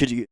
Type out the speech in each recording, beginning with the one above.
Could you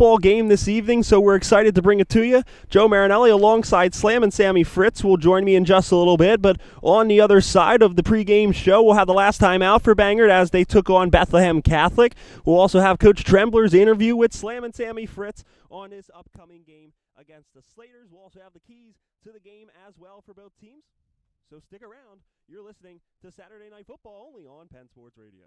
football game this evening, so we're excited to bring it to you. Joe Marinelli alongside Slam and Sammy Fritz will join me in just a little bit, but on the other side of the pregame show, we'll have the last time out for Bangor as they took on Bethlehem Catholic. We'll also have Coach Trembler's interview with Slam and Sammy Fritz on this upcoming game against the Slaters. We'll also have the keys to the game as well for both teams. So stick around. You're listening to Saturday Night Football only on Penn Sports Radio.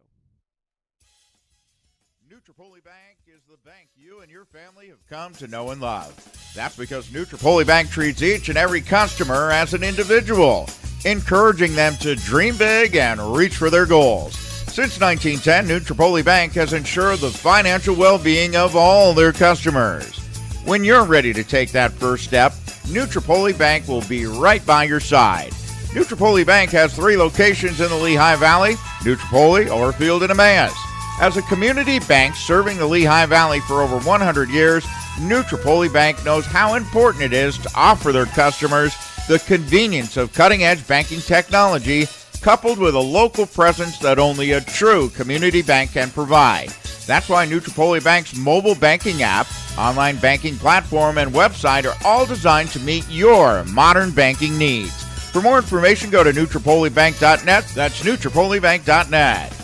Nutripoli Bank is the bank you and your family have come to know and love. That's because Nutripoli Bank treats each and every customer as an individual, encouraging them to dream big and reach for their goals. Since 1910, Nutripoli Bank has ensured the financial well-being of all their customers. When you're ready to take that first step, Nutripoli Bank will be right by your side. Nutripoli Bank has 3 locations in the Lehigh Valley, Nutripoli, Overfield, and Emmaus. As a community bank serving the Lehigh Valley for over 100 years, Nutripoli Bank knows how important it is to offer their customers the convenience of cutting-edge banking technology coupled with a local presence that only a true community bank can provide. That's why Nutripoli Bank's mobile banking app, online banking platform, and website are all designed to meet your modern banking needs. For more information, go to NutripoliBank.net. That's NutripoliBank.net.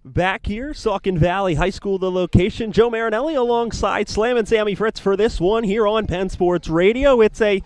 Back here, Saucon Valley High School, the location. Joe Marinelli alongside Slam and Sammy Fritz for this one here on Penn Sports Radio. It's a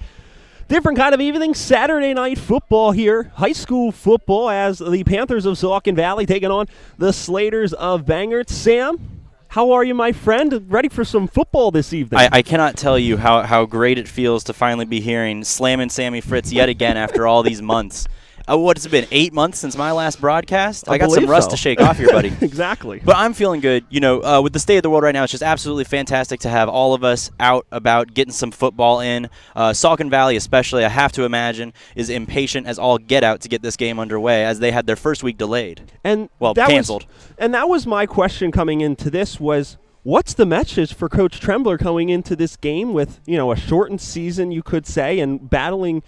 different kind of evening, Saturday night football here, high school football, as the Panthers of Saucon Valley taking on the Slaters of Bangor. Sam, how are you, my friend? Ready for some football this evening? I cannot tell you how great it feels to finally be hearing Slam and Sammy Fritz yet again after all these months. What has it been, 8 months since my last broadcast? I got some rust to shake off here, buddy. Exactly. But I'm feeling good. You know, with the state of the world right now, it's just absolutely fantastic to have all of us out about getting some football in. Saucon Valley especially, I have to imagine, is impatient as all get out to get this game underway as they had their first week delayed. Canceled. And that was my question coming into this was, what's the message for Coach Trembler going into this game with, a shortened season, you could say, and battling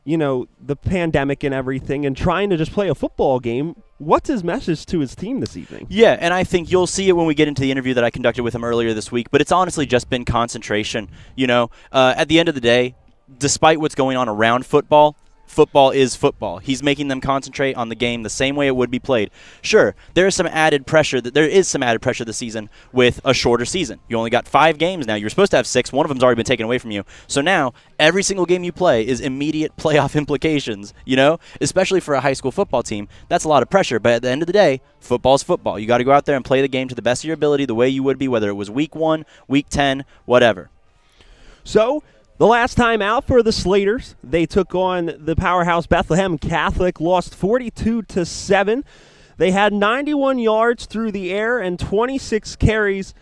the pandemic and everything and trying to just play a football game? What's his message to his team this evening? Yeah, and I think you'll see it when we get into the interview that I conducted with him earlier this week, but it's honestly just been concentration. At the end of the day, despite what's going on around football, football is football. He's making them concentrate on the game the same way it would be played. Sure, there is some added pressure this season with a shorter season. You only got 5 games now. You're supposed to have 6. One of them's already been taken away from you. So now every single game you play is immediate playoff implications, especially for a high school football team. That's a lot of pressure, but at the end of the day, football's football. You got to go out there and play the game to the best of your ability the way you would be, whether it was week 1, week 10, whatever. So the last time out for the Slaters, they took on the powerhouse Bethlehem Catholic, lost 42-7. They had 91 yards through the air and 26 carries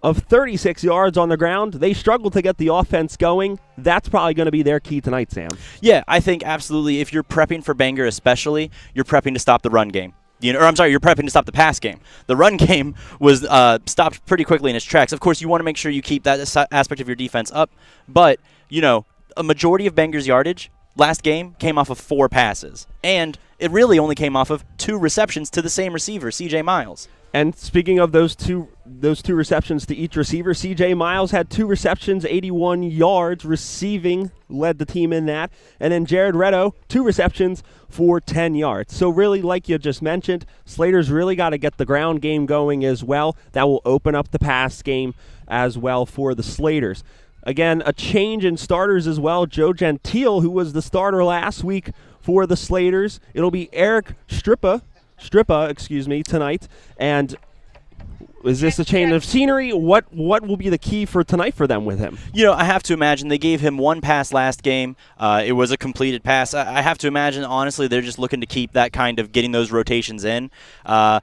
of 36 yards on the ground. They struggled to get the offense going. That's probably going to be their key tonight, Sam. Yeah, I think absolutely. If you're prepping for Bangor especially, you're prepping to stop the run game. You're prepping to stop the pass game. The run game was stopped pretty quickly in its tracks. Of course, you want to make sure you keep that aspect of your defense up. But, a majority of Bangor's yardage last game came off of 4 passes. And it really only came off of 2 receptions to the same receiver, C.J. Miles. And speaking of those two receptions to each receiver, C.J. Miles had 2 receptions, 81 yards receiving, led the team in that. And then Jared Reddo, 2 receptions for 10 yards. So really, like you just mentioned, Slaters really got to get the ground game going as well. That will open up the pass game as well for the Slaters. Again, a change in starters as well. Joe Gentile, who was the starter last week for the Slaters. It'll be Eric Strippa, tonight. And is this a change of scenery? What will be the key for tonight for them with him? I have to imagine they gave him 1 pass last game. It was a completed pass. I have to imagine, honestly, they're just looking to keep that kind of getting those rotations in. For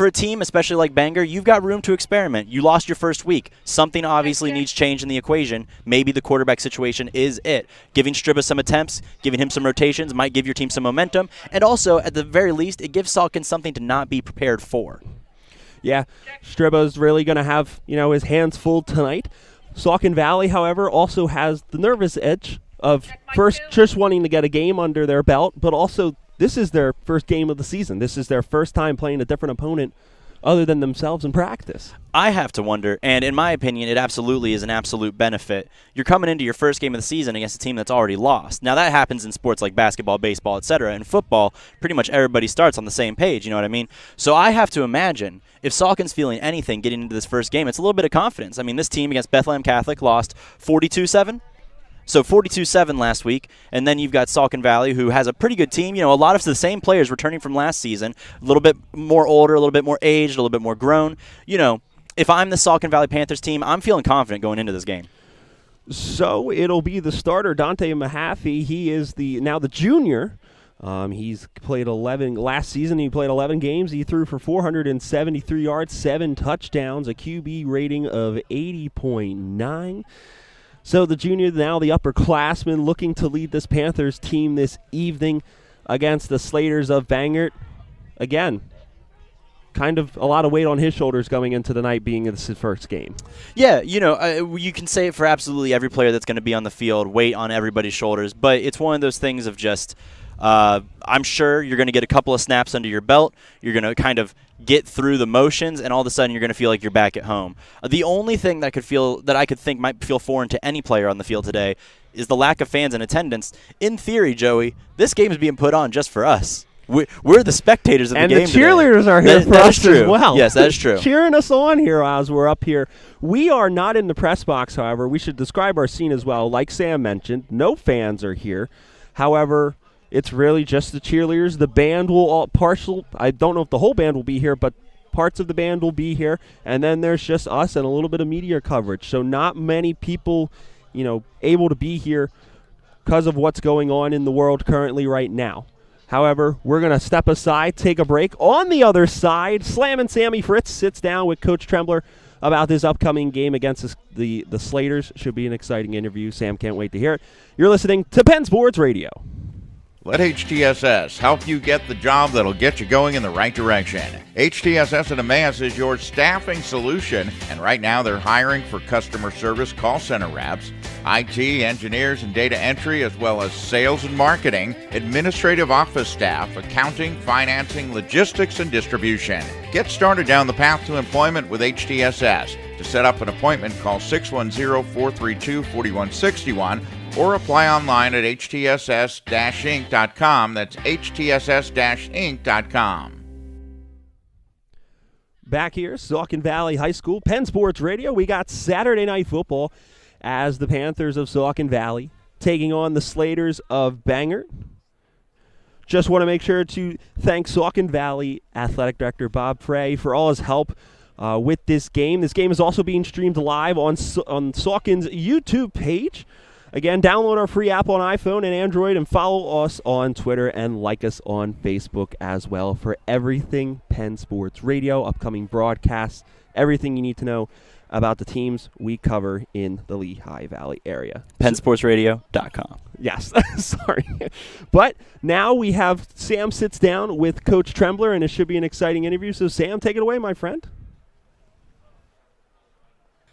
a team, especially like Bangor, you've got room to experiment. You lost your first week. Something obviously needs change in the equation. Maybe the quarterback situation is it. Giving Stribba some attempts, giving him some rotations might give your team some momentum. And also, at the very least, it gives Saucon something to not be prepared for. Yeah, Stribba's really going to have, his hands full tonight. Saucon Valley, however, also has the nervous edge of first just wanting to get a game under their belt, but also this is their first game of the season. This is their first time playing a different opponent other than themselves in practice. I have to wonder, and in my opinion, it absolutely is an absolute benefit. You're coming into your first game of the season against a team that's already lost. Now, that happens in sports like basketball, baseball, etc. In football, pretty much everybody starts on the same page, you know what I mean? So I have to imagine, if Saucon's feeling anything getting into this first game, it's a little bit of confidence. I mean, this team against Bethlehem Catholic lost 42-7. So 42-7 last week, and then you've got Saucon Valley, who has a pretty good team. You know, a lot of the same players returning from last season, a little bit more older, a little bit more aged, a little bit more grown. You know, if I'm the Saucon Valley Panthers team, I'm feeling confident going into this game. So it'll be the starter, Dante Mahaffey. He is now the junior. He's played 11 last season. He played 11 games. He threw for 473 yards, 7 touchdowns, a QB rating of 80.9. So the junior, now the upperclassman, looking to lead this Panthers team this evening against the Slaters of Bangor. Again, kind of a lot of weight on his shoulders going into the night, being his first game. Yeah, you know, you can say it for absolutely every player that's going to be on the field, weight on everybody's shoulders, but it's one of those things of just, I'm sure you're going to get a couple of snaps under your belt. You're going to kind of get through the motions, and all of a sudden you're going to feel like you're back at home. The only thing that I could think might feel foreign to any player on the field today is the lack of fans in attendance. In theory, Joey, this game is being put on just for us. We're the spectators of the game. And the cheerleaders are here for us as well. Yes, that is true. Cheering us on here as we're up here. We are not in the press box, however. We should describe our scene as well. Like Sam mentioned, no fans are here. However, it's really just the cheerleaders. The band will I don't know if the whole band will be here, but parts of the band will be here. And then there's just us and a little bit of media coverage. So not many people, able to be here because of what's going on in the world currently right now. However, we're going to step aside, take a break. On the other side, Slammin' Sammy Fritz sits down with Coach Trembler about this upcoming game against the Slaters. Should be an exciting interview. Sam can't wait to hear it. You're listening to Penn Sports Radio. Let HTSS help you get the job that'll get you going in the right direction. HTSS at Emmaus is your staffing solution, and right now they're hiring for customer service call center reps, IT, engineers, and data entry, as well as sales and marketing, administrative office staff, accounting, financing, logistics, and distribution. Get started down the path to employment with HTSS. To set up an appointment, call 610-432-4161 or apply online at htss-inc.com. That's htss-inc.com. Back here, Saucon Valley High School, Penn Sports Radio. We got Saturday Night Football as the Panthers of Saucon Valley taking on the Slaters of Bangor. Just want to make sure to thank Saucon Valley Athletic Director Bob Frey for all his help with this game. This game is also being streamed live on Saucon's YouTube page. Again, download our free app on iPhone and Android and follow us on Twitter and like us on Facebook as well for everything Penn Sports Radio, upcoming broadcasts, everything you need to know about the teams we cover in the Lehigh Valley area. PennSportsRadio.com. Yes, sorry. But now we have Sam sits down with Coach Trembler, and it should be an exciting interview. So, Sam, take it away, my friend.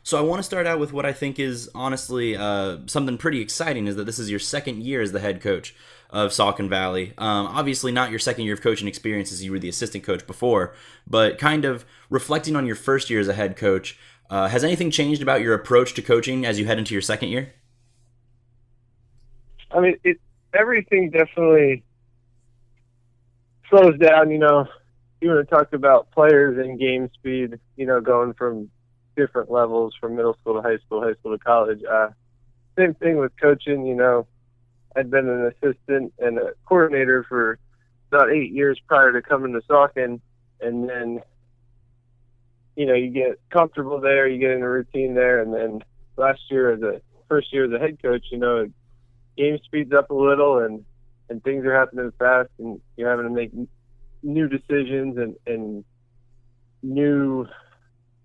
So I want to start out with what I think is honestly something pretty exciting, is that this is your second year as the head coach of Saucon Valley. Obviously not your second year of coaching experience, as you were the assistant coach before, but kind of reflecting on your first year as a head coach, has anything changed about your approach to coaching as you head into your second year? I mean, everything definitely slows down, You want to talk about players and game speed, going from different levels from middle school to high school to college. Same thing with coaching. I'd been an assistant and a coordinator for about 8 years prior to coming to Saucon, and then you get comfortable there, you get in a routine there, and then first year as a head coach, game speeds up a little and things are happening fast, and you're having to make new decisions and new.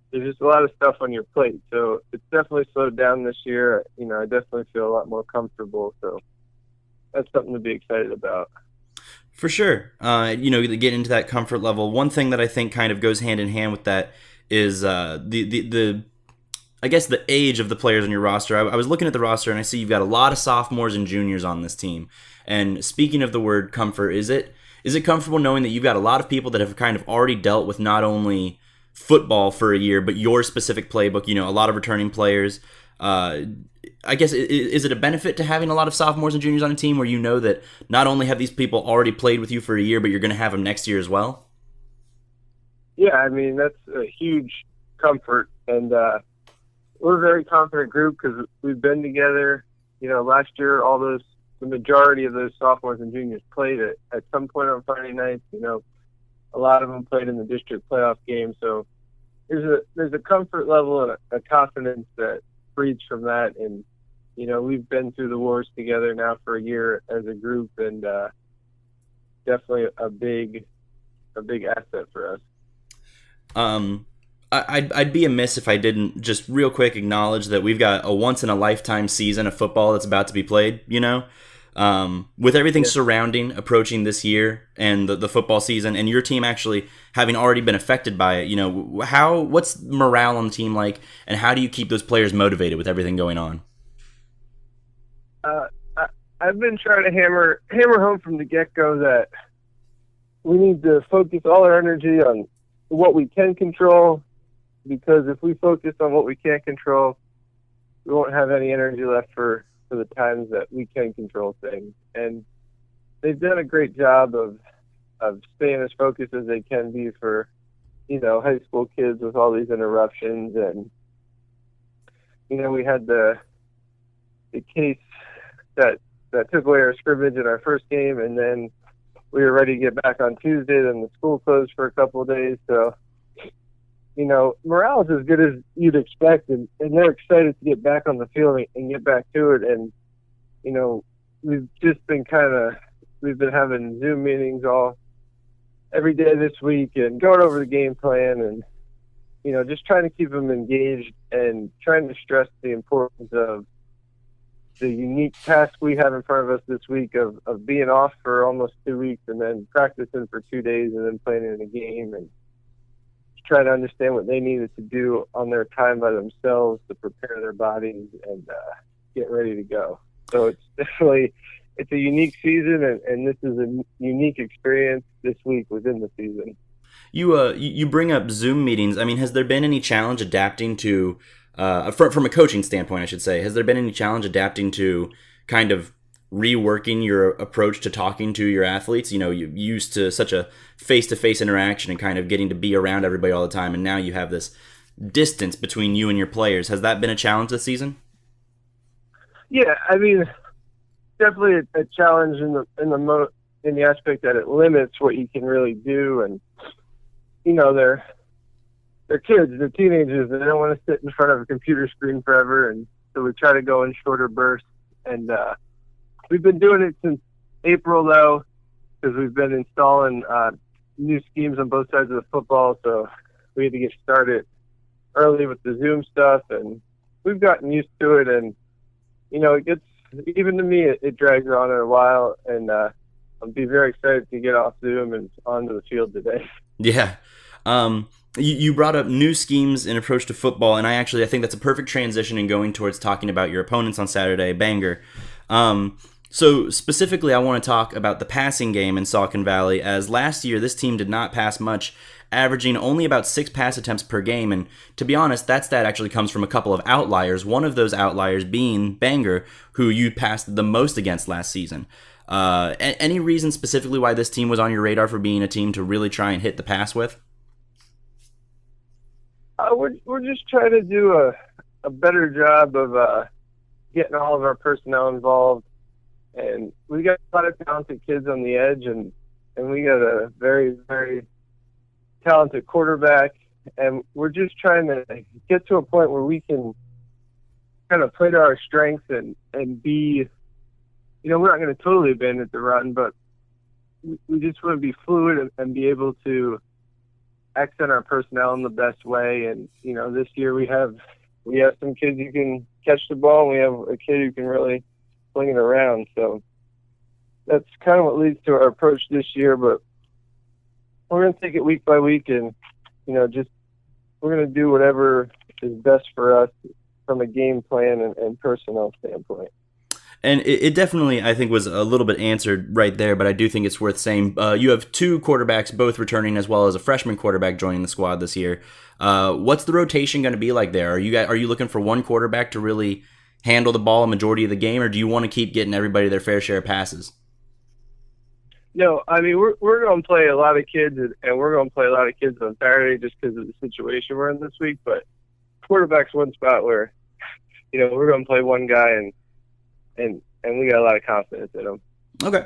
There's just a lot of stuff on your plate, so it's definitely slowed down this year. I definitely feel a lot more comfortable, so that's something to be excited about. For sure. To get into that comfort level, one thing that I think kind of goes hand in hand with that is the age of the players on your roster. I was looking at the roster, and I see you've got a lot of sophomores and juniors on this team. And speaking of the word comfort, is it comfortable knowing that you've got a lot of people that have kind of already dealt with not only football for a year, but your specific playbook, a lot of returning players. I guess, is it a benefit to having a lot of sophomores and juniors on a team where you know that not only have these people already played with you for a year, but you're going to have them next year as well? Yeah, I mean, that's a huge comfort. And we're a very confident group because we've been together. Last year, the majority of those sophomores and juniors played at some point on Friday nights. A lot of them played in the district playoff game. So there's a comfort level and a confidence that breeds from that. And, we've been through the wars together now for a year as a group, and definitely a big asset for us. I'd be amiss if I didn't just real quick acknowledge that we've got a once-in-a-lifetime season of football that's about to be played, with everything surrounding approaching this year and the football season, and your team actually having already been affected by it. What's morale on the team like, and how do you keep those players motivated with everything going on? I've been trying to hammer home from the get-go that we need to focus all our energy on what we can control, because if we focus on what we can't control, we won't have any energy left for the times that we can control things. And they've done a great job of staying as focused as they can be for, high school kids with all these interruptions. And, we had the case that took away our scrimmage in our first game, and then we were ready to get back on Tuesday, then the school closed for a couple of days. So, morale is as good as you'd expect, and they're excited to get back on the field and get back to it. And, we've just been we've been having Zoom meetings every day this week and going over the game plan and, just trying to keep them engaged and trying to stress the importance of the unique task we have in front of us this week of being off for almost 2 weeks and then practicing for 2 days and then playing in a game, and try to understand what they needed to do on their time by themselves to prepare their bodies and get ready to go. So it's a unique season, and this is a unique experience this week within the season. You bring up Zoom meetings. I mean, has there been any challenge adapting to, from a coaching standpoint, I should say, has there been any challenge adapting to kind of reworking your approach to talking to your athletes? You're used to such a face-to-face interaction and kind of getting to be around everybody all the time, and now you have this distance between you and your players. Has that been a challenge this season? Yeah, I mean, definitely a challenge in the aspect that it limits what you can really do, and they're kids, they're teenagers, and they don't want to sit in front of a computer screen forever, and so we try to go in shorter bursts. And we've been doing it since April, though, because we've been installing new schemes on both sides of the football, so we had to get started early with the Zoom stuff, and we've gotten used to it. And it gets, even to me, it drags on in a while, and I'll be very excited to get off Zoom and onto the field today. Yeah. You brought up new schemes in approach to football, and I think that's a perfect transition in going towards talking about your opponents on Saturday, Bangor. So specifically, I want to talk about the passing game in Saucon Valley, as last year this team did not pass much, averaging only about 6 pass attempts per game. And to be honest, that stat actually comes from a couple of outliers, one of those outliers being Bangor, who you passed the most against last season. Any reason specifically why this team was on your radar for being a team to really try and hit the pass with? We're just trying to do a better job of getting all of our personnel involved, and we got a lot of talented kids on the edge, and we got a very, very talented quarterback, and we're just trying to get to a point where we can kind of play to our strengths and be, we're not going to totally abandon the run, but we just want to be fluid and be able to accent our personnel in the best way. And this year we have some kids who can catch the ball, and we have a kid who can really fling it around. So that's kind of what leads to our approach this year. But we're going to take it week by week, and we're going to do whatever is best for us from a game plan and personnel standpoint. And it definitely, I think, was a little bit answered right there, but I do think it's worth saying. You have two quarterbacks both returning, as well as a freshman quarterback joining the squad this year. What's the rotation going to be like there? Are you looking for one quarterback to really handle the ball a majority of the game, or do you want to keep getting everybody their fair share of passes? No, I mean, we're going to play a lot of kids, and we're going to play a lot of kids on Saturday just because of the situation we're in this week. But quarterback's one spot where, we're going to play one guy, and we got a lot of confidence in him. Okay.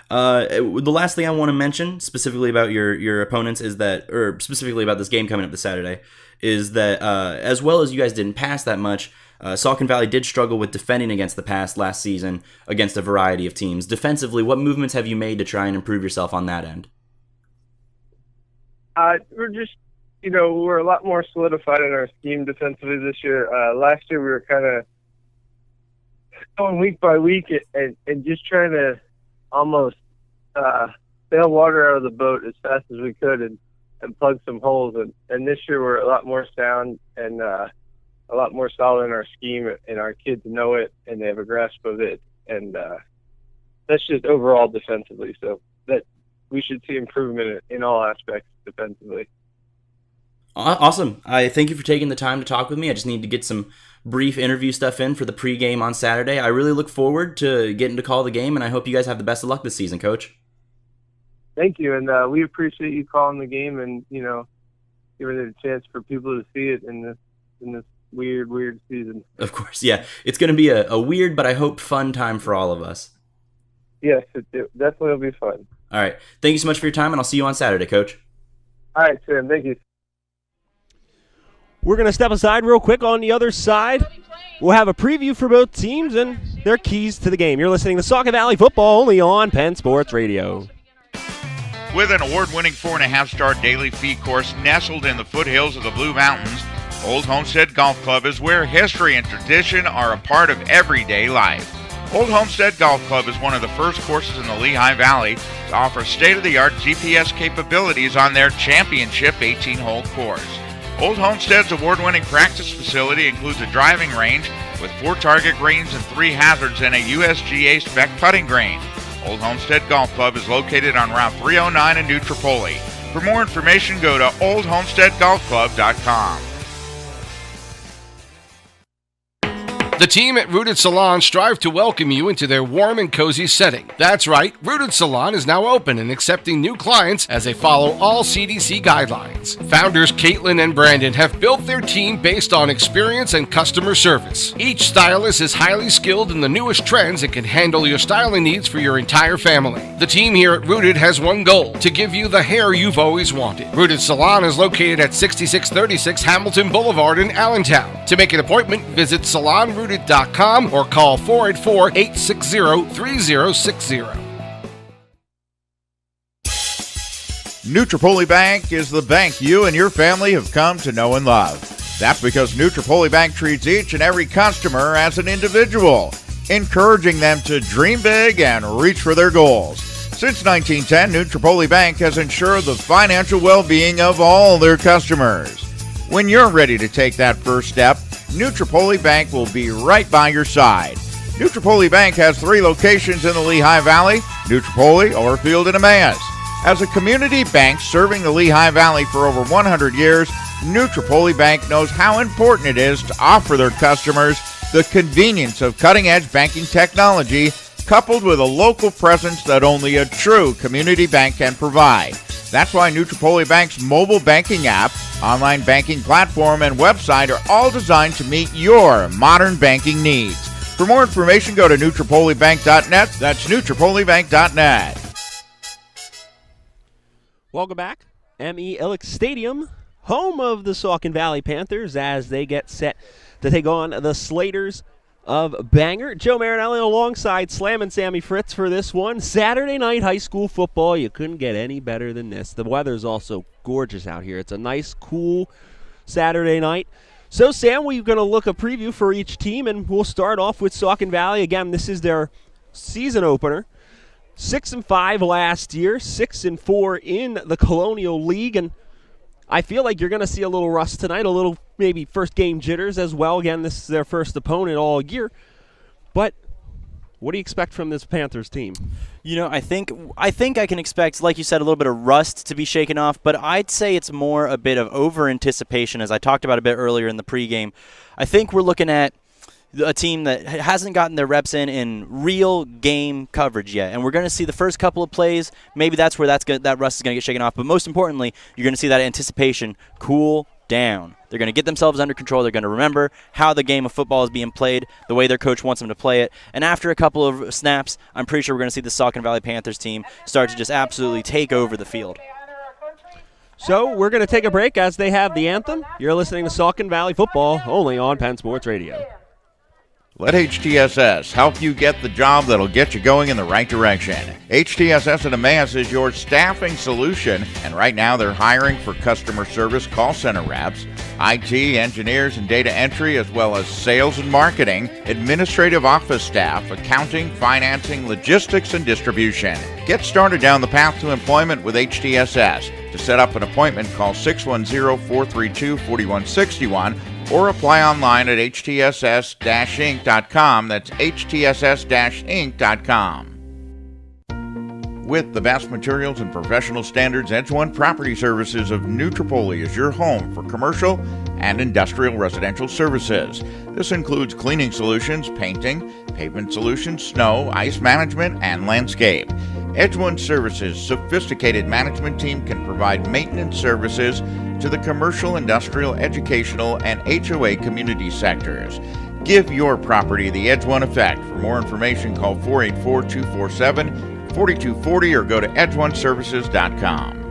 The last thing I want to mention specifically about your opponents is that, or specifically about this game coming up this Saturday, is that as well as you guys didn't pass that much, Saucon Valley did struggle with defending against the pass last season against a variety of teams. Defensively, what movements have you made to try and improve yourself on that end? We're just, we're a lot more solidified in our scheme defensively this year. Last year we were kind of going week by week and just trying to almost bail water out of the boat as fast as we could and plug some holes. And this year we're a lot more sound and a lot more solid in our scheme, and our kids know it and they have a grasp of it. And that's just overall defensively. So that we should see improvement in all aspects defensively. Awesome. I thank you for taking the time to talk with me. I just need to get some brief interview stuff in for the pregame on Saturday. I really look forward to getting to call the game, and I hope you guys have the best of luck this season, Coach. Thank you, and we appreciate you calling the game and, giving it a chance for people to see it in this weird season. Of course, yeah. It's going to be a weird, but I hope fun time for all of us. Yes, it definitely will be fun. All right. Thank you so much for your time, and I'll see you on Saturday, Coach. All right, Sam. Thank you. We're going to step aside real quick. On the other side, we'll have a preview for both teams and their keys to the game. You're listening to Saucon Valley Football only on Penn Sports Radio. With an award-winning 4.5-star daily fee course nestled in the foothills of the Blue Mountains, Old Homestead Golf Club is where history and tradition are a part of everyday life. Old Homestead Golf Club is one of the first courses in the Lehigh Valley to offer state-of-the-art GPS capabilities on their championship 18-hole course. Old Homestead's award-winning practice facility includes a driving range with 4 target greens and 3 hazards and a USGA spec putting green. Old Homestead Golf Club is located on Route 309 in New Tripoli. For more information, go to oldhomesteadgolfclub.com. The team at Rooted Salon strive to welcome you into their warm and cozy setting. That's right, Rooted Salon is now open and accepting new clients as they follow all CDC guidelines. Founders Caitlin and Brandon have built their team based on experience and customer service. Each stylist is highly skilled in the newest trends and can handle your styling needs for your entire family. The team here at Rooted has one goal: to give you the hair you've always wanted. Rooted Salon is located at 6636 Hamilton Boulevard in Allentown. To make an appointment, visit salonrooted.com or call 484-860-3060. New Tripoli Bank is the bank you and your family have come to know and love. That's because New Tripoli Bank treats each and every customer as an individual, encouraging them to dream big and reach for their goals. Since 1910, New Tripoli Bank has ensured the financial well-being of all their customers. When you're ready to take that first step, New Tripoli Bank will be right by your side. New Tripoli Bank has 3 locations in the Lehigh Valley: New Tripoli, Orfield, and Emmaus. As a community bank serving the Lehigh Valley for over 100 years, New Tripoli Bank knows how important it is to offer their customers the convenience of cutting-edge banking technology, coupled with a local presence that only a true community bank can provide. That's why New Tripoli Bank's mobile banking app, online banking platform, and website are all designed to meet your modern banking needs. For more information, go to newtripolibank.net. That's newtripolibank.net. Welcome back. M.E. Illick Stadium, home of the Saucon Valley Panthers, as they get set to take on the Slaters of Bangor. Joe Marinelli alongside Slam and Sammy Fritz for this one. Saturday night high school football. You couldn't get any better than this. The weather's also gorgeous out here. It's a nice, cool Saturday night. So, Sam, we're going to look a preview for each team, and we'll start off with Saucon Valley. Again, this is their season opener. 6-5 last year, 6-4 in the Colonial League, and I feel like you're going to see a little rust tonight, a little maybe first game jitters as well. Again, this is their first opponent all year. But What do you expect from this Panthers team? I think I can expect, like you said, a little bit of rust to be shaken off, but I'd say it's more a bit of over-anticipation, as I talked about a bit earlier in the pregame. I think we're looking at a team that hasn't gotten their reps in real game coverage yet, and we're going to see the first couple of plays. Maybe that's where that rust is going to get shaken off, but most importantly, you're going to see that anticipation cool down. They're going to get themselves under control. They're going to remember how the game of football is being played, the way their coach wants them to play it. And after a couple of snaps, I'm pretty sure we're going to see the Saucon Valley Panthers team start to just absolutely take over the field. So we're going to take a break as they have the anthem. You're listening to Saucon Valley Football, only on Penn Sports Radio. Let HTSS help you get the job that'll get you going in the right direction. HTSS at Emmaus is your staffing solution, and right now they're hiring for customer service call center reps, IT, engineers, and data entry, as well as sales and marketing, administrative office staff, accounting, financing, logistics, and distribution. Get started down the path to employment with HTSS. To set up an appointment, call 610-432-4161 or apply online at htss-inc.com. That's htss-inc.com. With the best materials and professional standards, Edge One Property Services of New Tripoli is your home for commercial and industrial residential services. This includes cleaning solutions, painting, pavement solutions, snow, ice management, and landscape. Edge One Services' sophisticated management team can provide maintenance services to the commercial, industrial, educational, and HOA community sectors. Give your property the Edge One effect. For more information, call 484-247-4240 or go to edgeoneservices.com.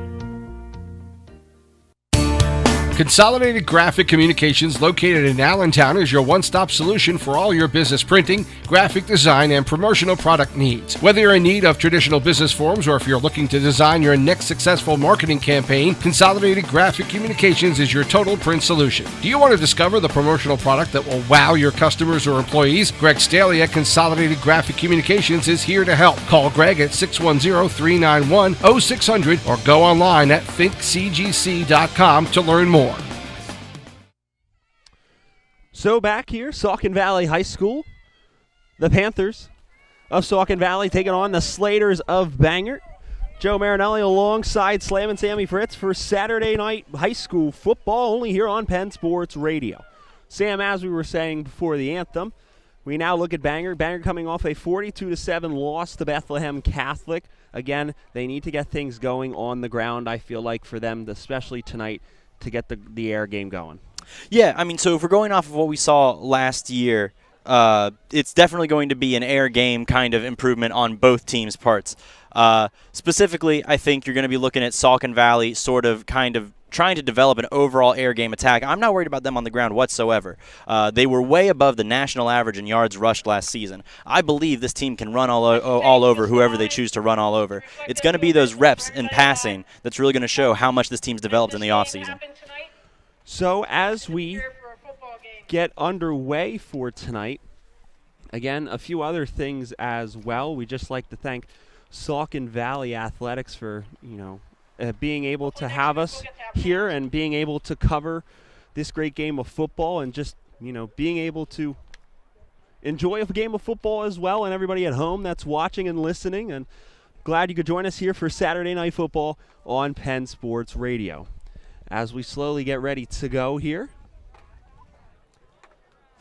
Consolidated Graphic Communications, located in Allentown, is your one-stop solution for all your business printing, graphic design, and promotional product needs. Whether you're in need of traditional business forms or if you're looking to design your next successful marketing campaign, Consolidated Graphic Communications is your total print solution. Do you want to discover the promotional product that will wow your customers or employees? Greg Staley at Consolidated Graphic Communications is here to help. Call Greg at 610-391-0600 or go online at thinkcgc.com to learn more. So back here, Saucon Valley High School, the Panthers of Saucon Valley taking on the Slaters of Bangor. Joe Marinelli alongside Slam and Sammy Fritz for Saturday night high school football, only here on Penn Sports Radio. Sam, as we were saying before the anthem, we now look at Bangor. Bangor coming off a 42-7 loss to Bethlehem Catholic. Again, they need to get things going on the ground, I feel like, for them, especially tonight, to get the air game going. Yeah, I mean, so if we're going off of what we saw last year, it's definitely going to be an air game kind of improvement on both teams' parts. Specifically, I think you're going to be looking at Saucon Valley kind of trying to develop an overall air game attack. I'm not worried about them on the ground whatsoever. They were way above the national average in yards rushed last season. I believe this team can run all over whoever they choose to run all over. It's going to be those reps in passing that's really going to show how much this team's developed in the offseason. So as we get underway for tonight, again, a few other things as well. We just like to thank Saucon Valley Athletics for, being able to have us here and being able to cover this great game of football and just, being able to enjoy a game of football as well, and everybody at home that's watching and listening. And glad you could join us here for Saturday Night Football on Penn Sports Radio. As we slowly get ready to go here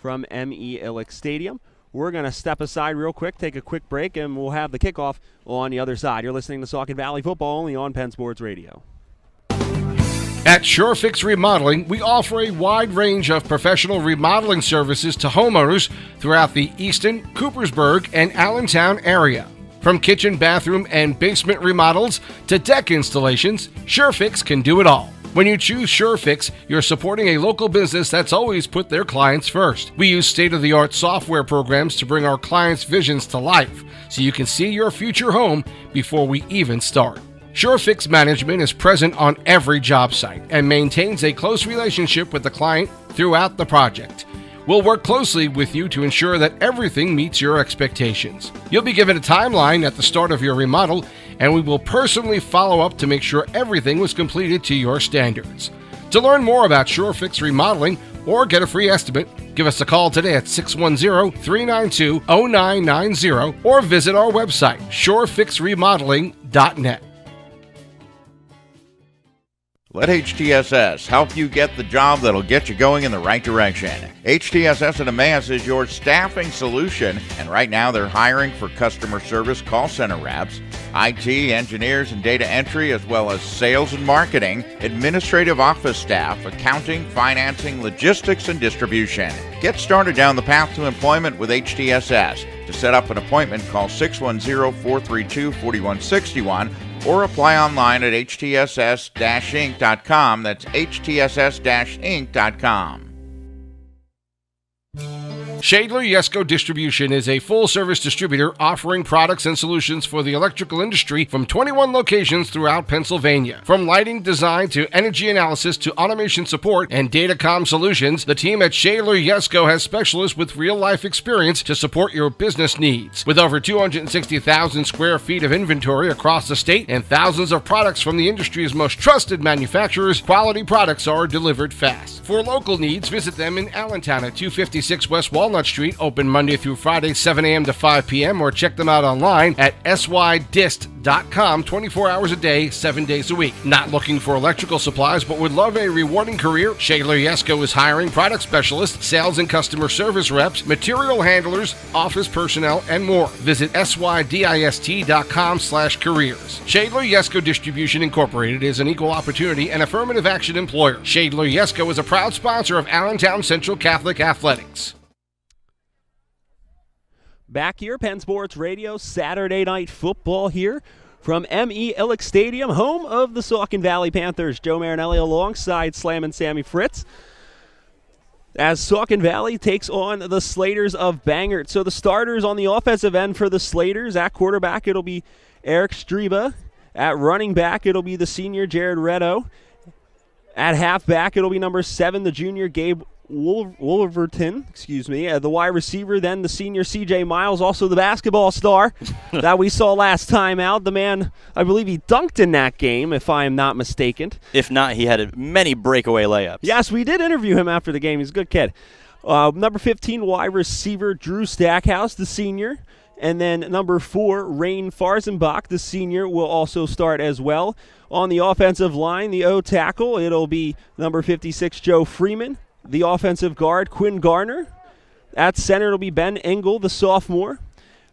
from M.E. Illick Stadium, we're going to step aside real quick, take a quick break, and we'll have the kickoff on the other side. You're listening to Saucon Valley Football only on Penn Sports Radio. At SureFix Remodeling, we offer a wide range of professional remodeling services to homeowners throughout the Easton, Coopersburg, and Allentown area. From kitchen, bathroom, and basement remodels to deck installations, SureFix can do it all. When you choose SureFix, you're supporting a local business that's always put their clients first. We use state-of-the-art software programs to bring our clients' visions to life, so you can see your future home before we even start. SureFix Management is present on every job site and maintains a close relationship with the client throughout the project. We'll work closely with you to ensure that everything meets your expectations. You'll be given a timeline at the start of your remodel, and we will personally follow up to make sure everything was completed to your standards. To learn more about SureFix Remodeling or get a free estimate, Give us a call today at 610-392-0990 or visit our website, shorefixremodeling.net. Let HTSS help you get the job that'll get you going in the right direction. HTSS and Emmaus is your staffing solution, and right now they're hiring for customer service call center reps, IT, engineers, and data entry, as well as sales and marketing, administrative office staff, accounting, financing, logistics, and distribution. Get started down the path to employment with HTSS. To set up an appointment, call 610-432-4161 or apply online at htss-inc.com. That's htss-inc.com. Shadler Yesco Distribution is a full-service distributor offering products and solutions for the electrical industry from 21 locations throughout Pennsylvania. From lighting design to energy analysis to automation support and datacom solutions, the team at Shadler Yesco has specialists with real-life experience to support your business needs. With over 260,000 square feet of inventory across the state and thousands of products from the industry's most trusted manufacturers, quality products are delivered fast. For local needs, visit them in Allentown at 256 West Walnut Street, open Monday through Friday, 7 a.m. to 5 p.m., or check them out online at sydist.com, 24 hours a day, 7 days a week. Not looking for electrical supplies, but would love a rewarding career? Shadler Yesco is hiring product specialists, sales and customer service reps, material handlers, office personnel, and more. Visit sydist.com/careers. Shadler Yesco Distribution Incorporated is an equal opportunity and affirmative action employer. Shadler Yesco is a proud sponsor of Allentown Central Catholic Athletics. Back here, Penn Sports Radio, Saturday Night Football here from M.E. Illick Stadium, home of the Saucon Valley Panthers. Joe Marinelli alongside Slam and Sammy Fritz, as Saucon Valley takes on the Slaters of Bangor. So the starters on the offensive end for the Slaters: at quarterback, it'll be Eric Streba. At running back, it'll be the senior Jared Retto. At halfback, it'll be number 7, the junior Gabe Wolverton, the wide receiver, then the senior C.J. Miles, also the basketball star that we saw last time out. The man, I believe he dunked in that game, if I am not mistaken. If not, he had many breakaway layups. Yes, we did interview him after the game. He's a good kid. Number 15, wide receiver Drew Stackhouse, the senior. And then number 4, Rain Farzenbach, the senior, will also start as well. On the offensive line, the O tackle, it'll be number 56, Joe Freeman. The offensive guard, Quinn Garner. At center, it'll be Ben Engel, the sophomore.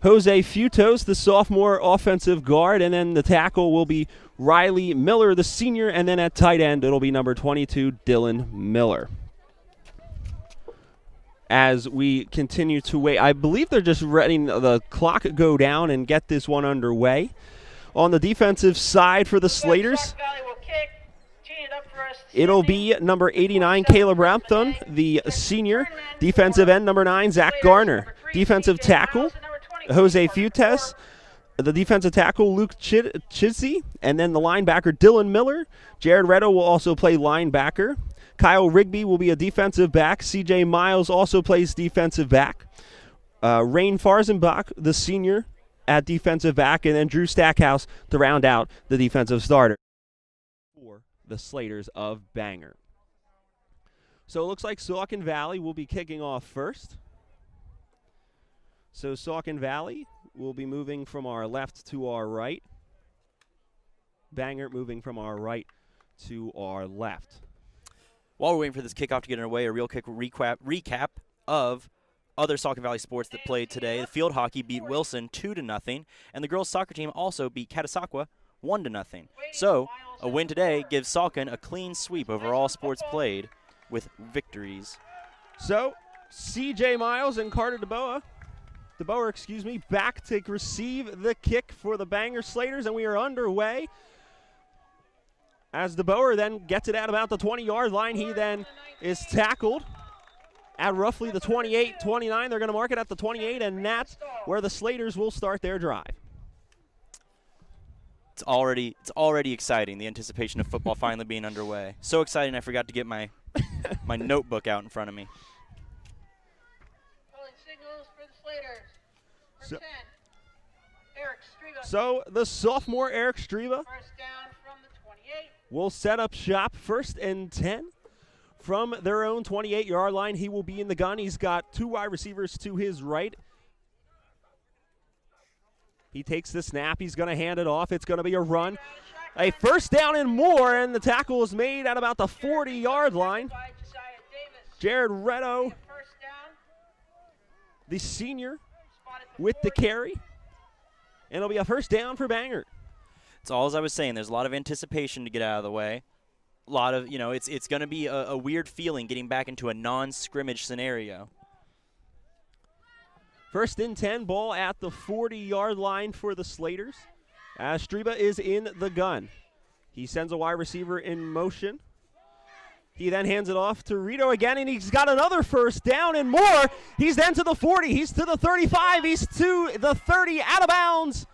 Jose Futos, the sophomore offensive guard. And then the tackle will be Riley Miller, the senior. And then at tight end, it'll be number 22, Dylan Miller. As we continue to wait, I believe they're just letting the clock go down and get this one underway. On the defensive side for the Slaters, it'll be number 89, Caleb Rampton, the senior. Defensive end, number 9, Zach Garner. Defensive tackle, Jose Fuentes. The defensive tackle, Luke Chizzy. And then the linebacker, Dylan Miller. Jared Retto will also play linebacker. Kyle Rigby will be a defensive back. C.J. Miles also plays defensive back. Rain Farzenbach, the senior, at defensive back. And then Drew Stackhouse to round out the defensive starter for the Slaters of Bangor. So it looks like Saucon Valley will be kicking off first. So Saucon Valley will be moving from our left to our right. Bangor moving from our right to our left. While we're waiting for this kickoff to get underway, a real quick recap of other Saucon Valley sports that played today. The field hockey beat Wilson 2-0, and the girls soccer team also beat Catasauqua 1-0. So a win today gives Saucon a clean sweep over all sports played with victories. So C.J. Miles and Carter DeBoer, back to receive the kick for the Bangor Slaters, and we are underway. As DeBoer then gets it at about the 20-yard line, he then is tackled at roughly the 28-29. They're going to mark it at the 28, and that's where the Slaters will start their drive. It's already exciting, the anticipation of football finally being underway. So exciting I forgot to get my my notebook out in front of me. Calling signals for the Slaters. So, 10, Eric Streba. So the sophomore Eric Streba First down from the 28. will set up shop, 1st and 10 from their own 28-yard line. He will be in the gun. He's got 2 wide receivers to his right. He takes the snap. He's going to hand it off. It's going to be a run. A first down and more, and the tackle is made at about the 40-yard line. Jared Retto, the senior, with the carry. And it'll be a first down for Bangor. It's all as I was saying. There's a lot of anticipation to get out of the way. A lot of, it's going to be a weird feeling getting back into a non-scrimmage scenario. First and 10, ball at the 40-yard line for the Slaters. As Streba is in the gun. He sends a wide receiver in motion. He then hands it off to Rito again, and he's got another first down and more. He's then to the 40. He's to the 35. He's to the 30, out of bounds.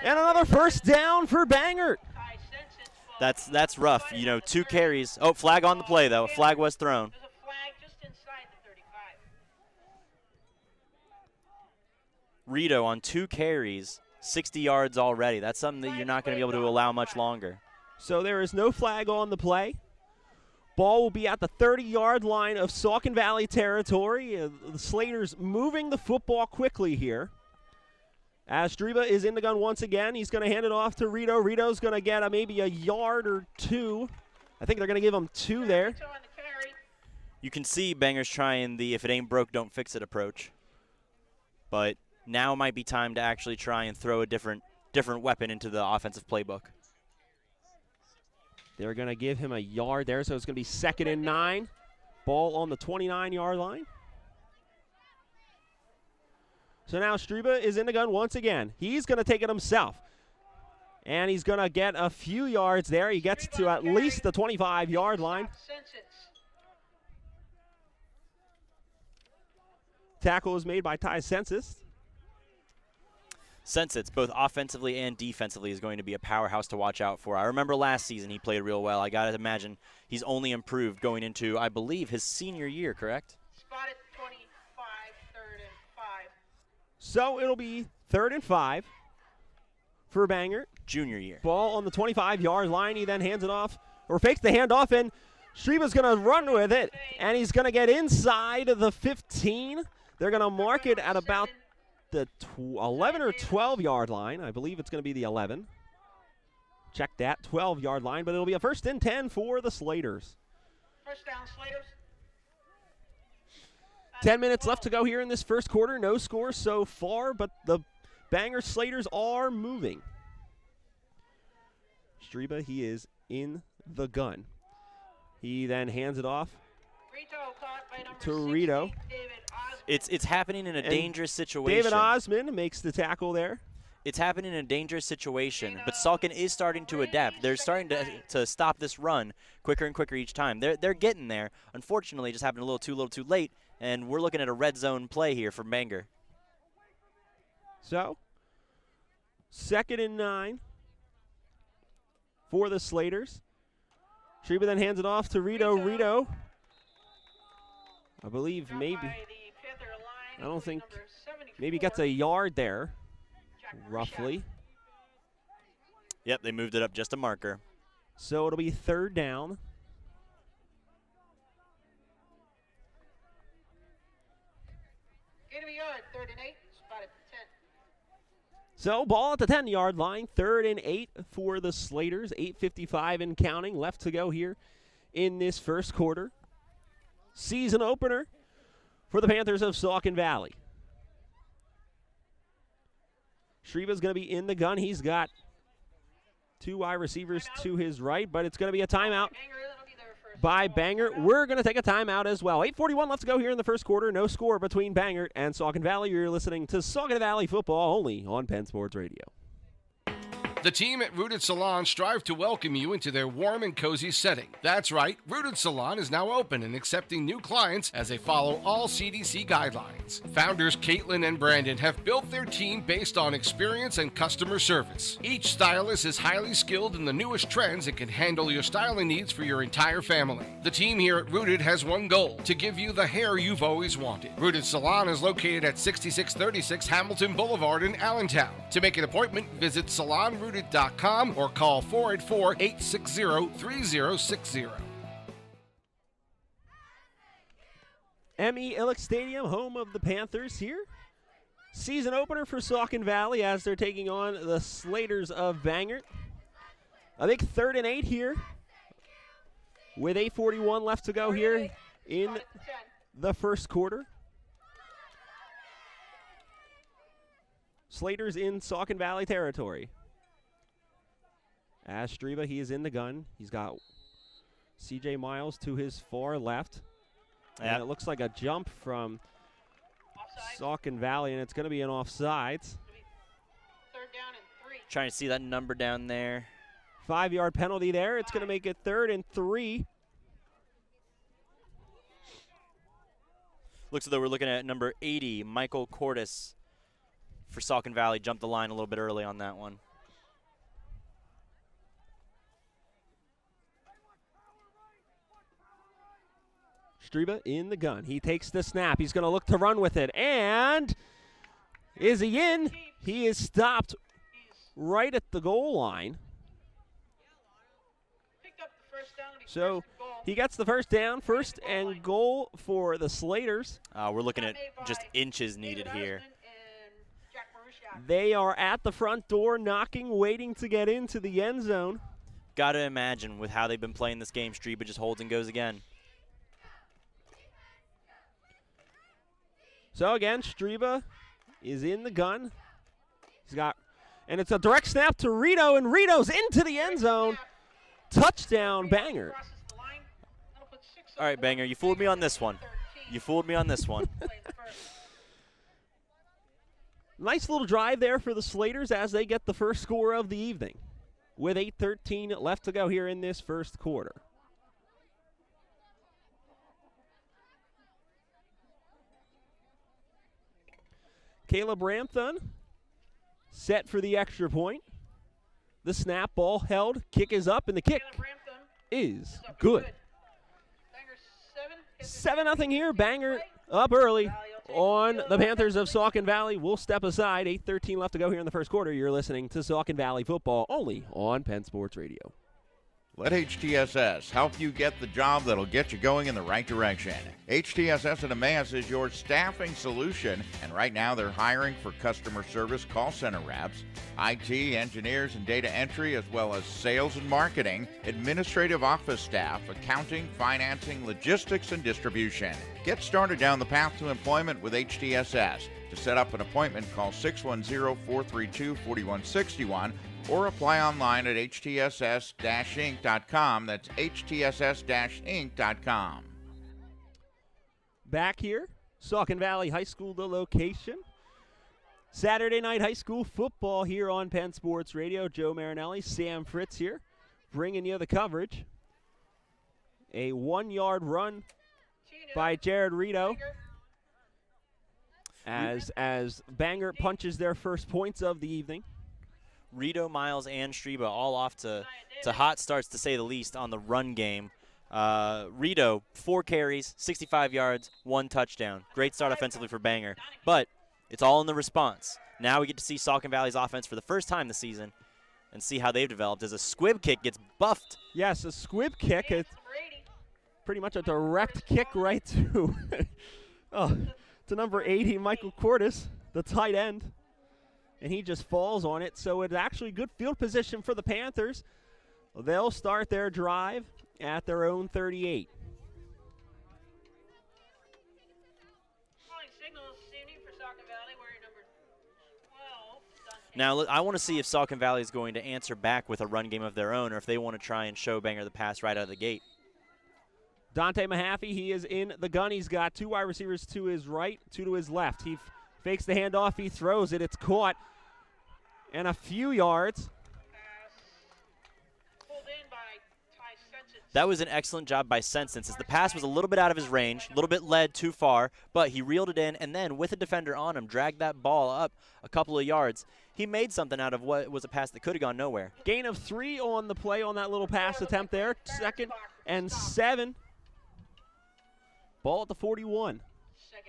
And another first down for Bangor. That's rough. 2 carries. Oh, flag on the play, though. A flag was thrown. There's a flag just inside the 35. Rito on 2 carries, 60 yards already. That's something that you're not going to be able to allow much longer. So there is no flag on the play. Ball will be at the 30-yard line of Saucon Valley territory. The Slaters moving the football quickly here. As Streba is in the gun once again, he's going to hand it off to Rito. Rito's going to get maybe a yard or 2. I think they're going to give him 2 there. You can see Bangor's trying the if it ain't broke, don't fix it approach. But now might be time to actually try and throw a different weapon into the offensive playbook. They're going to give him a yard there, so it's going to be 2nd and 9. Ball on the 29-yard line. So now Streba is in the gun once again. He's going to take it himself. And he's going to get a few yards there. He gets to at least the 25-yard line. Tackle is made by Ty Census. Census, both offensively and defensively, is going to be a powerhouse to watch out for. I remember last season he played real well. I got to imagine he's only improved going into, I believe, his senior year, correct? Spotted 25, 3rd and 5. So it'll be 3rd and 5 for Bangor. Junior year. Ball on the 25-yard line. He then hands it off, or fakes the handoff, and Streba's going to run with it, and he's going to get inside the 15. They're going to mark it at about the 11 or 12-yard line. I believe it's going to be the 11. Check that, 12-yard line, but it'll be a 1st and 10 for the Slaters. First down, Slaters. 10 minutes left to go here in this first quarter. No score so far, but the Bangor Slaters are moving. Streba, he is in the gun. He then hands it off to Rito. It's happening in a dangerous situation. David Osmond makes the tackle there. It's happening in a dangerous situation, but Saucon is starting to adapt. They're starting to stop this run quicker and quicker each time. They're getting there. Unfortunately, it just happened a little too late, and we're looking at a red zone play here for Bangor. So, 2nd and 9 for the Slaters. Streba then hands it off to Rito. Rito, I believe maybe, I don't think, maybe gets a yard there, roughly. Yep, they moved it up just a marker. So it'll be 3rd down. Gain of a yard, 3rd and 8, spotted 10. So ball at the 10-yard line, 3rd and 8 for the Slaters. 8:55 and counting left to go here in this first quarter. Season opener for the Panthers of Saucon Valley. Streba's going to be in the gun. He's got 2 wide receivers to his right, but it's going to be a timeout by Bangor. We're going to take a timeout as well. 8:41 left to go here in the first quarter. No score between Bangor and Saucon Valley. You're listening to Saucon Valley football only on Penn Sports Radio. The team at Rooted Salon strive to welcome you into their warm and cozy setting. That's right, Rooted Salon is now open and accepting new clients as they follow all CDC guidelines. Founders Caitlin and Brandon have built their team based on experience and customer service. Each stylist is highly skilled in the newest trends and can handle your styling needs for your entire family. The team here at Rooted has one goal, to give you the hair you've always wanted. Rooted Salon is located at 6636 Hamilton Boulevard in Allentown. To make an appointment, visit salonrooted.com or call 484-860-3060. M.E. Illick Stadium, home of the Panthers here. Season opener for Saucon Valley as they're taking on the Slaters of Bangor. I think 3rd and 8 here with 8:41 left to go here in the first quarter. Slaters in Saucon Valley territory. As Streba, he is in the gun. He's got C.J. Miles to his far left. And it looks like a jump from Saucon Valley, and it's going to be an offsides. 3rd down and 3. Trying to see that number down there. 5-yard penalty there. It's going to make it 3rd and 3. Looks as though we're looking at number 80, Michael Cordes for Saucon Valley. Jumped the line a little bit early on that one. Streba in the gun. He takes the snap. He's going to look to run with it. And is he in? He is stopped right at the goal line. So he gets the first down, 1st and goal for the Slaters. We're looking at just inches needed here. They are at the front door, knocking, waiting to get into the end zone. Got to imagine with how they've been playing this game, Streba just holds and goes again. So again, Streba is in the gun. He's got, and it's a direct snap to Rito, and Rito's into the end zone. Touchdown, Bangor. All right, Bangor, you fooled me on this one. You fooled me on this one. Nice little drive there for the Slaters as they get the first score of the evening with 8:13 left to go here in this first quarter. Caleb Ramthun set for the extra point. The snap, ball held, kick is up, and the kick is good. 7-0 here, Bangor up early on the Panthers of Saucon Valley. We'll step aside, 8:13 left to go here in the first quarter. You're listening to Saucon Valley football only on Penn Sports Radio. Let HTSS help you get the job that'll get you going in the right direction. HTSS at Emmaus is your staffing solution, and right now they're hiring for customer service call center reps, IT, engineers, and data entry, as well as sales and marketing, administrative office staff, accounting, financing, logistics, and distribution. Get started down the path to employment with HTSS. To set up an appointment, call 610-432-4161 or apply online at htss-inc.com. That's htss-inc.com. Back here, Saucon Valley High School, the location. Saturday night high school football here on Penn Sports Radio. Joe Marinelli, Sam Fritz here, bringing you the coverage. A 1-yard run by Jared Rito as Bangor punches their first points of the evening. Rito, Miles, and Streba all off to hot starts, to say the least, on the run game. Rito, 4 carries, 65 yards, 1 touchdown. Great start offensively for Bangor, but it's all in the response. Now we get to see Saucon Valley's offense for the first time this season and see how they've developed as a squib kick gets buffed. Yes, a squib kick. It's pretty much a direct kick right to, to number 80, Michael Cordes, the tight end. And he just falls on it, so it's actually good field position for the Panthers. They'll start their drive at their own 38. Now, I want to see if Saucon Valley is going to answer back with a run game of their own, or if they want to try and show Bangor the pass right out of the gate. Dante Mahaffey, he is in the gun. He's got 2 wide receivers to his right, 2 to his left. He fakes the handoff. He throws it. It's caught. And a few yards. That was an excellent job by Sensen, as the pass was a little bit out of his range, a little bit led too far, but he reeled it in, and then with a defender on him, dragged that ball up a couple of yards. He made something out of what was a pass that could have gone nowhere. Gain of 3 on the play on that little pass attempt there. 2nd and 7. Ball at the 41.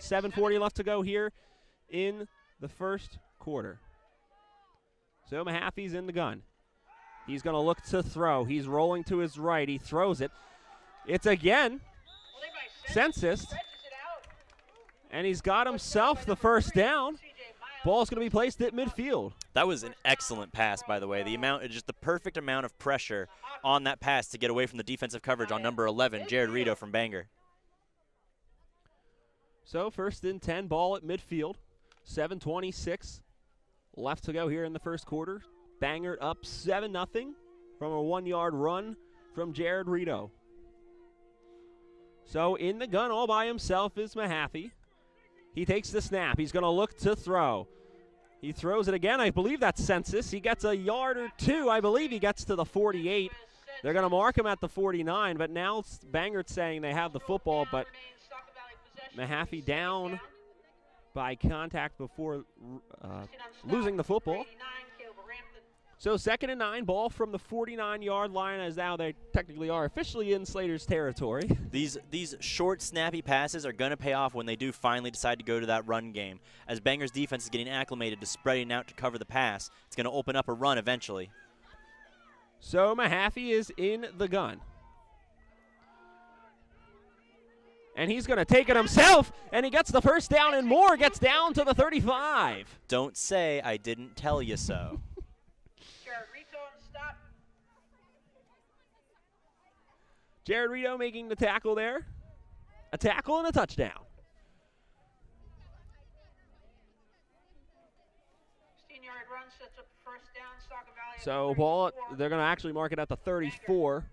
7:40 left to go here in the first quarter. So Mahaffey's in the gun. He's going to look to throw. He's rolling to his right. He throws it. It's again Census And he's got himself the first down. Ball's going to be placed at midfield. That was an excellent pass, by the way. Just the perfect amount of pressure on that pass to get away from the defensive coverage on number 11, Jared Rito from Bangor. So 1st and 10, ball at midfield. 7:26 left to go here in the first quarter. Bangor up 7-0 from a 1-yard run from Jared Rito. So in the gun all by himself is Mahaffey. He takes the snap. He's going to look to throw. He throws it again. I believe that's Census. He gets a yard or two. I believe he gets to the 48. They're going to mark him at the 49, but now Bangor's saying they have the football, but Mahaffey down by contact before losing the football. So 2nd and 9, ball from the 49-yard line, as now they technically are officially in Slater's territory. These short, snappy passes are going to pay off when they do finally decide to go to that run game. As Bangor's defense is getting acclimated to spreading out to cover the pass, it's going to open up a run eventually. So Mahaffey is in the gun. And he's going to take it himself, and he gets the first down, and Moore gets down to the 35. Don't say I didn't tell you so. Jared Rito making the tackle there. A tackle and a touchdown. 16-yard run sets up the first down. Saucon Valley. So ball, they're going to actually mark it at the 34.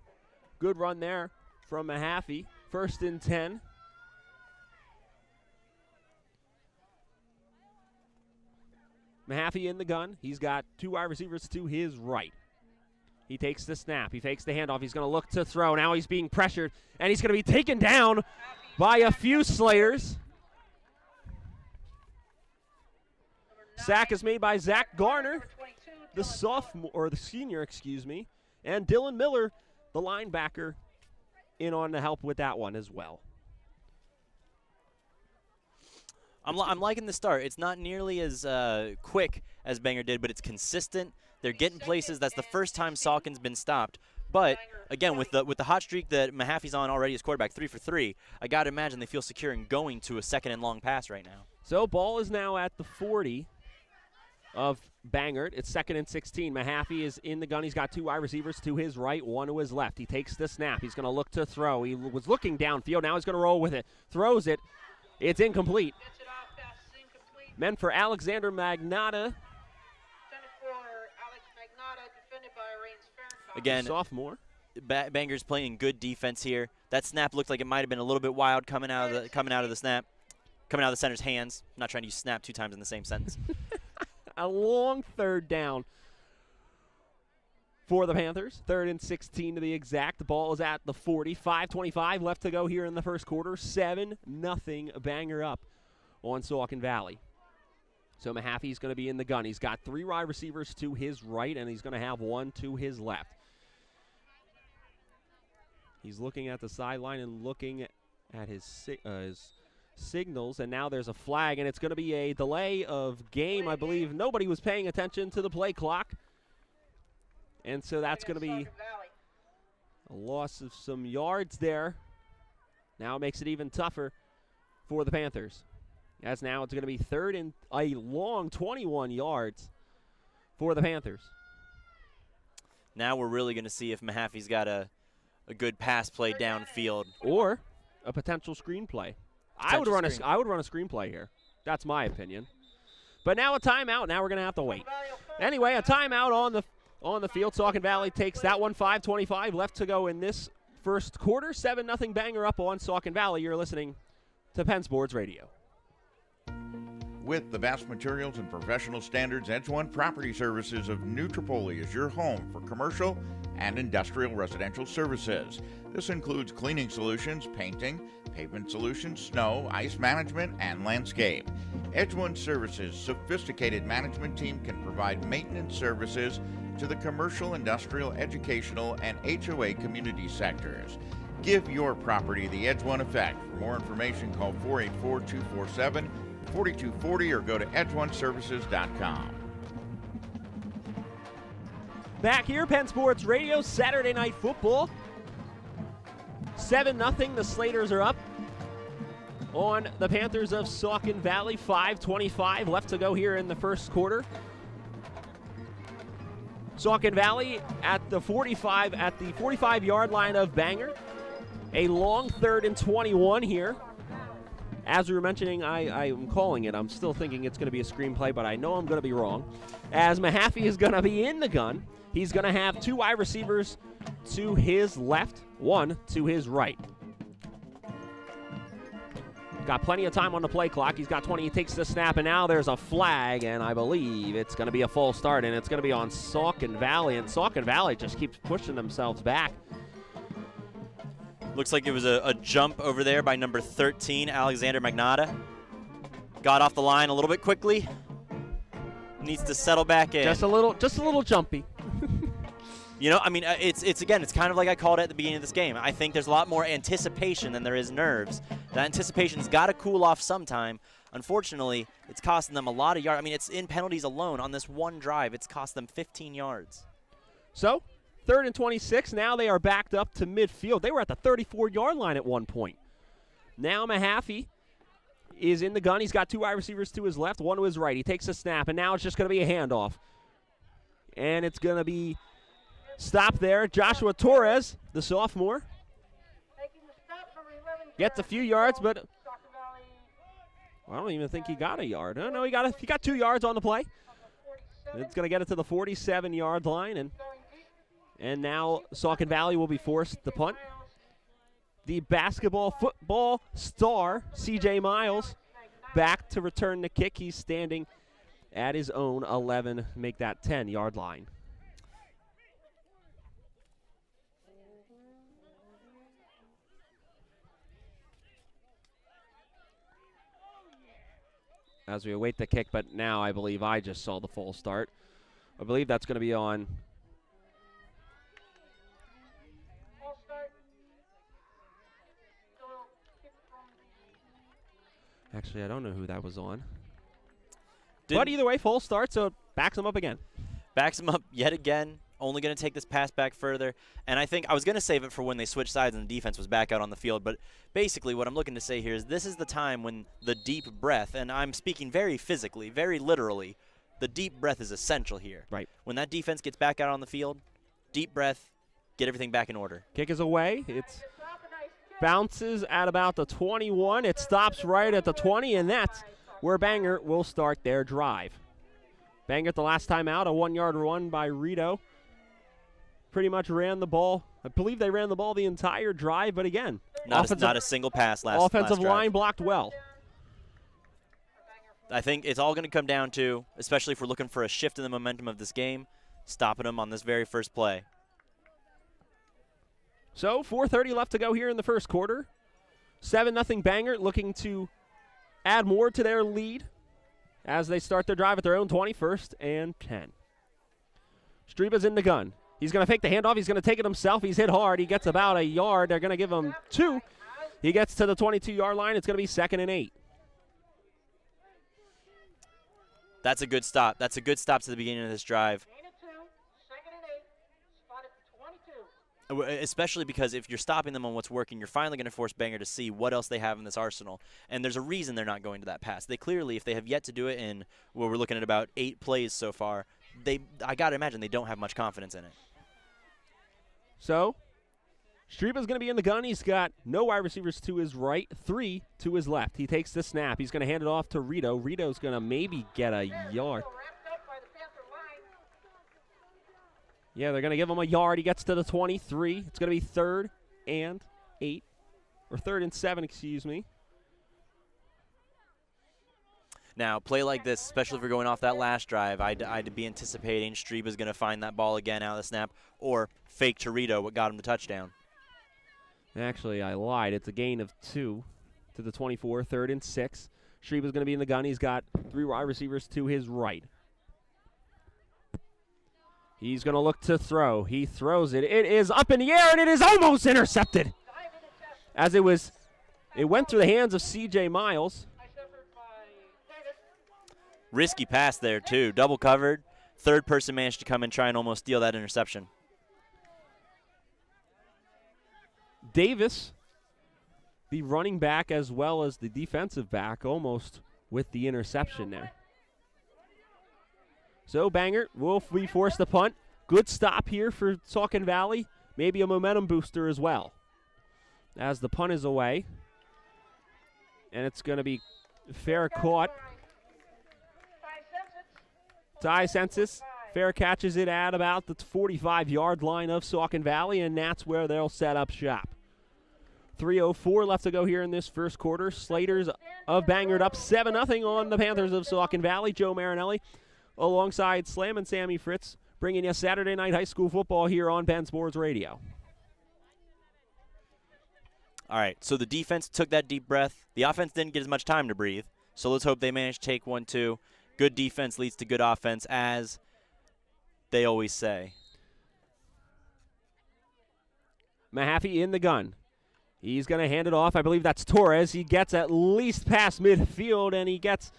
Good run there from Mahaffey. 1st and 10. Mahaffey in the gun. He's got 2 wide receivers to his right. He takes the snap. He fakes the handoff. He's going to look to throw. Now he's being pressured, and he's going to be taken down by a few Slaters. Sack is made by Zach Garner, the sophomore, or the senior, excuse me, and Dylan Miller, the linebacker, in on to help with that one as well. I'm liking the start. It's not nearly as quick as Bangor did, but it's consistent. They're getting places. That's the first time Saucon's been stopped. But, again, with the hot streak that Mahaffey's on already as quarterback, 3 for 3, I got to imagine they feel secure in going to a 2nd and long pass right now. So ball is now at the 40 of Bangor. It's 2nd and 16. Mahaffey is in the gun. He's got 2 wide receivers to his right, 1 to his left. He takes the snap. He's going to look to throw. He was looking downfield. Now he's going to roll with it. Throws it. It's incomplete. Meant for Alexander Magnotta. Again, sophomore. Bangor's playing good defense here. That snap looked like it might have been a little bit wild coming out of the center's hands. I'm not trying to use snap 2 times in the same sentence. A long 3rd down for the Panthers. 3rd and 16 to be exact. The ball is at the 40. 5:25 left to go here in the first quarter. 7-0 Bangor up on Saucon Valley. So Mahaffey's going to be in the gun. He's got 3 wide receivers to his right, and he's going to have 1 to his left. He's looking at the sideline and looking at his signals, and now there's a flag, and it's going to be a delay of game. I believe nobody was paying attention to the play clock, and so that's going to be a loss of some yards there. Now it makes it even tougher for the Panthers. As now it's going to be 3rd and a long 21 yards for the Panthers. Now we're really going to see if Mahaffey's got a good pass play downfield. Or a potential screenplay. I would run a screenplay here. That's my opinion. But now a timeout. Now we're going to have to wait. Anyway, a timeout on the field. Saucon Valley takes that one. 5:25 left to go in this first quarter. 7-0 Bangor up on Saucon Valley. You're listening to Penn Sports Radio. With the vast materials and professional standards, Edge One Property Services of New Tripoli is your home for commercial and industrial residential services. This includes cleaning solutions, painting, pavement solutions, snow, ice management, and landscape. Edge One Services' sophisticated management team can provide maintenance services to the commercial, industrial, educational, and HOA community sectors. Give your property the Edge One effect. For more information, call 484-247-4240 or go to edgeoneservices.com. Back here, Penn Sports Radio, Saturday Night Football. 7-0, the Slaters are up. on the Panthers of Saucon Valley. 5:25 left to go here in the first quarter. Saucon Valley at the 45-yard line of Bangor. A long 3rd and 21 here. As we were mentioning, I am calling it. I'm still thinking it's going to be a screenplay, but I know I'm going to be wrong. As Mahaffey is going to be in the gun, he's going to have 2 wide receivers to his left, 1 to his right. Got plenty of time on the play clock. He's got 20. He takes the snap, and now there's a flag, and I believe it's going to be a false start, and it's going to be on Saucon Valley, and Saucon Valley just keeps pushing themselves back. Looks like it was a jump over there by number 13, Alexander Magnata. Got off the line a little bit quickly. Needs to settle back in. Just a little jumpy. You know, I mean, it's kind of like I called it at the beginning of this game. I think there's a lot more anticipation than there is nerves. That anticipation's got to cool off sometime. Unfortunately, it's costing them a lot of yards. I mean, it's in penalties alone on this one drive. It's cost them 15 yards. So, 3rd and 26. Now they are backed up to midfield. They were at the 34-yard line at one point. Now Mahaffey is in the gun. He's got 2 wide receivers to his left, 1 to his right. He takes a snap, and now it's just going to be a handoff. And it's going to be stopped there. Joshua Torres, the sophomore, gets a few yards, but I don't even think he got a yard. No, he got 2 yards on the play. It's going to get it to the 47-yard line, and now Saucon Valley will be forced to punt. The football star, C.J. Miles, back to return the kick. He's standing at his own 11, make that 10-yard line. As we await the kick, but now I believe I just saw the full start. I believe that's going to be on. Actually, I don't know who that was on. But either way, full start, so it backs him up again. Backs him up yet again. Only going to take this pass back further. And I think I was going to save it for when they switched sides and the defense was back out on the field. But basically what I'm looking to say here is this is the time when the deep breath, and I'm speaking very physically, very literally, the deep breath is essential here. Right. When that defense gets back out on the field, deep breath, get everything back in order. Kick is away. It bounces at about the 21. It stops right at the 20, and that's where Bangor will start their drive. Bangor the last time out, a 1-yard run by Rito. Pretty much ran the ball. I believe they ran the ball the entire drive, but again, not a single pass last offensive drive. line blocked well. I think it's all going to come down to, especially if we're looking for a shift in the momentum of this game, stopping them on this very first play. So 4:30 left to go here in the first quarter. 7-0 Bangor looking to add more to their lead as they start their drive at their own 21st and 10. Streba's in the gun. He's going to fake the handoff. He's going to take it himself. He's hit hard. He gets about a yard. They're going to give him 2. He gets to the 22-yard line. It's going to be 2nd and 8. That's a good stop. That's a good stop to the beginning of this drive. Especially because if you're stopping them on what's working, you're finally going to force Bangor to see what else they have in this arsenal. And there's a reason they're not going to that pass. They clearly, if they have yet to do it in, well, we're looking at about 8 plays so far, I got to imagine they don't have much confidence in it. So, Streba's going to be in the gun. He's got no wide receivers to his right, 3 to his left. He takes the snap. He's going to hand it off to Rito. Rito's going to maybe get a yard. Yeah, they're going to give him a yard. He gets to the 23. It's going to be 3rd and 8. Or 3rd and 7, excuse me. Now, play like this, especially if we're going off that last drive, I'd be anticipating Streba's going to find that ball again out of the snap or fake to Rito what got him the touchdown. Actually, I lied. It's a gain of 2 to the 24, 3rd and 6. Streba's going to be in the gun. He's got 3 wide receivers to his right. He's going to look to throw. He throws it. It is up in the air, and it is almost intercepted. As it went through the hands of C.J. Miles. Risky pass there, too. Double covered. Third person managed to come and try and almost steal that interception. the running back as well as the defensive back almost with the interception there. So Bangor will be forced to punt. Good stop here for Saucon Valley. Maybe a momentum booster as well. As the punt is away. And it's going to be fair caught. Ty Census. Fair catches it at about the 45-yard line of Saucon Valley, and that's where they'll set up shop. 3:04 left to go here in this first quarter. Slaters of Bangor up 7-0 on the Panthers of Saucon Valley. Joe Marinelli alongside Slam and Sammy Fritz bringing you Saturday night high school football here on Penn Sports Radio. All right, so the defense took that deep breath. The offense didn't get as much time to breathe, so let's hope they manage to take 1-2. Good defense leads to good offense, as they always say. Mahaffey in the gun. He's going to hand it off. I believe that's Torres. He gets at least past midfield, and he gets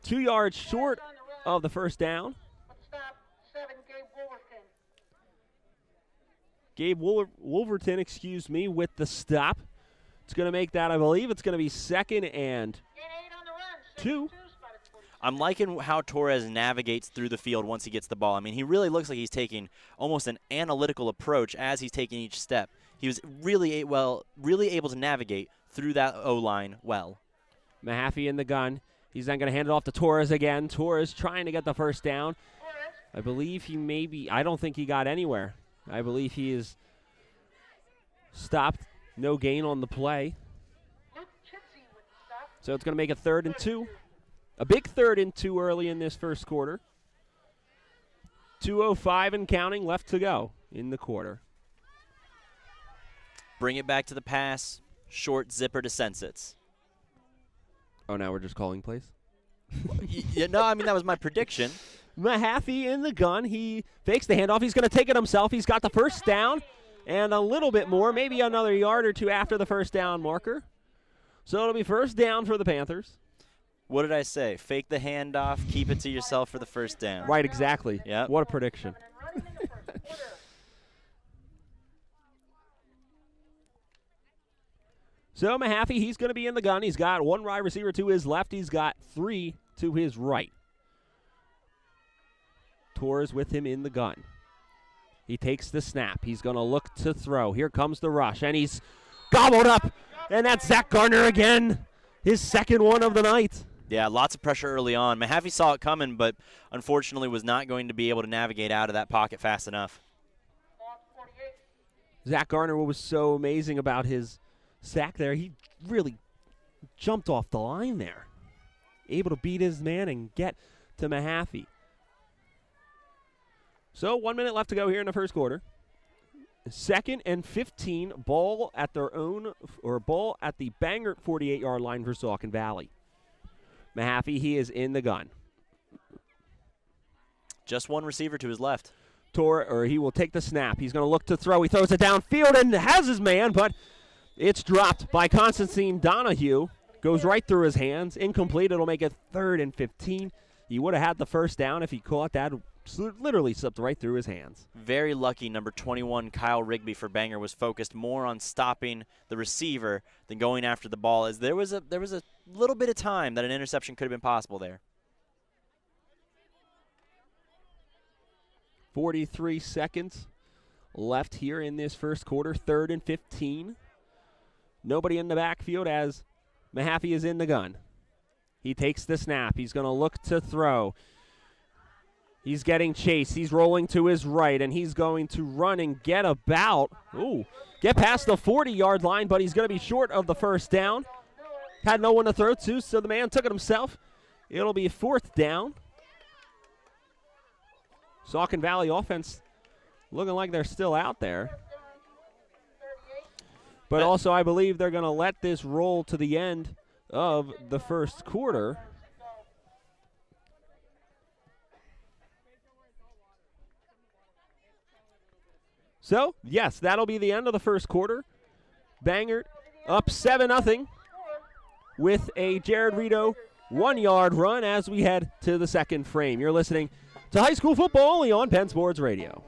2 yards short of the first down. Stop, 7, Gabe Wolverton. Gabe Wolverton, with the stop. It's going to make that, I believe, it's going to be 2nd and 2. I'm liking how Torres navigates through the field once he gets the ball. I mean, he really looks like he's taking almost an analytical approach as he's taking each step. He was really able to navigate through that O-line well. Mahaffey in the gun. He's then going to hand it off to Torres again. Torres trying to get the first down. I believe I don't think he got anywhere. I believe he is stopped. No gain on the play. So it's going to make a 3rd and 2. A big 3rd and 2 early in this first quarter. 2:05 and counting left to go in the quarter. Bring it back to the pass. Short zipper to Sensits. Oh, now we're just calling plays? No, I mean, that was my prediction. Mahaffey in the gun. He fakes the handoff. He's going to take it himself. He's got the first down and a little bit more, maybe another yard or two after the first down marker. So it'll be first down for the Panthers. What did I say? Fake the handoff, keep it to yourself for the first down. Right, exactly. Yep. What a prediction. So Mahaffey, he's going to be in the gun. He's got 1 wide receiver to his left. He's got 3 to his right. Torres with him in the gun. He takes the snap. He's going to look to throw. Here comes the rush, and he's gobbled up. And that's Zach Gardner again, his 2nd one of the night. Yeah, lots of pressure early on. Mahaffey saw it coming, but unfortunately was not going to be able to navigate out of that pocket fast enough. Zach Gardner, what was so amazing about his sack there, he really jumped off the line there. Able to beat his man and get to Mahaffey. So 1 minute left to go here in the first quarter. 2nd and 15, ball at their own, or ball at the Bangor 48-yard line for Saucon Valley. Mahaffey, he is in the gun. Just 1 receiver to his left. He will take the snap. He's going to look to throw. He throws it downfield and has his man, but it's dropped by Constantine Donahue. Goes right through his hands. Incomplete. It'll make it 3rd and 15. He would have had the first down if he caught that. Literally slipped right through his hands. Very lucky number 21, Kyle Rigby for Bangor, was focused more on stopping the receiver than going after the ball, as there was a little bit of time that an interception could have been possible there. 43 seconds left here in this first quarter, 3rd and 15. Nobody in the backfield as Mahaffey is in the gun. He takes the snap. He's going to look to throw. He's getting chased. He's rolling to his right, and he's going to run and get past the 40-yard line, but he's going to be short of the first down. Had no one to throw to, so the man took it himself. It'll be 4th down. Saucon Valley offense looking like they're still out there. But also, I believe they're going to let this roll to the end of the first quarter. So, yes, that'll be the end of the first quarter. Bangor up 7-0 with a Jared Rito 1-yard run as we head to the second frame. You're listening to high school football only on Penn Sports Radio.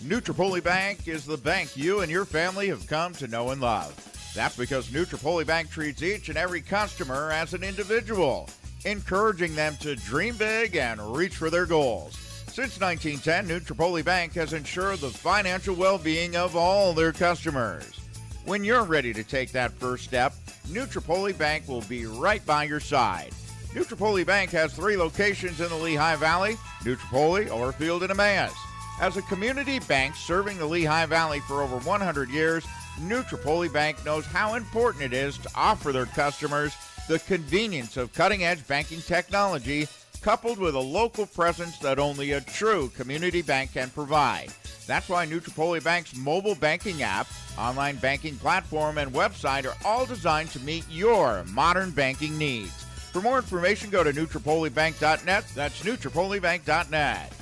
Nutripoli Bank is the bank you and your family have come to know and love. That's because Nutripoli Bank treats each and every customer as an individual, encouraging them to dream big and reach for their goals. Since 1910, Nutripoli Bank has ensured the financial well-being of all their customers. When you're ready to take that first step, Nutripoli Bank will be right by your side. Nutripoli Bank has 3 locations in the Lehigh Valley, Nutripoli, Orfield, and Emmaus. As a community bank serving the Lehigh Valley for over 100 years, Nutripoli Bank knows how important it is to offer their customers the convenience of cutting-edge banking technology coupled with a local presence that only a true community bank can provide. That's why Nutripoli Bank's mobile banking app, online banking platform, and website are all designed to meet your modern banking needs. For more information, go to NutripoliBank.net. That's NutripoliBank.net.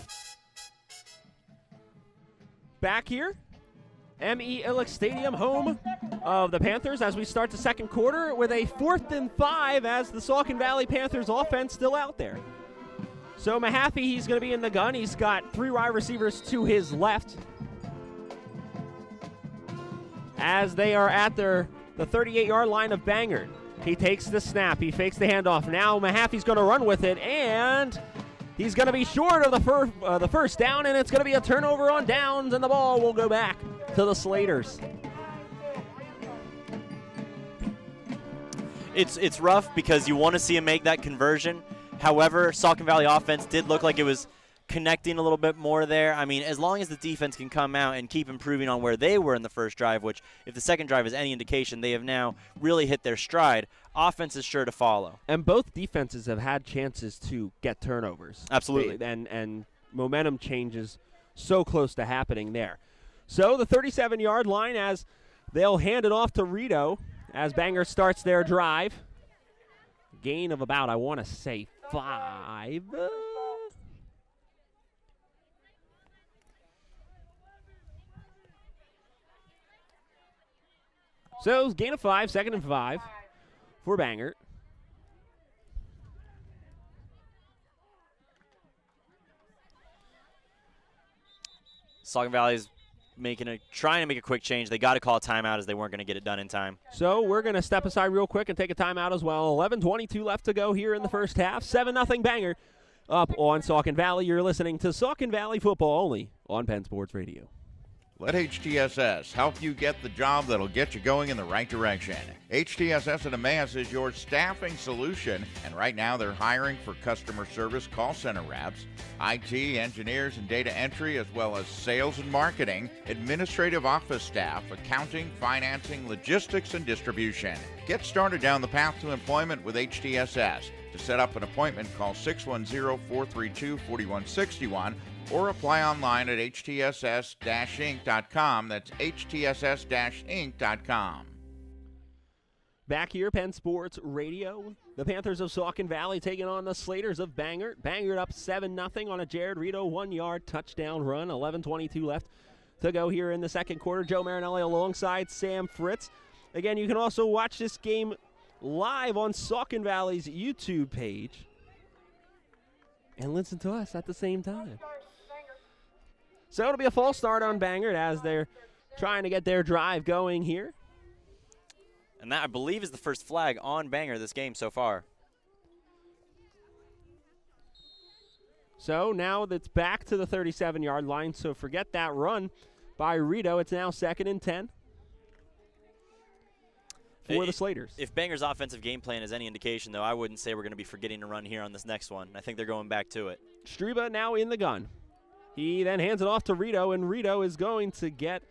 Back here, M.E. Illick Stadium, home of the Panthers, as we start the second quarter with a 4th and 5 as the Saucon Valley Panthers offense still out there. So Mahaffey, he's going to be in the gun. He's got 3 wide receivers to his left as they are at the 38-yard line of Bangor. He takes the snap. He fakes the handoff. Now Mahaffey's going to run with it, and he's going to be short of the first down, and it's going to be a turnover on downs, and the ball will go back to the Slaters. It's rough because you want to see him make that conversion. However, Saucon Valley offense did look like it was connecting a little bit more there. I mean, as long as the defense can come out and keep improving on where they were in the first drive, which if the second drive is any indication, they have now really hit their stride, offense is sure to follow. And both defenses have had chances to get turnovers. Absolutely. And momentum changes so close to happening there. So the 37-yard line as they'll hand it off to Rito as Bangor starts their drive. Gain of about, I want to say, 5. So gain of 5, 2nd and 5 for Bangor. Saucon Valley's trying to make a quick change. They got to call a timeout as they weren't going to get it done in time. So we're going to step aside real quick and take a timeout as well. 11:22 left to go here in the first half. 7-0 Bangor up on Saucon Valley. You're listening to Saucon Valley football only on Penn Sports Radio. Let HTSS help you get the job that'll get you going in the right direction. HTSS at Emmaus is your staffing solution, and right now they're hiring for customer service call center reps, IT, engineers, and data entry, as well as sales and marketing, administrative office staff, accounting, financing, logistics, and distribution. Get started down the path to employment with HTSS. To set up an appointment, call 610-432-4161 or apply online at htss-inc.com. That's htss-inc.com. Back here, Penn Sports Radio. The Panthers of Saucon Valley taking on the Slaters of Bangor. Bangor up 7-0 on a Jared Rito 1-yard touchdown run. 11:22 left to go here in the second quarter. Joe Marinelli alongside Sam Fritz. Again, you can also watch this game live on Saucon Valley's YouTube page and listen to us at the same time. So it'll be a false start on Bangor as they're trying to get their drive going here. And that, I believe, is the first flag on Bangor this game so far. So now that's back to the 37-yard line, so forget that run by Rito. It's now 2nd and 10 for the Slaters. If Bangor's offensive game plan is any indication, though, I wouldn't say we're going to be forgetting to run here on this next one. I think they're going back to it. Streba now in the gun. He then hands it off to Rito, and Rito is going to get,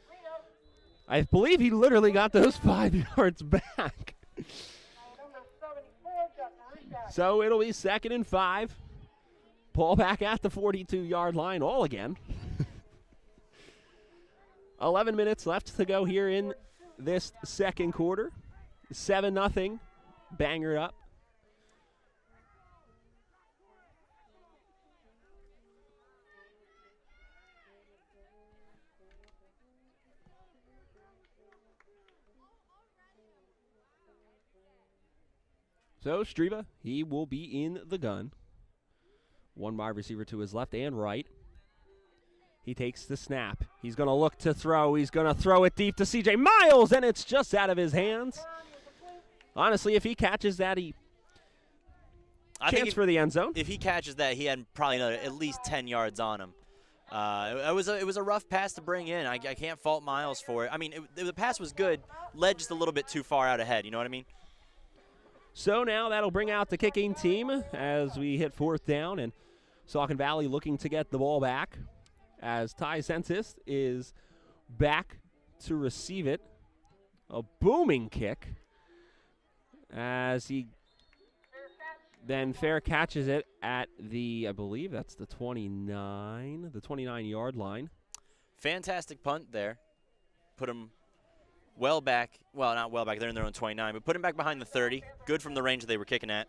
I believe he literally got those 5 yards back. So it'll be 2nd and 5. Ball back at the 42-yard line all again. 11 minutes left to go here in this second quarter. 7-0, Bangor up. So Streba, he will be in the gun. One wide receiver to his left and right. He takes the snap. He's going to look to throw. He's going to throw it deep to C.J. Miles, and it's just out of his hands. Honestly, if he catches that, chance for the end zone. If he catches that, he had probably at least 10 yards on him. It was a rough pass to bring in. I can't fault Miles for it. I mean, the pass was good, led just a little bit too far out ahead. You know what I mean? So now that'll bring out the kicking team as we hit 4th down, and Saucon Valley looking to get the ball back as Ty Sensis is back to receive it. A booming kick as he then fair catches it at I believe that's the 29-yard line. Fantastic punt there. Put him well back. Well, not well back. They're in their own 29, but put him back behind the 30. Good from the range they were kicking at.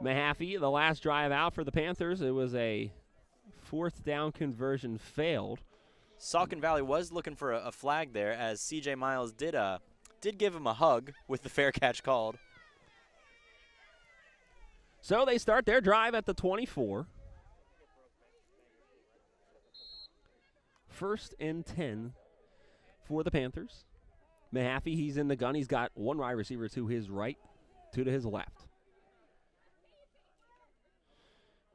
Mahaffey, the last drive out for the Panthers, it was a 4th down conversion failed. Saucon Valley was looking for a flag there as C.J. Miles did give him a hug with the fair catch called. So they start their drive at the 24. 1st and 10 for the Panthers. Mahaffey, he's in the gun. He's got one wide receiver to his right, two to his left.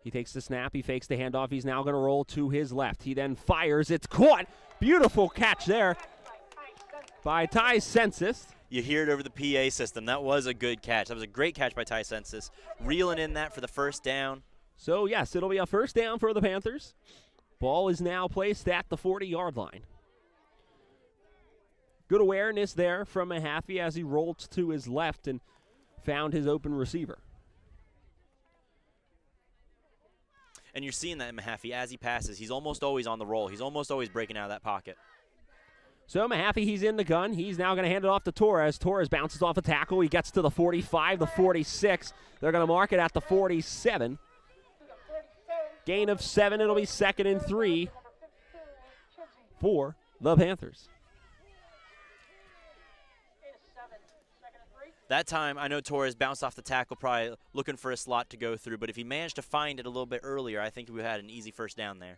He takes the snap. He fakes the handoff. He's now going to roll to his left. He then fires. It's caught. Beautiful catch there by Ty Sensis. You hear it over the PA system. That was a good catch. That was a great catch by Ty Sensis. Reeling in that for the first down. So, yes, it'll be a 1st down for the Panthers. Ball is now placed at the 40-yard line. Good awareness there from Mahaffey as he rolled to his left and found his open receiver. And you're seeing that in Mahaffey as he passes. He's almost always on the roll. He's almost always breaking out of that pocket. So Mahaffey, he's in the gun. He's now going to hand it off to Torres. Torres bounces off a tackle. He gets to the 45, the 46. They're going to mark it at the 47. Gain of 7. It'll be 2nd and 3 for the Panthers. That time, I know Torres bounced off the tackle, probably looking for a slot to go through, but if he managed to find it a little bit earlier, I think we had an easy 1st down there.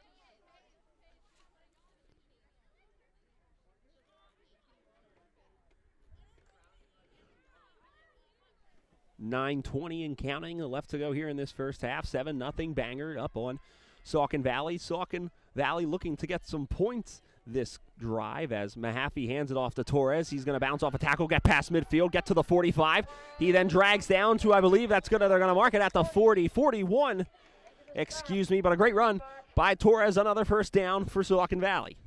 .9:20 and counting left to go here in this first half. 7-0 Bangor up on Saucon Valley. Saucon Valley looking to get some points this drive as Mahaffey hands it off to Torres. He's going to bounce off a tackle, get past midfield, get to the 45. He then drags down to, I believe they're going to mark it at the 41. Excuse me, but a great run by Torres. Another 1st down for Saucon Valley.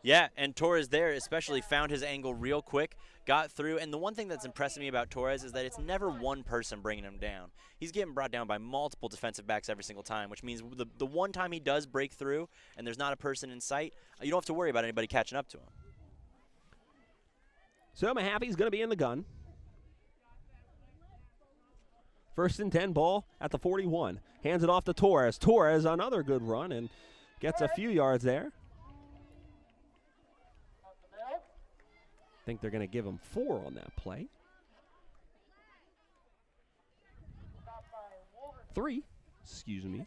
Yeah, and Torres there especially found his angle real quick, got through, and the one thing that's impressing me about Torres is that it's never one person bringing him down. He's getting brought down by multiple defensive backs every single time, which means the one time he does break through and there's not a person in sight, you don't have to worry about anybody catching up to him. So Mahaffey's going to be in the gun. 1st and 10, ball at the 41. Hands it off to Torres. Torres, another good run, and gets a few yards there. I think they're going to give him 4 on that play. 3, excuse me.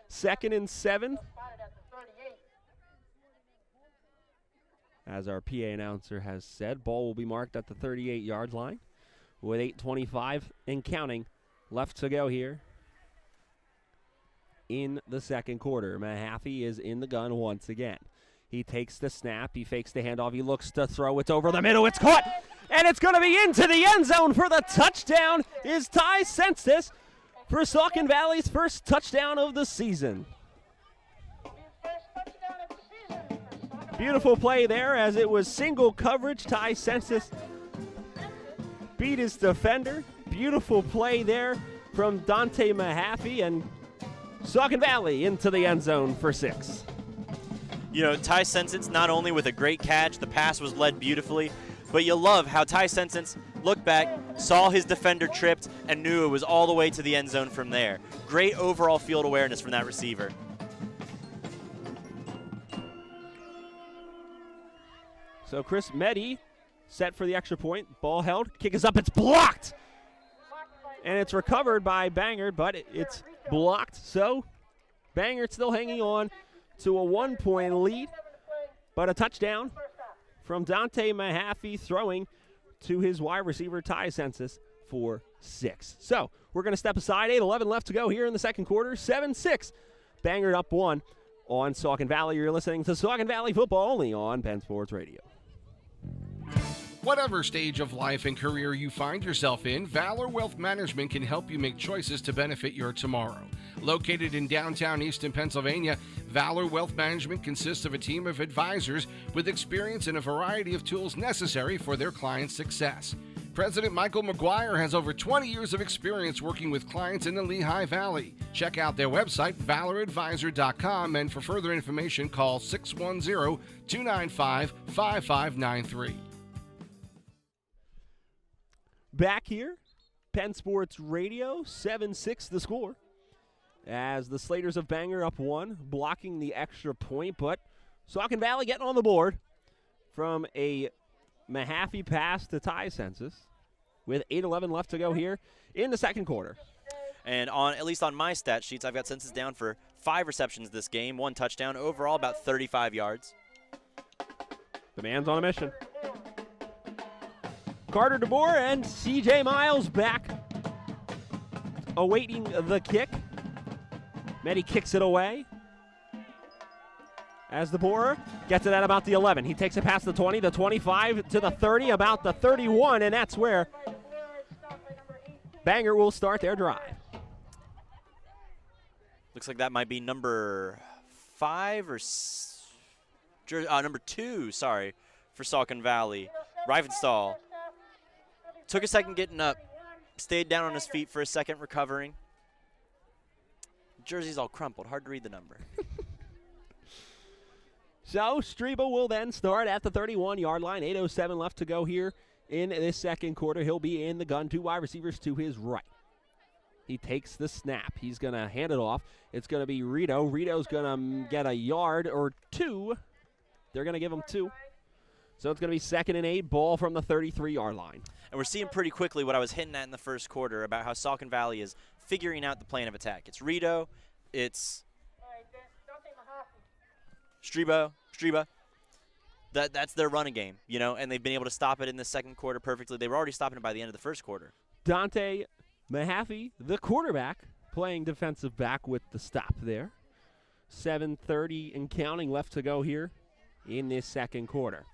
2nd and 7. As our PA announcer has said, ball will be marked at the 38-yard line with 8:25 and counting left to go here in the 2nd quarter. Mahaffey is in the gun once again. He takes the snap. He fakes the handoff. He looks to throw. It's over the middle. It's caught. And it's going to be into the end zone for the touchdown is Ty Sensis for Saucon Valley's 1st touchdown of the season. Beautiful play there as it was single coverage. Ty Sensis beat his defender. Beautiful play there from Dante Mahaffey, and Saucon Valley into the end zone for 6. You know, Ty Sensis, not only with a great catch, the pass was led beautifully, but you love how Ty Sensis looked back, saw his defender tripped, and knew it was all the way to the end zone from there. Great overall field awareness from that receiver. So Chris Meddy set for the extra point. Ball held. Kick is up. It's blocked. And it's recovered by Bangor, but it's blocked. So Bangor still hanging on to a 1-point lead, but a touchdown from Dante Mahaffey throwing to his wide receiver Ty Census for 6. So we're going to step aside. 8:11 left to go here in the second quarter. 7-6. Bangor up 1 on Saucon Valley. You're listening to Saucon Valley football only on Penn Sports Radio. Whatever stage of life and career you find yourself in, Valor Wealth Management can help you make choices to benefit your tomorrow. Located in downtown Easton, Pennsylvania, Valor Wealth Management consists of a team of advisors with experience in a variety of tools necessary for their clients' success. President Michael McGuire has over 20 years of experience working with clients in the Lehigh Valley. Check out their website, valoradvisor.com, and for further information, call 610-295-5593. Back here, Penn Sports Radio, 7-6 the score. As the Slaters of Bangor up 1, blocking the extra point, but Saucon Valley getting on the board from a Mahaffey pass to Ty Census with 8:11 left to go here in the second quarter. And at least on my stat sheets, I've got Census down for 5 receptions this game, 1 touchdown, overall about 35 yards. The man's on a mission. Carter DeBoer and CJ Miles back awaiting the kick. Mehdi kicks it away. As DeBoer gets it at about the 11. He takes it past the 20, the 25 to the 30, about the 31, and that's where Bangor will start their drive. Looks like that might be number 5 or number 2, sorry, for Saucon Valley. Rivenstall took a second getting up, stayed down on his feet for a second recovering. Jersey's all crumpled, hard to read the number. So Streba will then start at the 31-yard line. 8:07 left to go here in this second quarter. He'll be in the gun. 2 wide receivers to his right. He takes the snap. He's going to hand it off. It's going to be Rito. Rito's going to get a yard or 2. They're going to give him 2. So it's going to be 2nd and 8, ball from the 33-yard line. And we're seeing pretty quickly what I was hinting at in the first quarter about how Saucon Valley is figuring out the plan of attack. It's Rito, it's Streba. That's their running game, and they've been able to stop it in the second quarter perfectly. They were already stopping it by the end of the first quarter. Dante Mahaffey, the quarterback, playing defensive back with the stop there. 7:30 and counting left to go here in this second quarter.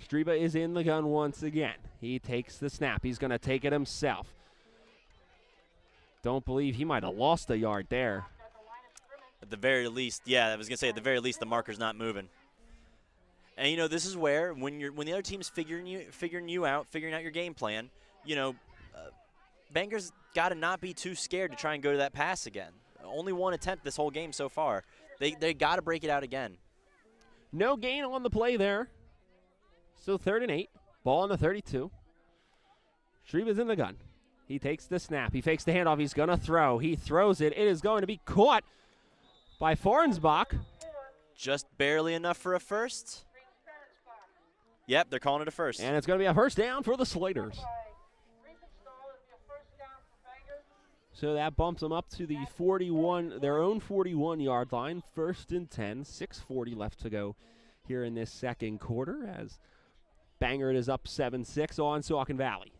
Streba is in the gun once again. He takes the snap. He's going to take it himself. Don't believe he might have lost a yard there. At the very least, yeah, I was going to say at the very least the marker's not moving. And, this is where when the other team's figuring you out, figuring out your game plan, Bangor's got to not be too scared to try and go to that pass again. Only 1 attempt this whole game so far. They got to break it out again. No gain on the play there. So 3rd and 8. Ball on the 32. Streba's in the gun. He takes the snap. He fakes the handoff. He's going to throw. He throws it. It is going to be caught by Farnsbach. Just barely enough for a first. Yep, they're calling it a first. And it's going to be a first down for the Slaters. So that bumps them up to the 41, their own 41-yard line. 1st and 10, 6:40 left to go here in this second quarter as Bangor is up 7-6 on Saucon Valley.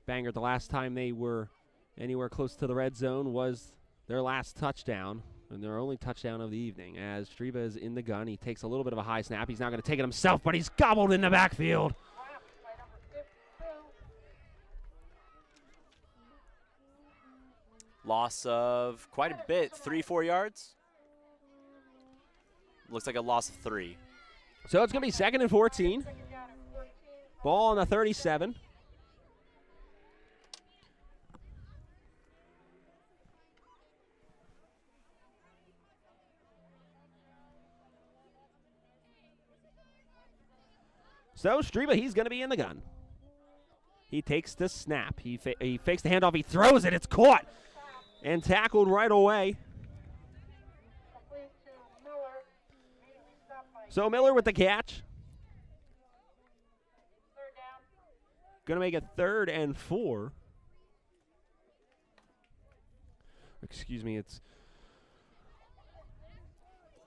Bangor, the last time they were anywhere close to the red zone was their last touchdown, and their only touchdown of the evening. As Streba is in the gun, he takes a little bit of a high snap. He's not going to take it himself, but he's gobbled in the backfield. Loss of quite a bit, 3-4 yards. Looks like a loss of 3. So it's going to be 2nd and 14. Ball on the 37. So Streba, he's going to be in the gun. He takes the snap. He fakes the handoff. He throws it. It's caught and tackled right away. So Miller with the catch. Going to make it 3rd and 4. Excuse me, it's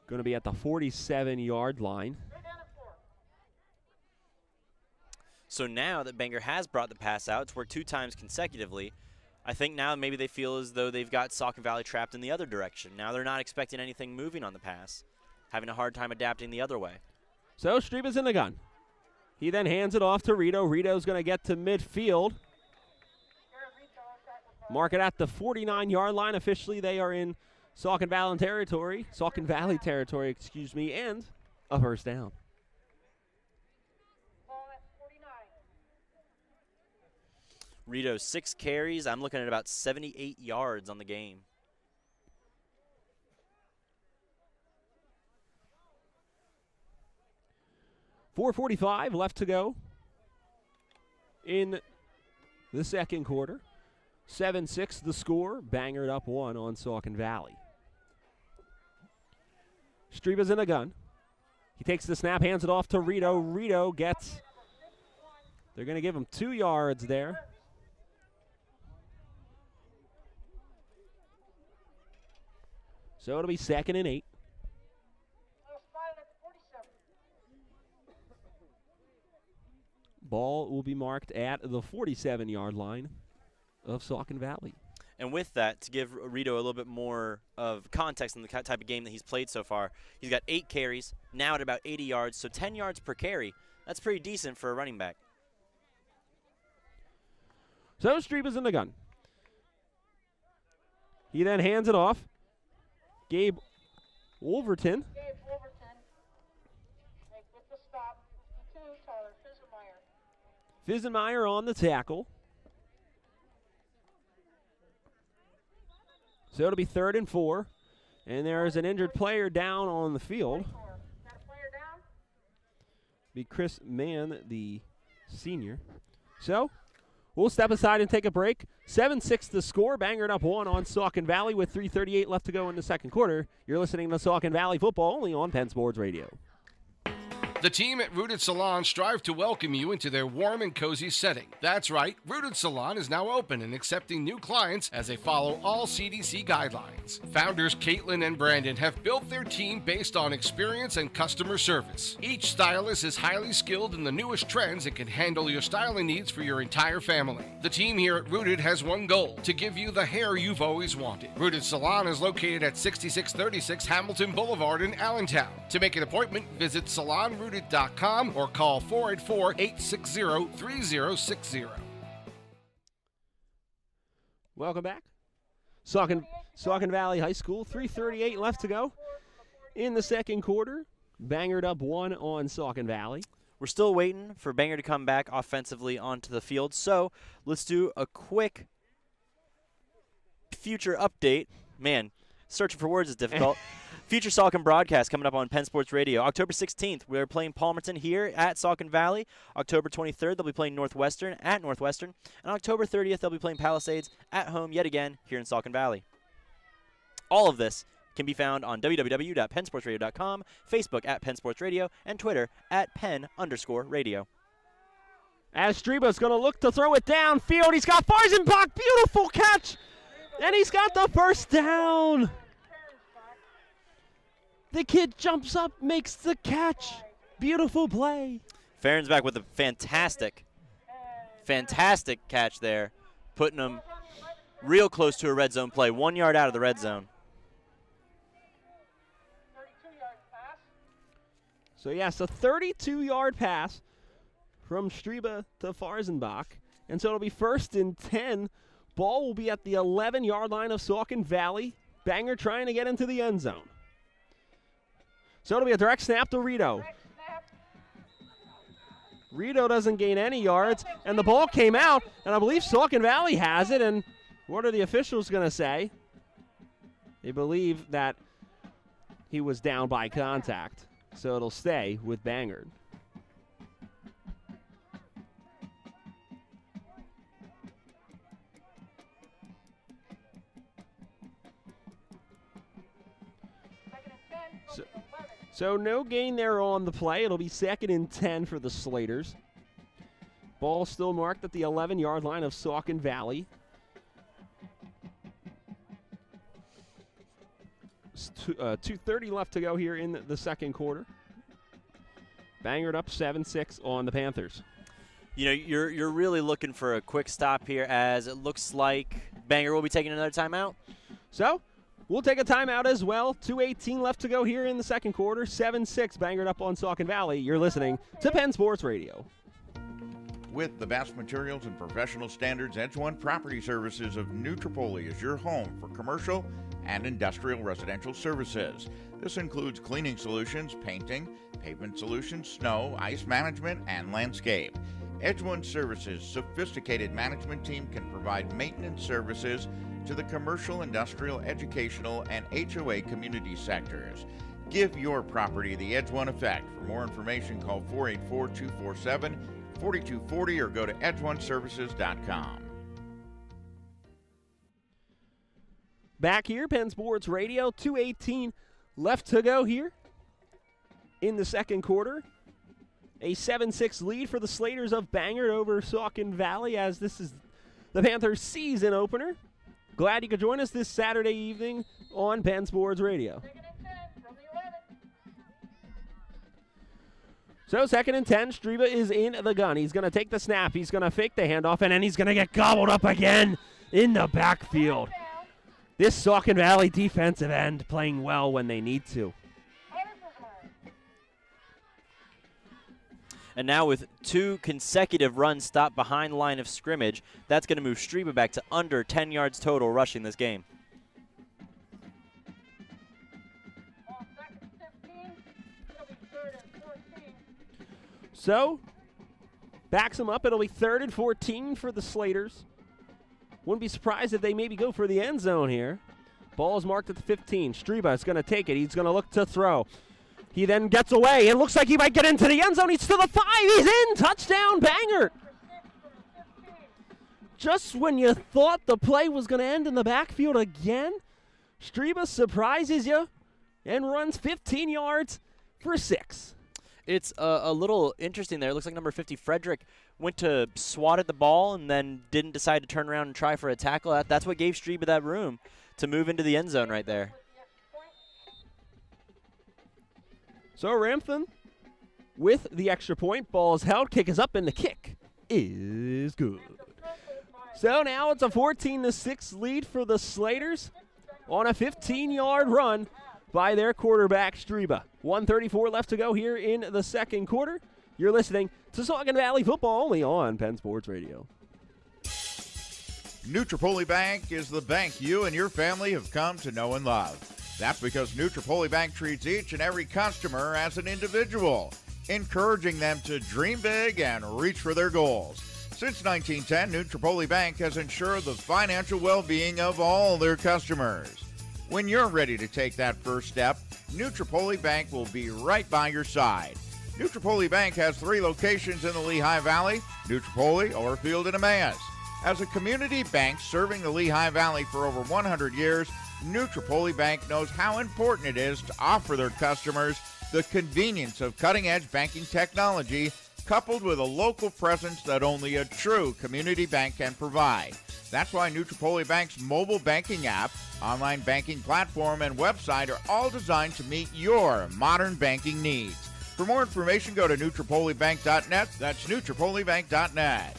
going to be at the 47-yard line. So now that Bangor has brought the pass out, it's worked 2 times consecutively. I think now maybe they feel as though they've got Saucon Valley trapped in the other direction. Now they're not expecting anything moving on the pass, having a hard time adapting the other way. So Streba's in the gun. He then hands it off to Rito. Rito's going to get to midfield. Mark it at the 49-yard line. Officially, they are in Saucon Valley territory, and a first down. Rito, 6 carries. I'm looking at about 78 yards on the game. .445 left to go in the second quarter. 7-6 the score. Bangor up 1 on Saucon Valley. Streba's in the gun. He takes the snap, hands it off to Rito. Rito gets, they're going to give him 2 yards there. So it'll be 2nd and 8. Ball will be marked at the 47-yard line of Saucon Valley. And with that, to give Rito a little bit more of context on the type of game that he's played so far, he's got 8 carries, now at about 80 yards, so 10 yards per carry. That's pretty decent for a running back. So Streba's in the gun. He then hands it off. Gabe Wolverton. With the stop, to Tyler Fisenmeyer. Fisenmeyer on the tackle. So it'll be 3rd and 4. And there is an injured player down on the field. Got a player down? Be Chris Mann, the senior. So we'll step aside and take a break. 7-6 the score. Bangor up 1 on Saucon Valley with 3:38 left to go in the second quarter. You're listening to Saucon Valley football only on Penn Sports Radio. The team at Rooted Salon strive to welcome you into their warm and cozy setting. That's right, Rooted Salon is now open and accepting new clients as they follow all CDC guidelines. Founders Caitlin and Brandon have built their team based on experience and customer service. Each stylist is highly skilled in the newest trends and can handle your styling needs for your entire family. The team here at Rooted has one goal, to give you the hair you've always wanted. Rooted Salon is located at 6636 Hamilton Boulevard in Allentown. To make an appointment, visit salonrooted.com or call 484-860-3060. Welcome back. Saucon Valley High School, 3:38 left to go in the second quarter. Bangor up 1 on Saucon Valley. We're still waiting for Bangor to come back offensively onto the field, so let's do a quick future update. Man, searching for words is difficult. Future Saucon broadcast coming up on Penn Sports Radio. October 16th, we're playing Palmerton here at Saucon Valley. October 23rd, they'll be playing Northwestern at Northwestern. And October 30th, they'll be playing Palisades at home yet again here in Saucon Valley. All of this can be found on www.pennsportsradio.com, Facebook at Penn Sports Radio, and Twitter at Penn_radio. As Streba's going to look to throw it downfield. He's got Farsenbach. Beautiful catch. And he's got the first down. The kid jumps up, makes the catch. Beautiful play. Ferensbach with a fantastic catch there, putting him real close to a red zone play, 1 yard out of the red zone. 32-yard pass. So, yes, a 32-yard pass from Streba to Farsenbach. And so it'll be 1st and 10. Ball will be at the 11-yard line of Saucon Valley. Bangor trying to get into the end zone. So it'll be a direct snap to Rito. Rito doesn't gain any yards, and the ball came out, and I believe Saucon Valley has it, and what are the officials going to say? They believe that he was down by contact, so it'll stay with Bangor. So no gain there on the play. It'll be 2nd and 10 for the Slaters. Ball still marked at the 11-yard line of Saucon Valley. 2:30 left to go here in the second quarter. Bangor up 7-6 on the Panthers. You know, you're really looking for a quick stop here, as it looks like Bangor will be taking another timeout. So we'll take a timeout as well. 2:18 left to go here in the second quarter. 7-6 Bangor up on Saucon Valley. You're listening to Penn Sports Radio. With the best materials and professional standards, Edge One Property Services of New Tripoli is your home for commercial and industrial residential services. This includes cleaning solutions, painting, pavement solutions, snow, ice management, and landscape. Edge One Services' sophisticated management team can provide maintenance services to the commercial, industrial, educational, and HOA community sectors. Give your property the Edge One effect. For more information, call 484-247-4240 or go to edgeoneservices.com. Back here, Penn Sports Radio, 2:18 left to go here in the second quarter. A 7-6 lead for the Slaters of Bangor over Saucon Valley, as this is the Panthers' season opener. Glad you could join us this Saturday evening on Penn Sports Radio. So 2nd and 10, Streba is in the gun. He's going to take the snap. He's going to fake the handoff, and then he's going to get gobbled up again in the backfield. This Saucon Valley defensive end playing well when they need to. And now with 2 consecutive runs stopped behind line of scrimmage, that's going to move Streba back to under 10 yards total rushing this game. So, backs him up. It'll be 3rd and 14 for the Slaters. Wouldn't be surprised if they maybe go for the end zone here. Ball's marked at the 15. Streba is going to take it. He's going to look to throw. He then gets away. It looks like he might get into the end zone. He's to the 5. He's in. Touchdown, Bangor. Just when you thought the play was going to end in the backfield again, Streba surprises you and runs 15 yards for 6. It's a little interesting there. It looks like number 50, Frederick, went to swat at the ball and then didn't decide to turn around and try for a tackle. That's what gave Streba that room to move into the end zone right there. So Ramthan with the extra point. Ball is held. Kick is up, and the kick is good. So now it's a 14-6 lead for the Slaters on a 15-yard run by their quarterback, Streba. 1:34 left to go here in the second quarter. You're listening to Saucon Valley football only on Penn Sports Radio. New Tripoli Bank is the bank you and your family have come to know and love. That's because New Tripoli Bank treats each and every customer as an individual, encouraging them to dream big and reach for their goals. Since 1910, New Tripoli Bank has ensured the financial well-being of all their customers. When you're ready to take that first step, New Tripoli Bank will be right by your side. New Tripoli Bank has 3 locations in the Lehigh Valley: New Tripoli, Orfield, and Emmaus. As a community bank serving the Lehigh Valley for over 100 years, New Tripoli Bank knows how important it is to offer their customers the convenience of cutting-edge banking technology, coupled with a local presence that only a true community bank can provide. That's why New Tripoli Bank's mobile banking app, online banking platform, and website are all designed to meet your modern banking needs. For more information, go to newtripolibank.net. That's newtripolibank.net.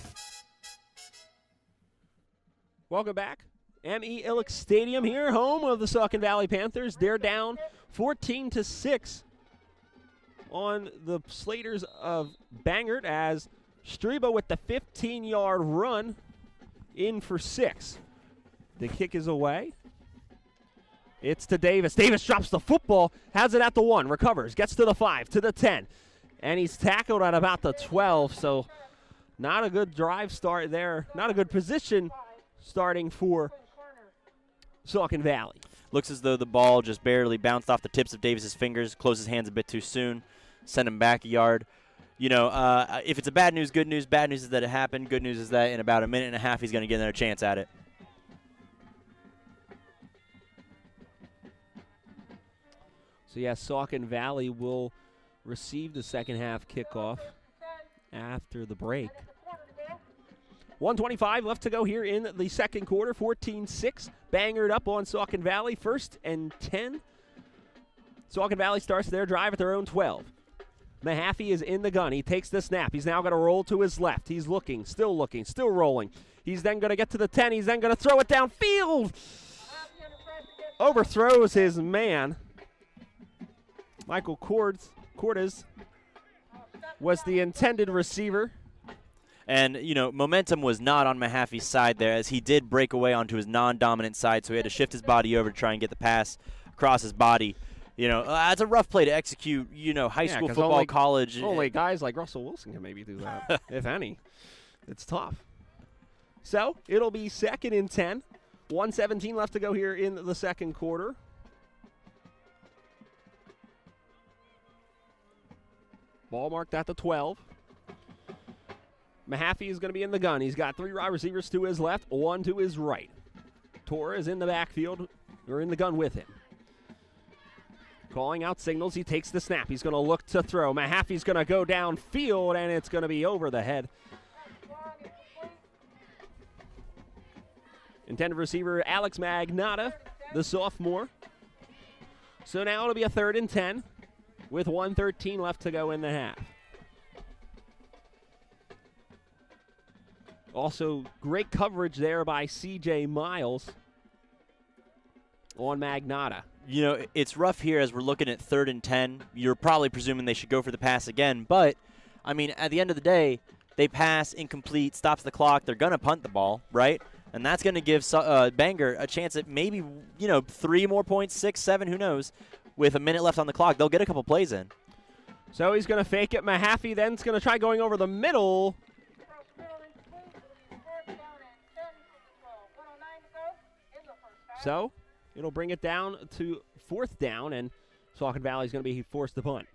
Welcome back. M.E. Illick Stadium here, home of the Saucon Valley Panthers. They're down 14-6 on the Slaters of Bangor as Streba with the 15-yard run in for 6. The kick is away. It's to Davis. Davis drops the football, has it at the 1, recovers, gets to the 5, to the 10, and he's tackled at about the 12, so not a good drive start there. Not a good position starting for Saucon Valley. Looks as though the ball just barely bounced off the tips of Davis's fingers, closed his hands a bit too soon, sent him back a yard. You know, if it's a bad news, good news. Bad news is that it happened. Good news is that in about a minute and a half, he's going to get another chance at it. So, yes, Saucon Valley will receive the second half kickoff after the break. 1:25 left to go here in the second quarter. 14-6. Bangered up on Saucon Valley. 1st and 10 Saucon Valley starts their drive at their own 12. Mahaffey is in the gun. He takes the snap. He's now going to roll to his left. He's looking, still rolling. He's then going to get to the 10. He's then going to throw it downfield. Overthrows his man. Michael Cordes was the intended receiver. And, momentum was not on Mahaffey's side there, as he did break away onto his non-dominant side, so he had to shift his body over to try and get the pass across his body. It's a rough play to execute, high school football, college. Only guys like Russell Wilson can maybe do that, if any. It's tough. So, it'll be 2nd and 10. 1:17 left to go here in the second quarter. Ball marked at the 12. Mahaffey is going to be in the gun. He's got 3 wide receivers to his left, 1 to his right. Torres in the backfield, or in the gun with him. Calling out signals. He takes the snap. He's going to look to throw. Mahaffey's going to go downfield, and it's going to be over the head. Intended receiver Alex Magnotta, the sophomore. So now it'll be a 3rd and 10 with 1:13 left to go in the half. Also, great coverage there by C.J. Miles on Magnotta. It's rough here as we're looking at 3rd and 10. You're probably presuming they should go for the pass again. But, at the end of the day, they pass, incomplete, stops the clock. They're going to punt the ball, right? And that's going to give Bangor a chance at maybe, 3 more points, 6, 7, who knows. With a minute left on the clock, they'll get a couple plays in. So he's going to fake it. Mahaffey then's going to try going over the middle. So it'll bring it down to 4th down, and Saucon Valley is going to be forced to punt.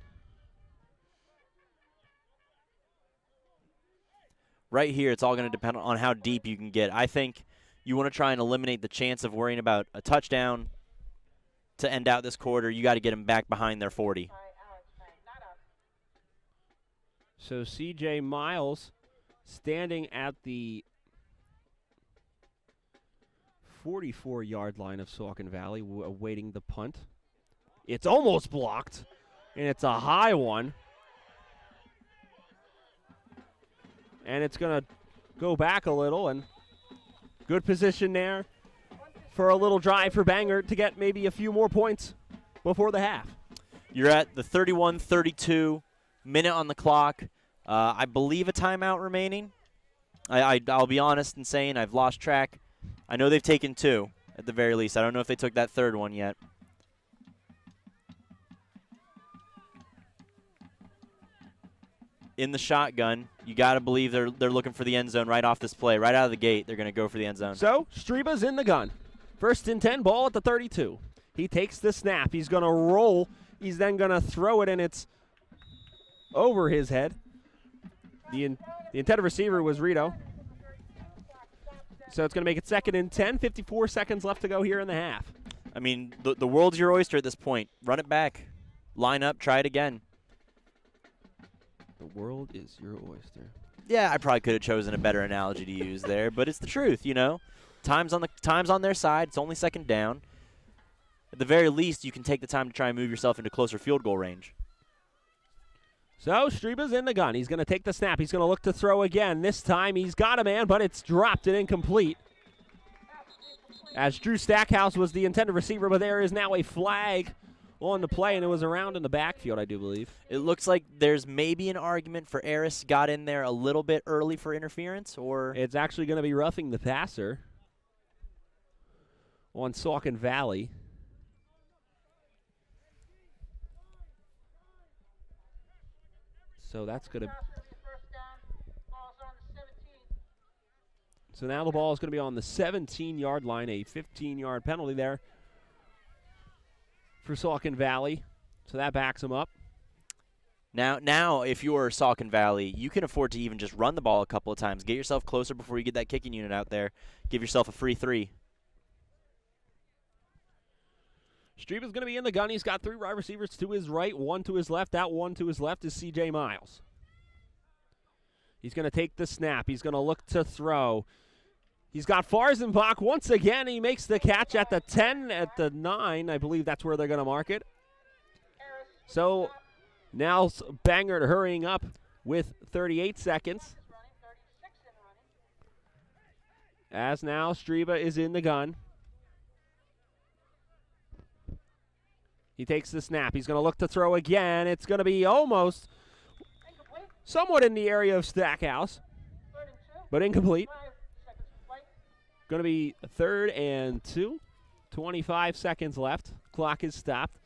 Right here, it's all going to depend on how deep you can get. I think you want to try and eliminate the chance of worrying about a touchdown to end out this quarter. You got to get them back behind their 40. So C.J. Miles standing at the 44-yard line of Saucon Valley, awaiting the punt. It's almost blocked, and it's a high one. And it's going to go back a little, and good position there for a little drive for Bangor to get maybe a few more points before the half. You're at the 31-32 minute on the clock. I believe a timeout remaining. I'll be honest in saying I've lost track. I know they've taken 2 at the very least. I don't know if they took that 3rd one yet. In the shotgun, you got to believe they're looking for the end zone right off this play. Right out of the gate, they're going to go for the end zone. So, Streba's in the gun. 1st and 10, ball at the 32. He takes the snap. He's going to roll. He's then going to throw it, and it's over his head. The intended receiver was Rito. So it's going to make it 2nd and 10, 54 seconds left to go here in the half. The world's your oyster at this point. Run it back. Line up. Try it again. The world is your oyster. Yeah, I probably could have chosen a better analogy to use there, but it's the truth, Time's on their side. It's only 2nd down. At the very least, you can take the time to try and move yourself into closer field goal range. So Streba's in the gun. He's going to take the snap. He's going to look to throw again. This time he's got a man, but it's dropped and incomplete. As Drew Stackhouse was the intended receiver, but there is now a flag on the play, and it was around in the backfield, I do believe. It looks like there's maybe an argument for Eris got in there a little bit early for interference, or it's actually going to be roughing the passer on Saucon Valley. So that's going to... So now the ball is going to be on the 17-yard line, a 15-yard penalty there for Saucon Valley. So that backs them up. Now, if you're Saucon Valley, you can afford to even just run the ball a couple of times. Get yourself closer before you get that kicking unit out there. Give yourself a free 3. Streba's going to be in the gun. He's got 3 wide receivers to his right, 1 to his left. That 1 to his left is C.J. Miles. He's going to take the snap. He's going to look to throw. He's got Farzenbach once again. He makes the catch at the 10, at the 9. I believe that's where they're going to mark it. So now Bangor hurrying up with 38 seconds. As now Streba is in the gun. He takes the snap. He's going to look to throw again. It's going to be almost somewhat in the area of Stackhouse, but incomplete. Going to be 3rd and 2. 25 seconds left. Clock is stopped.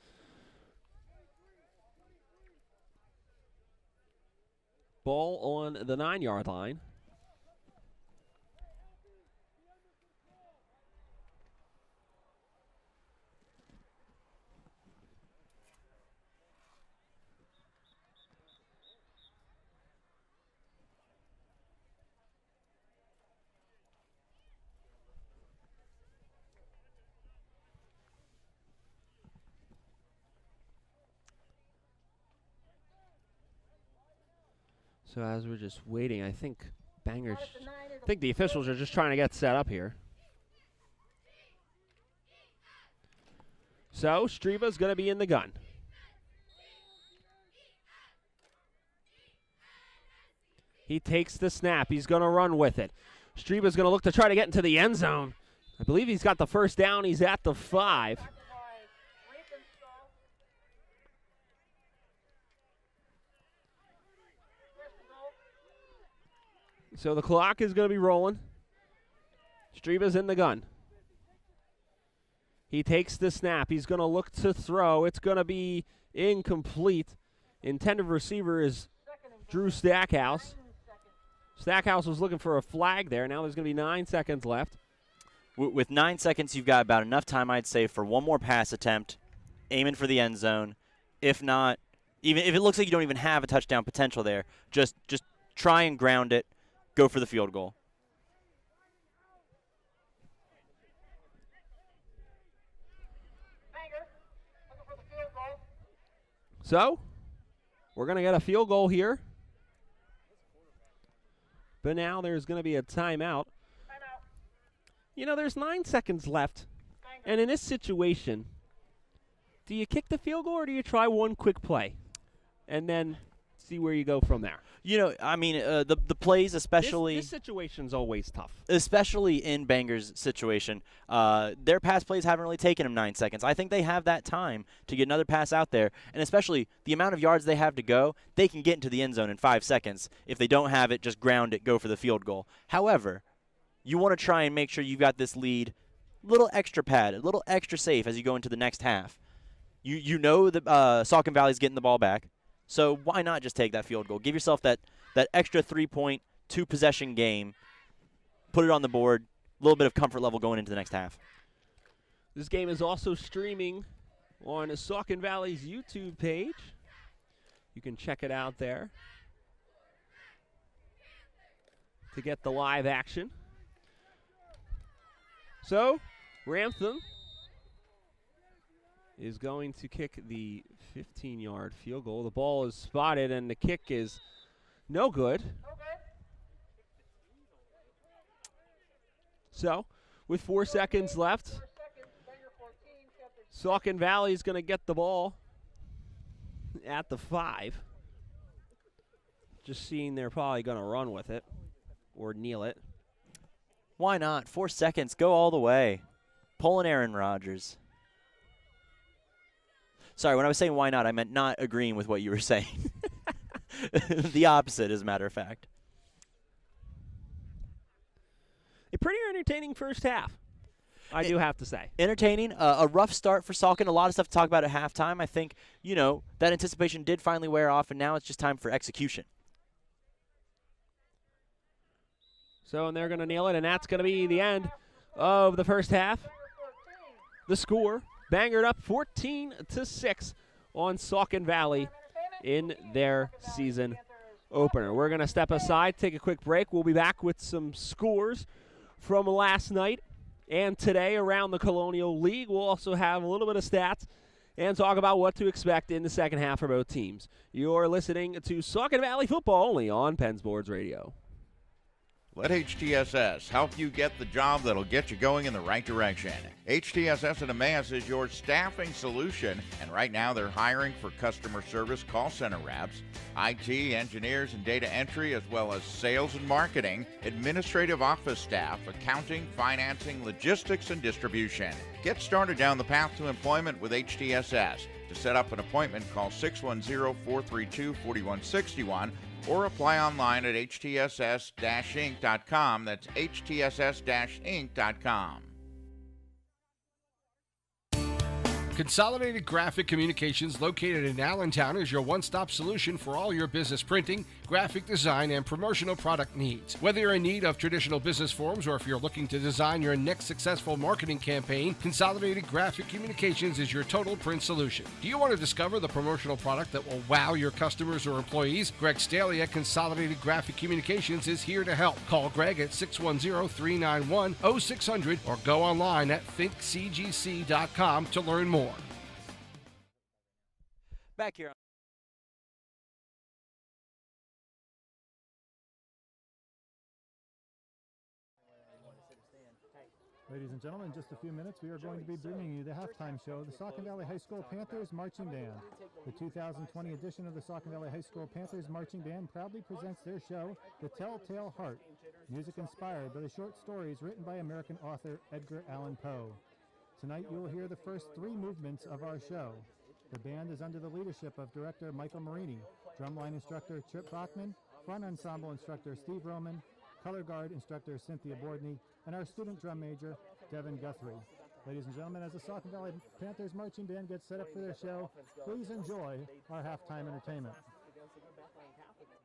Ball on the 9-yard line. So as we're just waiting, I think the officials are just trying to get set up here. So Streba's going to be in the gun. He takes the snap. He's going to run with it. Streba's going to look to try to get into the end zone. I believe he's got the first down. He's at the 5. So the clock is going to be rolling. Streba's in the gun. He takes the snap. He's going to look to throw. It's going to be incomplete. Intended receiver is Drew Stackhouse. Stackhouse was looking for a flag there. Now there's going to be 9 seconds left. With 9 seconds, you've got about enough time, I'd say, for one more pass attempt, aiming for the end zone. If not, even if it looks like you don't even have a touchdown potential there, just try and ground it. Go for the field goal. So, we're going to get a field goal here. But now there's going to be a timeout. You know, there's 9 seconds left. And in this situation, do you kick the field goal or do you try one quick play? And then see where you go from there. You know, I mean, the plays, especially this situation's always tough, especially in Bangor's situation. Their pass plays haven't really taken them 9 seconds. I think they have that time to get another pass out there, and especially the amount of yards they have to go, they can get into the end zone in 5 seconds. If they don't have it, just ground it, go for the field goal. However, you want to try and make sure you've got this lead a little extra padded, a little extra safe as you go into the next half. You know that Saucon Valley's getting the ball back. So why not just take that field goal? Give yourself that extra 3-point, 2-possession game. Put it on the board. A little bit of comfort level going into the next half. This game is also streaming on Saucon Valley's YouTube page. You can check it out there to get the live action. So, Ramtham is going to kick the 15-yard field goal. The ball is spotted, and the kick is no good. So, with 4 seconds left, Saucon Valley is going to get the ball at the 5. Just seeing they're probably going to run with it or kneel it. Why not? 4 seconds. Go all the way. Pulling Aaron Rodgers. Sorry, when I was saying why not, I meant not agreeing with what you were saying. The opposite, as a matter of fact. A pretty entertaining first half, I do have to say. Entertaining. A rough start for Saucon. A lot of stuff to talk about at halftime. I think, that anticipation did finally wear off, and now it's just time for execution. So, and they're going to nail it, and that's going to be the end of the first half. The score, Bangor up 14-6 on Saucon Valley in their season opener. We're going to step aside, take a quick break. We'll be back with some scores from last night and today around the Colonial League. We'll also have a little bit of stats and talk about what to expect in the second half for both teams. You're listening to Saucon Valley football only on Penn Sports Radio. Let HTSS help you get the job that'll get you going in the right direction. HTSS in Emmaus is your staffing solution, and right now they're hiring for customer service call center reps, IT, engineers, and data entry, as well as sales and marketing, administrative office staff, accounting, financing, logistics, and distribution. Get started down the path to employment with HTSS. To set up an appointment, call 610-432-4161 or apply online at htss-inc.com. That's htss-inc.com. Consolidated Graphic Communications, located in Allentown, is your one-stop solution for all your business printing, graphic design, and promotional product needs. Whether you're in need of traditional business forms or if you're looking to design your next successful marketing campaign, Consolidated Graphic Communications is your total print solution. Do you want to discover the promotional product that will wow your customers or employees? Greg Staley at Consolidated Graphic Communications is here to help. Call Greg at 610-391-0600 or go online at thinkcgc.com to learn more. Back here. Ladies and gentlemen, in just a few minutes, we are going to be bringing you the halftime show of the Saucon Valley High School Panthers Marching Band. The 2020 edition of the Saucon Valley High School Panthers Marching Band proudly presents their show, The Telltale Heart, music inspired by the short stories written by American author Edgar Allan Poe. Tonight, you will hear the first three movements of our show. The band is under the leadership of director Michael Marini, drumline instructor Chip Bachman, front ensemble instructor Steve Roman, color guard instructor Cynthia Bordney, and our student drum major, Devin Guthrie. Ladies and gentlemen, as the Saucon Valley Panthers Marching Band gets set up for their show, please enjoy our halftime entertainment. Definitely set him back a little bit.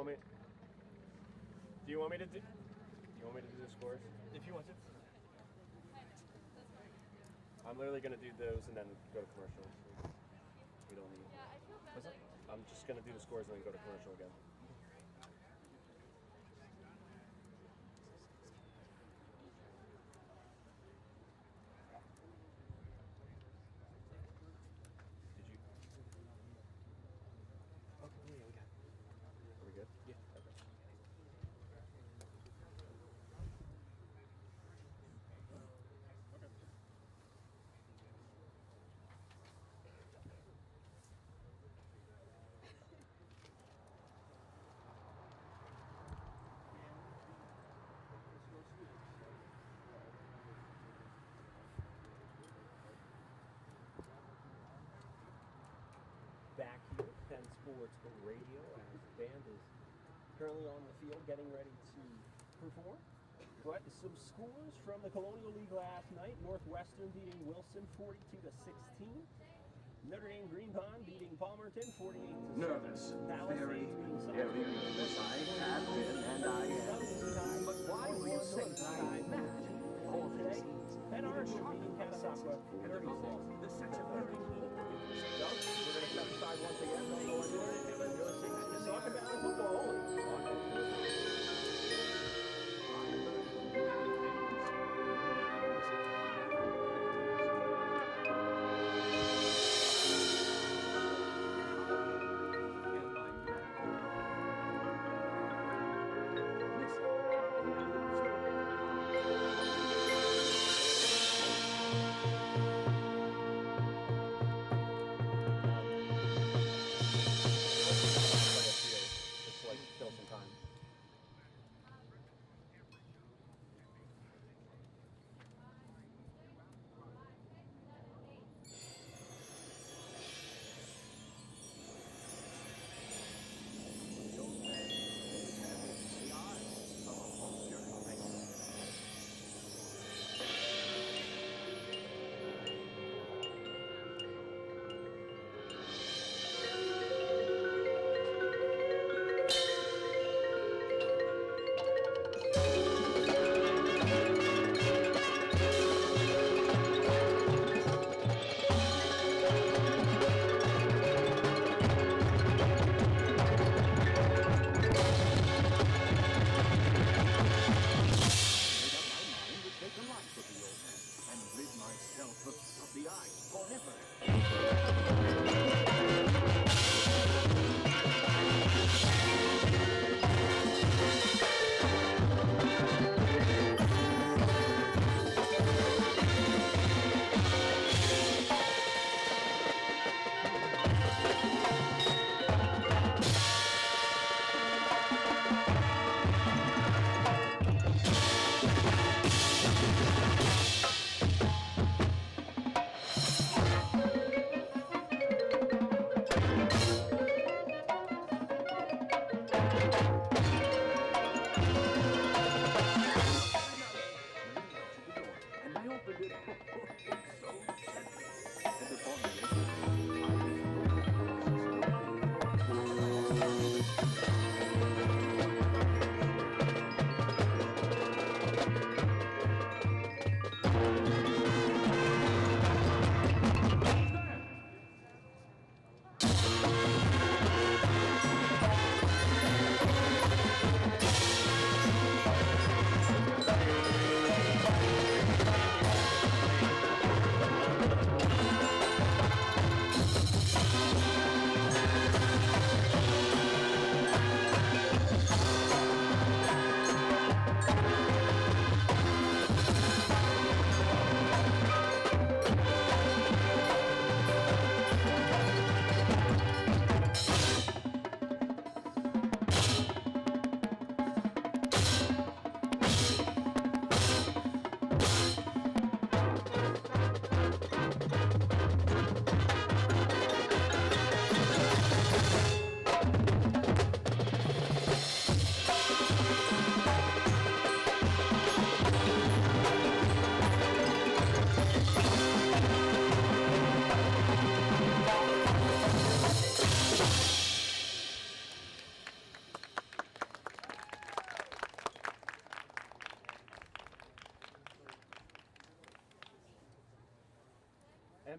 want me? Do you want me to do? Do you want me to do the scores? If you want to. I'm literally gonna do those and then go to commercial. We don't need. What's that? I'm just gonna do the scores and then go to commercial again. Did you? Okay, yeah, we got it. Are we good? Yeah. Okay. Back here at Penn Sports Radio as the band is currently on the field getting ready to perform. But some scores from the Colonial League last night. Northwestern beating Wilson 42-16. Notre Dame Green Pond beating Palmerton 48-7. Nervous, very, Palisades beating Saucon. very nervous. I have been and I am. But why will you say I that? All today, Penn Arch beating Catasauqua 36. This such a very So, we're going to step aside once again. Don't go anywhere. You're listening to Saucon Valley Football only on Penn Sports Radio.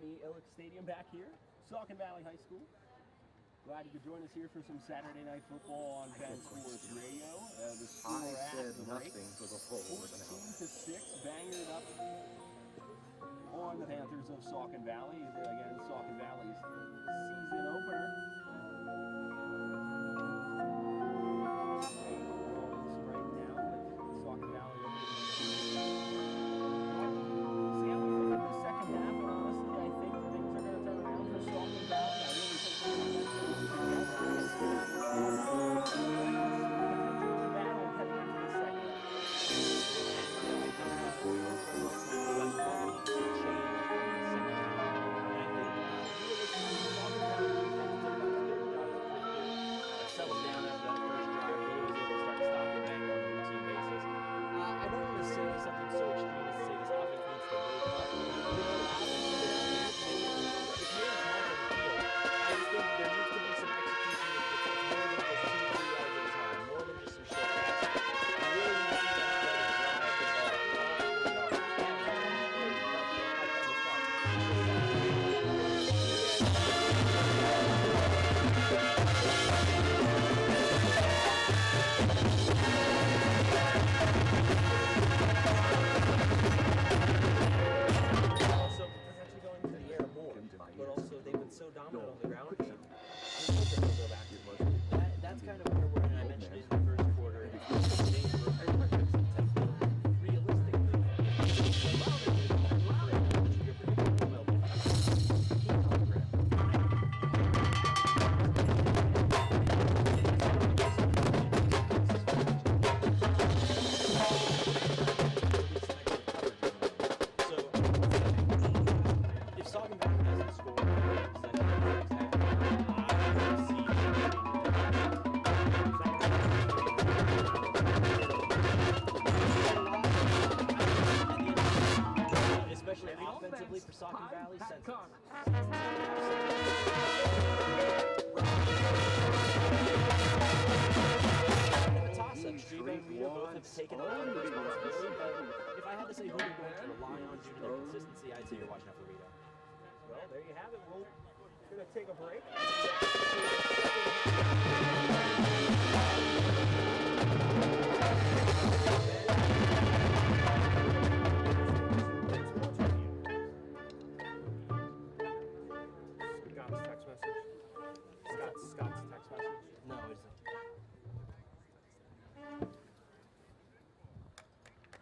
Abby Illick Stadium back here, Saucon Valley High School. Glad you could join us here for some Saturday Night Football on Penn Sports Radio. The score at the break, 14-6, Bangor up on the Panthers of Saucon Valley. Again, Saucon Valley's season opener. Right now, Saucon Valley. See how we look at the second half, and honestly, I think things are going to turn around for Saucon Valley. I really think they're going to battle heading into the second. Settled down after that first drive, really was able to start stopping Bangor on a routine basis. I don't want to say something so extreme as to say this offense needs to wake up. You know, it's made its mark on the field. I just think there needs to be some execution that's more than just 2-3 yards at a time, more than just some short passes. I really need to see that drive the ball. Also, it's actually going to the air more, but also they've been so dominant on the ground. That's kind of where we're in. I mentioned it in the first quarter. If Saucon Valley doesn't score, especially offensively for Saucon Valley, sense it. The toss-up, Striebe and Rito both have taken a lot of responsibility, but if I had to say who you're going to rely on due to their consistency, I'd say you're watching out for Rito. Well, there you have it. We're going to take a break. Scott's text message. Scott's text message. No, it isn't. Ladies and gentlemen, we hope you enjoyed the halftime entertainment for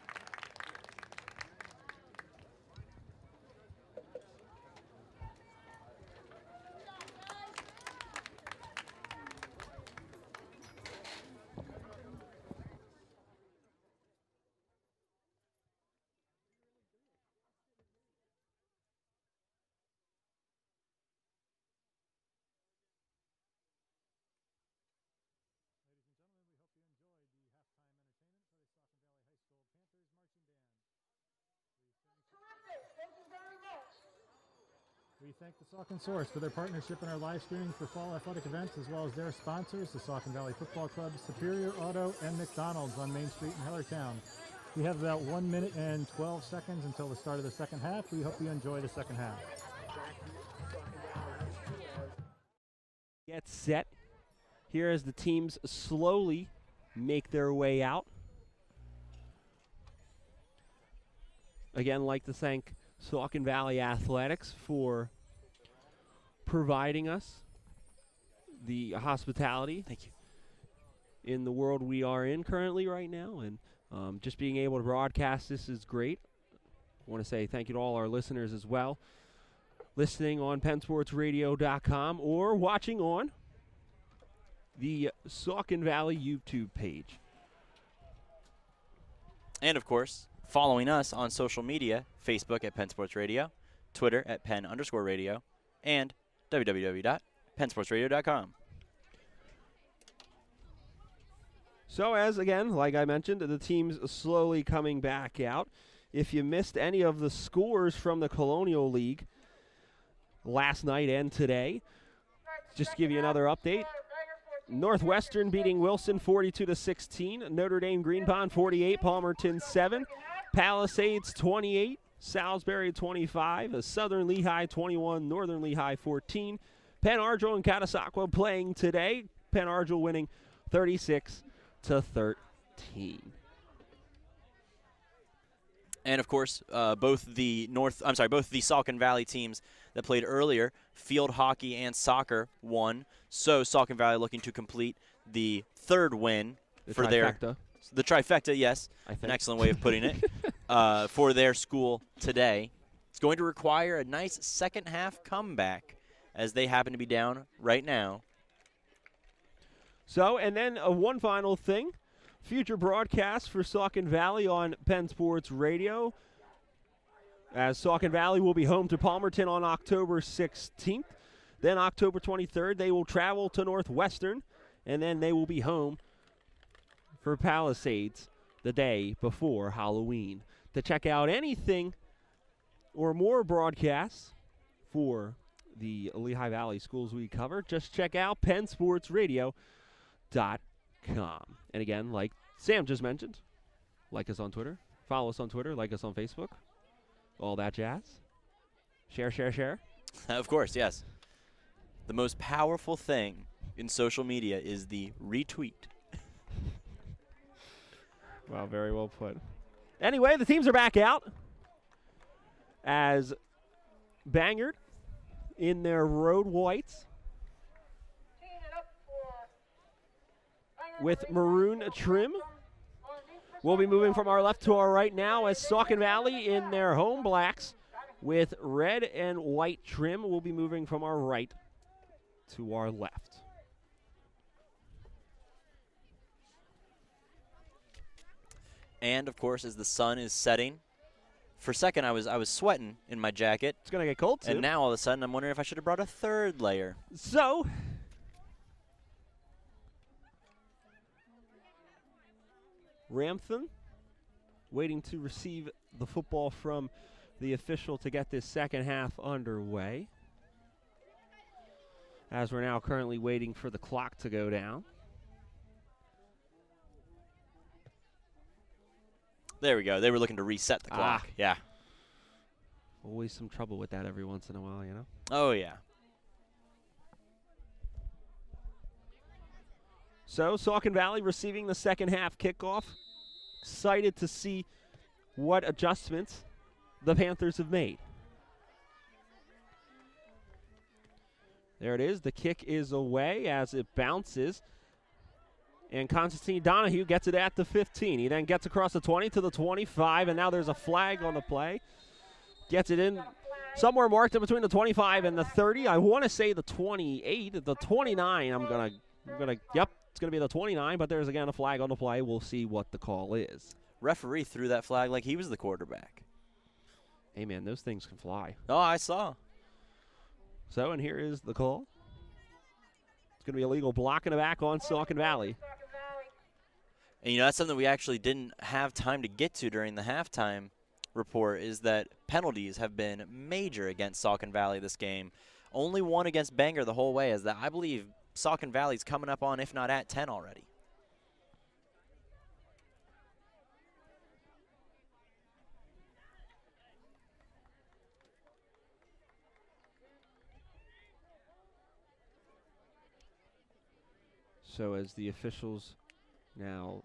the Saucon Valley High School Panthers Marching Band. Terrific. Thank you very much. We thank the Saucon Source for their partnership in our live streaming for fall athletic events, as well as their sponsors, the Saucon Valley Football Club, Superior Auto, and McDonald's on Main Street in Hellertown. We have about 1 minute and 12 seconds until the start of the second half. We hope you enjoy the second half. Get set here as the teams slowly make their way out. Again, like to thank Saucon Valley Athletics for providing us the hospitality. Thank you. In the world we are in currently right now, and just being able to broadcast this is great. I want to say thank you to all our listeners as well, listening on PennSportsRadio.com or watching on the Saucon Valley YouTube page. And, of course, following us on social media, Facebook at Penn Sports Radio, Twitter at Penn_radio, and www.PennSportsRadio.com. So as, again, like I mentioned, the team's slowly coming back out. If you missed any of the scores from the Colonial League last night and today, just to give you another update, Northwestern beating Wilson 42-16, Notre Dame Green Pond 48, Palmerton 7, Palisades 28, Salisbury 25, Southern Lehigh 21, Northern Lehigh 14. Penn Argyl and Catasauqua playing today. Penn Argyl winning 36-13. And of course, both the Saucon Valley teams that played earlier, field hockey and soccer, won. So Saucon Valley looking to complete the third win for trifecta. The trifecta, yes, I think. an excellent way of putting it, for their school today. It's going to require a nice second half comeback, as they happen to be down right now. So, and then one final thing. Future broadcast for Saucon Valley on Penn Sports Radio, as Saucon Valley will be home to Palmerton on October 16th. Then October 23rd, they will travel to Northwestern, and then they will be home for Palisades the day before Halloween. To check out anything or more broadcasts for the Lehigh Valley schools we cover, just check out PennSportsRadio.com. And again, like Sam just mentioned, like us on Twitter, follow us on Twitter, like us on Facebook, all that jazz. Share, share, share. Of course, yes. The most powerful thing in social media is the retweet. Well, very well put. Anyway, the teams are back out as Bangor in their road whites with maroon trim. We'll be moving from our left to our right now as Saucon Valley in their home blacks with red and white trim. We'll be moving from our right to our left. And, of course, as the sun is setting, for a second I was sweating in my jacket. It's going to get cold, too. And now, all of a sudden, I'm wondering if I should have brought a third layer. So, Ramthun waiting to receive the football from the official to get this second half underway, as we're now currently waiting for the clock to go down. There we go. They were looking to reset the clock. Yeah. Always some trouble with that every once in a while, you know? Oh, yeah. So, Saucon Valley receiving the second half kickoff. Excited to see what adjustments the Panthers have made. There it is. The kick is away as it bounces. And Constantine Donahue gets it at the 15. He then gets across the 20 to the 25, and now there's a flag on the play. Gets it in somewhere marked in between the 25 and the 30. I want to say the 28, the 29. Yep, it's going to be the 29, but there's again a flag on the play. We'll see what the call is. Referee threw that flag like he was the quarterback. Hey, man, those things can fly. Oh, I saw. So, and here is the call. It's going to be a legal block in the back on Saucon Valley. And, that's something we actually didn't have time to get to during the halftime report, is that penalties have been major against Saucon Valley this game. Only one against Bangor the whole way, as that I believe Saucon Valley's coming up on, if not at 10 already. So as the officials now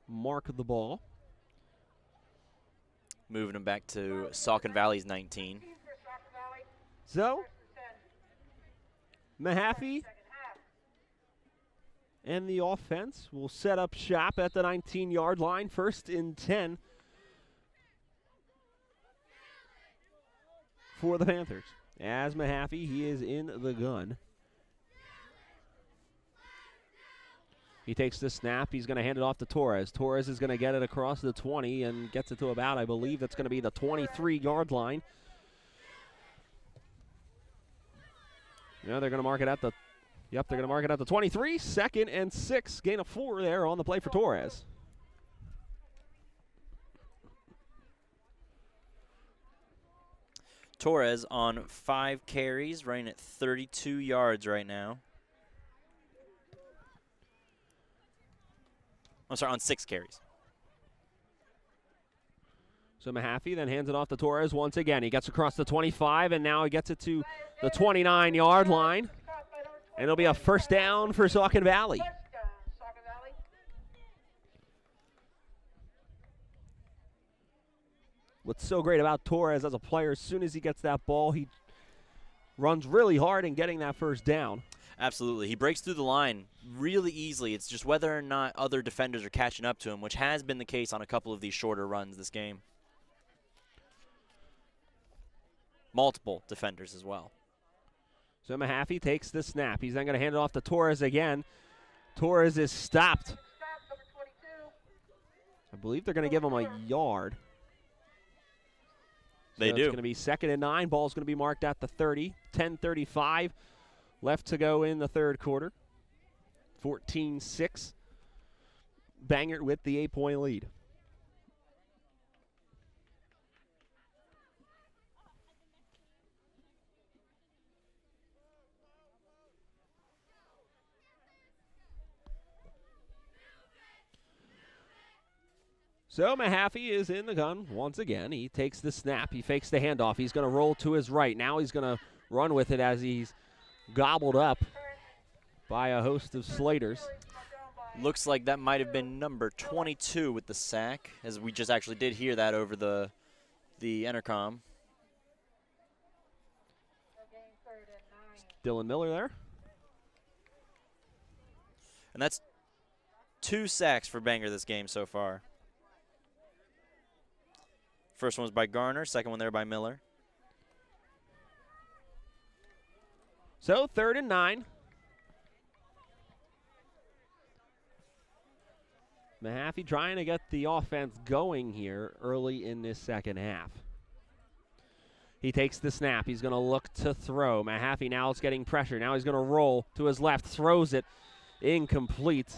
mark the ball. Moving them back to Saucon Valley's 19. So, Mahaffey and the offense will set up shop at the 19-yard line. 1st and 10 for the Panthers. As Mahaffey, he is in the gun. He takes the snap. He's going to hand it off to Torres. Torres is going to get it across the 20 and gets it to about, I believe, that's going to be the 23-yard line. Yeah, they're going to mark it at the, they're going to mark it at the 23. 2nd and 6. Gain of 4 there on the play for Torres. Torres on 5 carries, running at 32 yards right now. on 6 carries. So Mahaffey then hands it off to Torres once again. He gets across the 25, and now he gets it to the 29-yard line. And it'll be a first down for Saucon Valley. What's so great about Torres as a player, as soon as he gets that ball, he runs really hard in getting that first down. Absolutely. He breaks through the line really easily. It's just whether or not other defenders are catching up to him, which has been the case on a couple of these shorter runs this game. Multiple defenders as well. So Mahaffey takes the snap. He's then going to hand it off to Torres again. Torres is stopped. I believe they're going to give him a yard. They do. It's going to be 2nd and 9. Ball's going to be marked at the 30. 10:35 left to go in the third quarter. 14-6. Bangor with the 8-point lead. So Mahaffey is in the gun once again. He takes the snap. He fakes the handoff. He's going to roll to his right. Now he's going to run with it as he's gobbled up by a host of Slaters. Looks like that might have been number 22 with the sack, as we just actually did hear that over the intercom. Dylan Miller there. And that's 2 sacks for Bangor this game so far. First one was by Garner, second one there by Miller. So 3rd and 9. Mahaffey trying to get the offense going here early in this second half. He takes the snap. He's going to look to throw. Mahaffey now is getting pressure. Now he's going to roll to his left, throws it incomplete.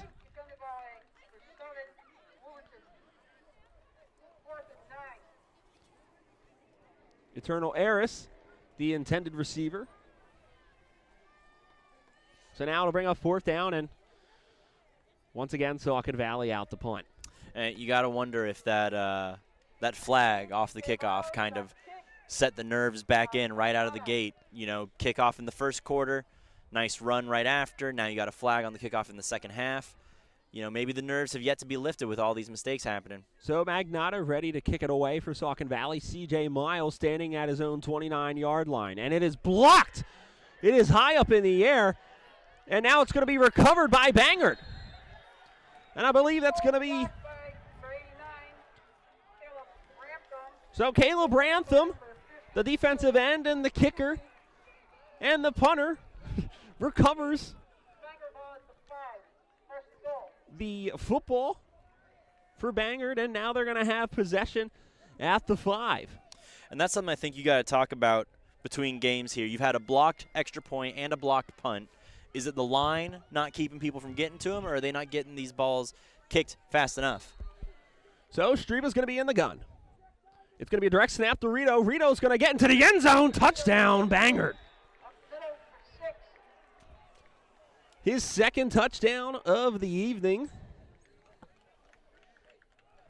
Eternal Eris, the intended receiver. So now it'll bring up 4th down, and once again, Saucon Valley out the punt. And you got to wonder if that flag off the kickoff kind of set the nerves back in right out of the gate. You know, kickoff in the first quarter, nice run right after. Now you got a flag on the kickoff in the second half. You know, maybe the nerves have yet to be lifted with all these mistakes happening. So Magnotta ready to kick it away for Saucon Valley. C.J. Miles standing at his own 29-yard line. And it is blocked. It is high up in the air. And now it's going to be recovered by Bangor. And I believe that's going to be... So Caleb Rantham, the defensive end and the kicker and the punter, recovers the football for Bangor, and now they're going to have possession at the 5. And that's something I think you got to talk about between games here. You've had a blocked extra point and a blocked punt. Is it the line not keeping people from getting to them, or are they not getting these balls kicked fast enough? So Streba's going to be in the gun. It's going to be a direct snap to Rito. Rito's going to get into the end zone. Touchdown, Bangor. His second touchdown of the evening.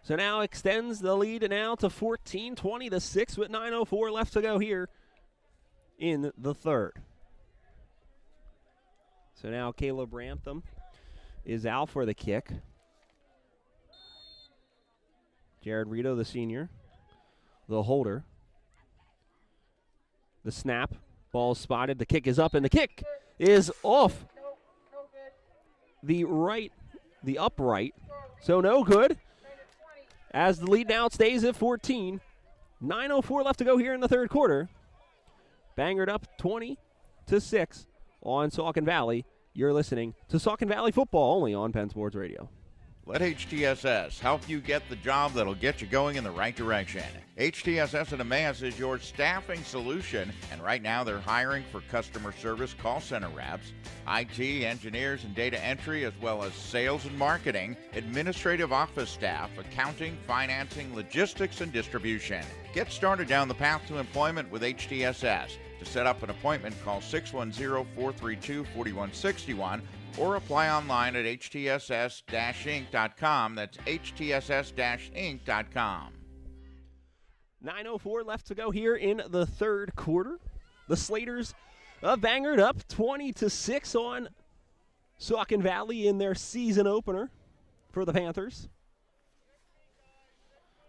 So now extends the lead now to 14, 20-6 with 9:04 left to go here in the third. So now Caleb Rantham is out for the kick. Jared Rito, the senior, the holder. The snap, ball spotted, the kick is up, and the kick is off the upright. So no good. As the lead now stays at 14. 9:04 left to go here in the third quarter. Bangor up 20-6 on Saucon Valley. You're listening to Saucon Valley football only on Penn Sports Radio. Let HTSS help you get the job that'll get you going in the right direction. HTSS at Emmaus is your staffing solution, and right now they're hiring for customer service call center reps, IT, engineers, and data entry, as well as sales and marketing, administrative office staff, accounting, financing, logistics, and distribution. Get started down the path to employment with HTSS. To set up an appointment, call 610-432-4161 or apply online at htss-inc.com. That's htss-inc.com. 9:04 left to go here in the third quarter. The Slaters of Bangor up 20-6 on Saucon Valley in their season opener for the Panthers.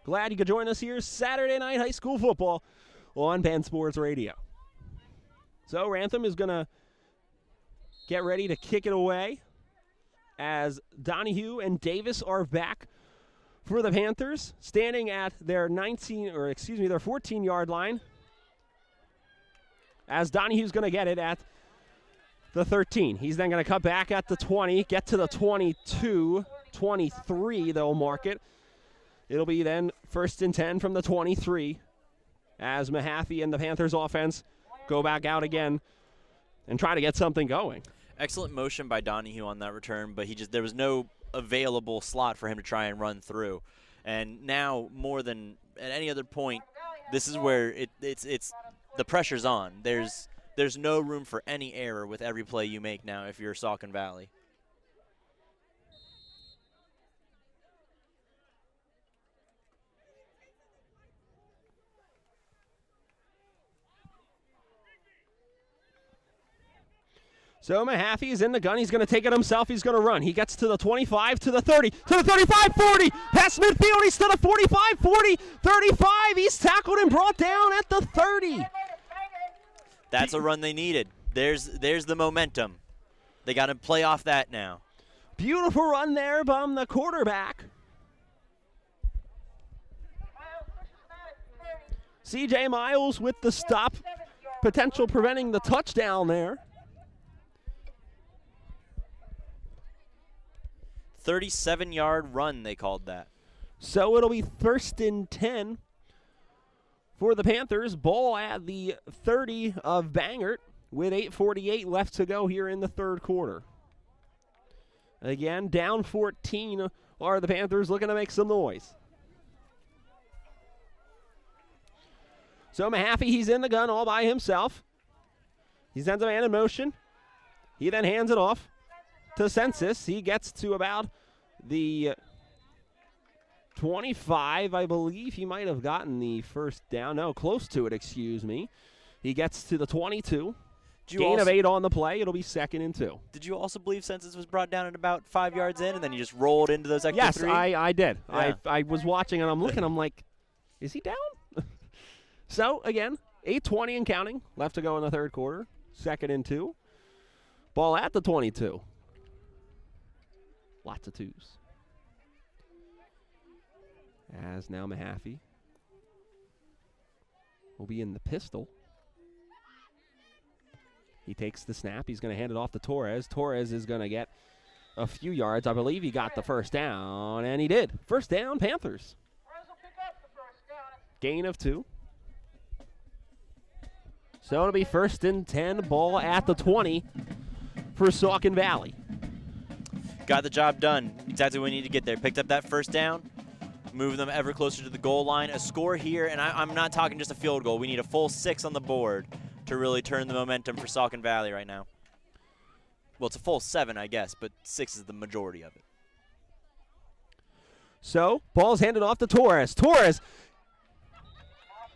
Glad you could join us here Saturday night high school football on Penn Sports Radio. So Rantham is going to get ready to kick it away as Donahue and Davis are back for the Panthers, standing at their 14-yard line. As Donahue's going to get it at the 13. He's then going to cut back at the 20, get to the 22, 23, they'll mark it. It'll be then 1st and 10 from the 23 as Mahaffey and the Panthers offense go back out again and try to get something going. Excellent motion by Donahue on that return, but there was no available slot for him to try and run through. And now, more than at any other point, this is where it's the pressure's on. There's no room for any error with every play you make now if you're Saucon Valley. So Mahaffey is in the gun. He's going to take it himself. He's going to run. He gets to the 25, to the 30, to the 35, 40. Past midfield. He's to the 45, 40, 35. He's tackled and brought down at the 30. That's a run they needed. There's the momentum. They got to play off that now. Beautiful run there from the quarterback. C.J. Miles with the stop. Potential preventing the touchdown there. 37-yard run, they called that. So it'll be 1st and 10 for the Panthers. Ball at the 30 of Bangor with 8:48 left to go here in the third quarter. Again, down 14 are the Panthers looking to make some noise. So Mahaffey, he's in the gun all by himself. He sends a man in motion. He then hands it off to Census. He gets to about the 25, I believe. He might have gotten the first down. No, close to it, excuse me. He gets to the 22. Gain of 8 on the play. It'll be 2nd and 2. Did you also believe Census was brought down at about 5 yards in, and then you just rolled into those extra 3? Yes, I did. Yeah. I was watching, and I'm looking. I'm like, is he down? So, again, 8:20 and counting left to go in the third quarter. 2nd and 2. Ball at the 22. Lots of 2s. As now Mahaffey will be in the pistol. He takes the snap. He's going to hand it off to Torres. Torres is going to get a few yards. I believe he got the first down, and he did. First down, Panthers. Gain of 2. So it'll be 1st and 10, ball at the 20 for Saucon Valley. Got the job done. Exactly what we need to get there. Picked up that first down, moved them ever closer to the goal line. A score here, and I'm not talking just a field goal. We need a full 6 on the board to really turn the momentum for Saucon Valley right now. Well, it's a full 7, I guess, but 6 is the majority of it. So, ball's handed off to Torres. Torres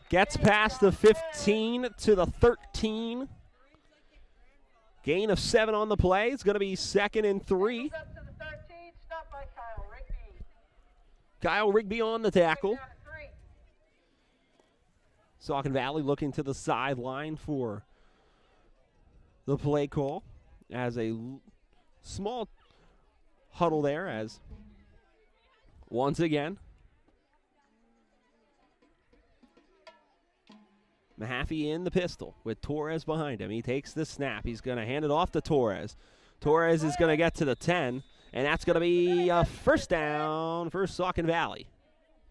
gets past the 15 to the 13. Gain of 7 on the play. It's going to be 2nd and 3. Kyle Rigby on the tackle. Saucon Valley looking to the sideline for the play call as a small huddle there as once again Mahaffey in the pistol with Torres behind him. He takes the snap. He's going to hand it off to Torres. Torres is going to get to the 10, and that's going to be a first down for Saucon Valley.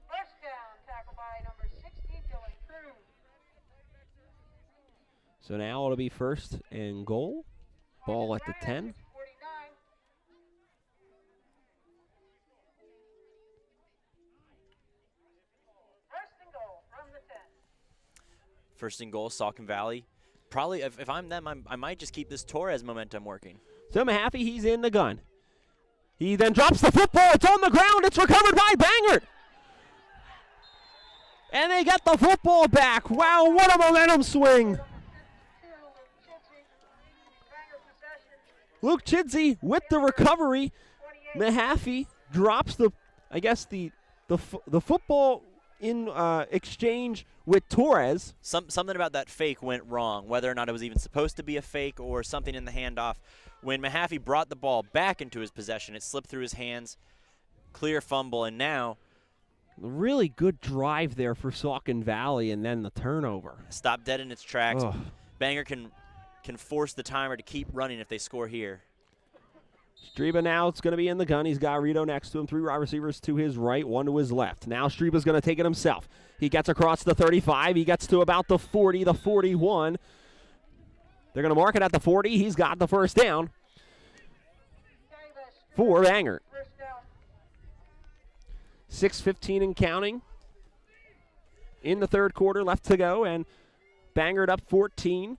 First down, tackled by number 60, Dylan Cruz. So now it'll be 1st and goal. Ball at the 10. First and goal, Saucon Valley. Probably, if I'm them, I might just keep this Torres momentum working. So Mahaffey, he's in the gun. He then drops the football. It's on the ground. It's recovered by Bangor. And they get the football back. Wow, what a momentum swing. Luke Chidsey with the recovery. Mahaffey drops the football in exchange with Torres. Something about that fake went wrong, whether or not it was even supposed to be a fake or something in the handoff. When Mahaffey brought the ball back into his possession, it slipped through his hands. Clear fumble, and now really good drive there for Saucon Valley, and then the turnover. Stopped dead in its tracks. Ugh. Bangor can force the timer to keep running if they score here. Streba now it's going to be in the gun. He's got Rito next to him. 3 wide receivers to his right, 1 to his left. Now Streba's going to take it himself. He gets across the 35. He gets to about the 40, the 41. They're going to mark it at the 40. He's got the first down for Bangor. 6:15 and counting in the third quarter left to go, and Bangor up 14.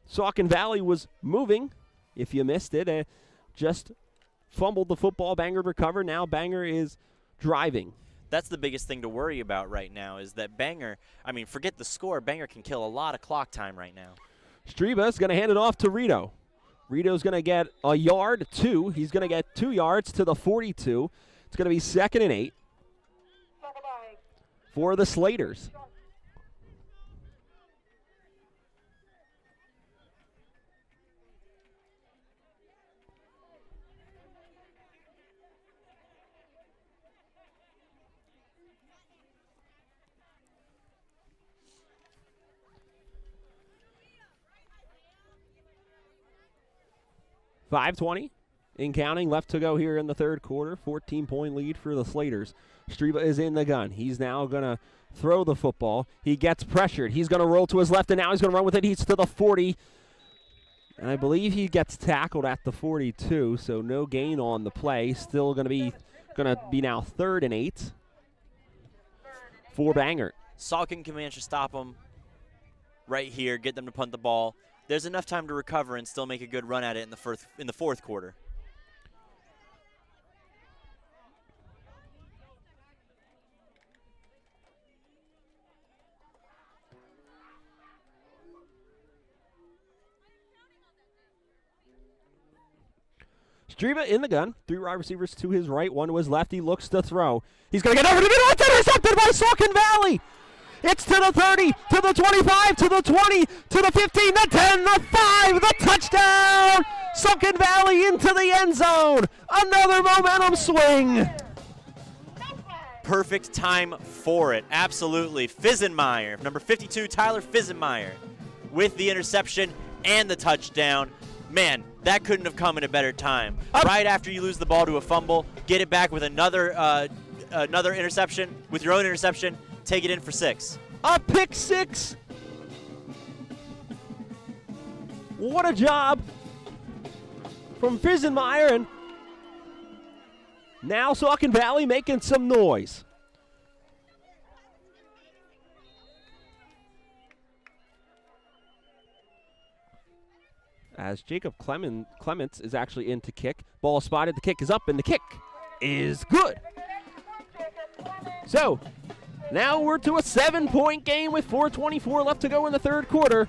Saucon Valley was moving. If you missed it, just fumbled the football. Bangor recovered. Now Bangor is driving. That's the biggest thing to worry about right now is that Bangor, forget the score, Bangor can kill a lot of clock time right now. Streba's going to hand it off to Rito. Rito's going to get a yard, 2. He's going to get 2 yards to the 42. It's going to be 2nd and 8 for the Slaters. .520 in counting, left to go here in the third quarter. 14-point lead for the Slaters. Streba is in the gun. He's now going to throw the football. He gets pressured. He's going to roll to his left, and now he's going to run with it. He's to the 40. And I believe he gets tackled at the 42, so no gain on the play. Still going to be now 3rd and 8 for Bangor. Saucon can manage to stop him right here, get them to punt the ball. There's enough time to recover and still make a good run at it in the fourth quarter. Streba in the gun. 3 wide receivers to his right, 1 to his left. He looks to throw. He's going to get over the middle. It's intercepted by Saucon Valley. It's to the 30, to the 25, to the 20, to the 15, the 10, the 5, the touchdown! Saucon Valley into the end zone. Another momentum swing. Perfect time for it. Absolutely. Fizenmeyer, number 52, Tyler Fizenmeyer, with the interception and the touchdown. Man, that couldn't have come at a better time. Right after you lose the ball to a fumble, get it back with another interception, with your own interception, take it in for 6. A pick 6. What a job from Fizenmeyer, and now Saucon Valley making some noise. As Jacob Clements is actually in to kick. Ball spotted, the kick is up, and the kick is good. So, now we're to a 7-point game with 4:24 left to go in the third quarter.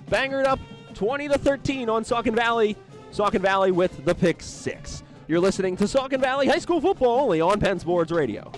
Bangor up 20-13 on Saucon Valley. Saucon Valley with the pick 6. You're listening to Saucon Valley High School football only on Penn Sports Radio.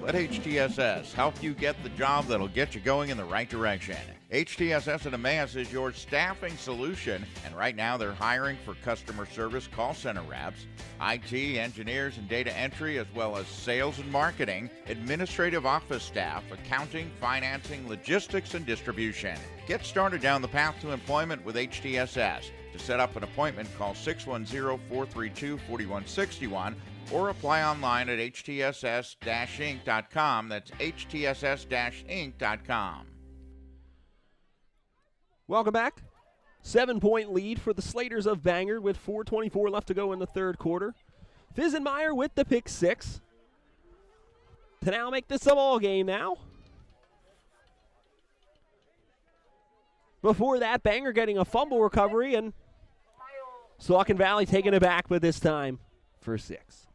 Let HTSS help you get the job that'll get you going in the right direction. HTSS and Emmaus is your staffing solution, and right now they're hiring for customer service call center reps, IT, engineers, and data entry, as well as sales and marketing, administrative office staff, accounting, financing, logistics, and distribution. Get started down the path to employment with HTSS. To set up an appointment, call 610-432-4161 or apply online at htss-inc.com. That's htss-inc.com. Welcome back. 7-point lead for the Slaters of Bangor with 4:24 left to go in the third quarter. Fizenmeyer with the pick 6 to now make this a ball game now. Before that, Bangor getting a fumble recovery, and Saucon Valley taking it back, but this time for 6.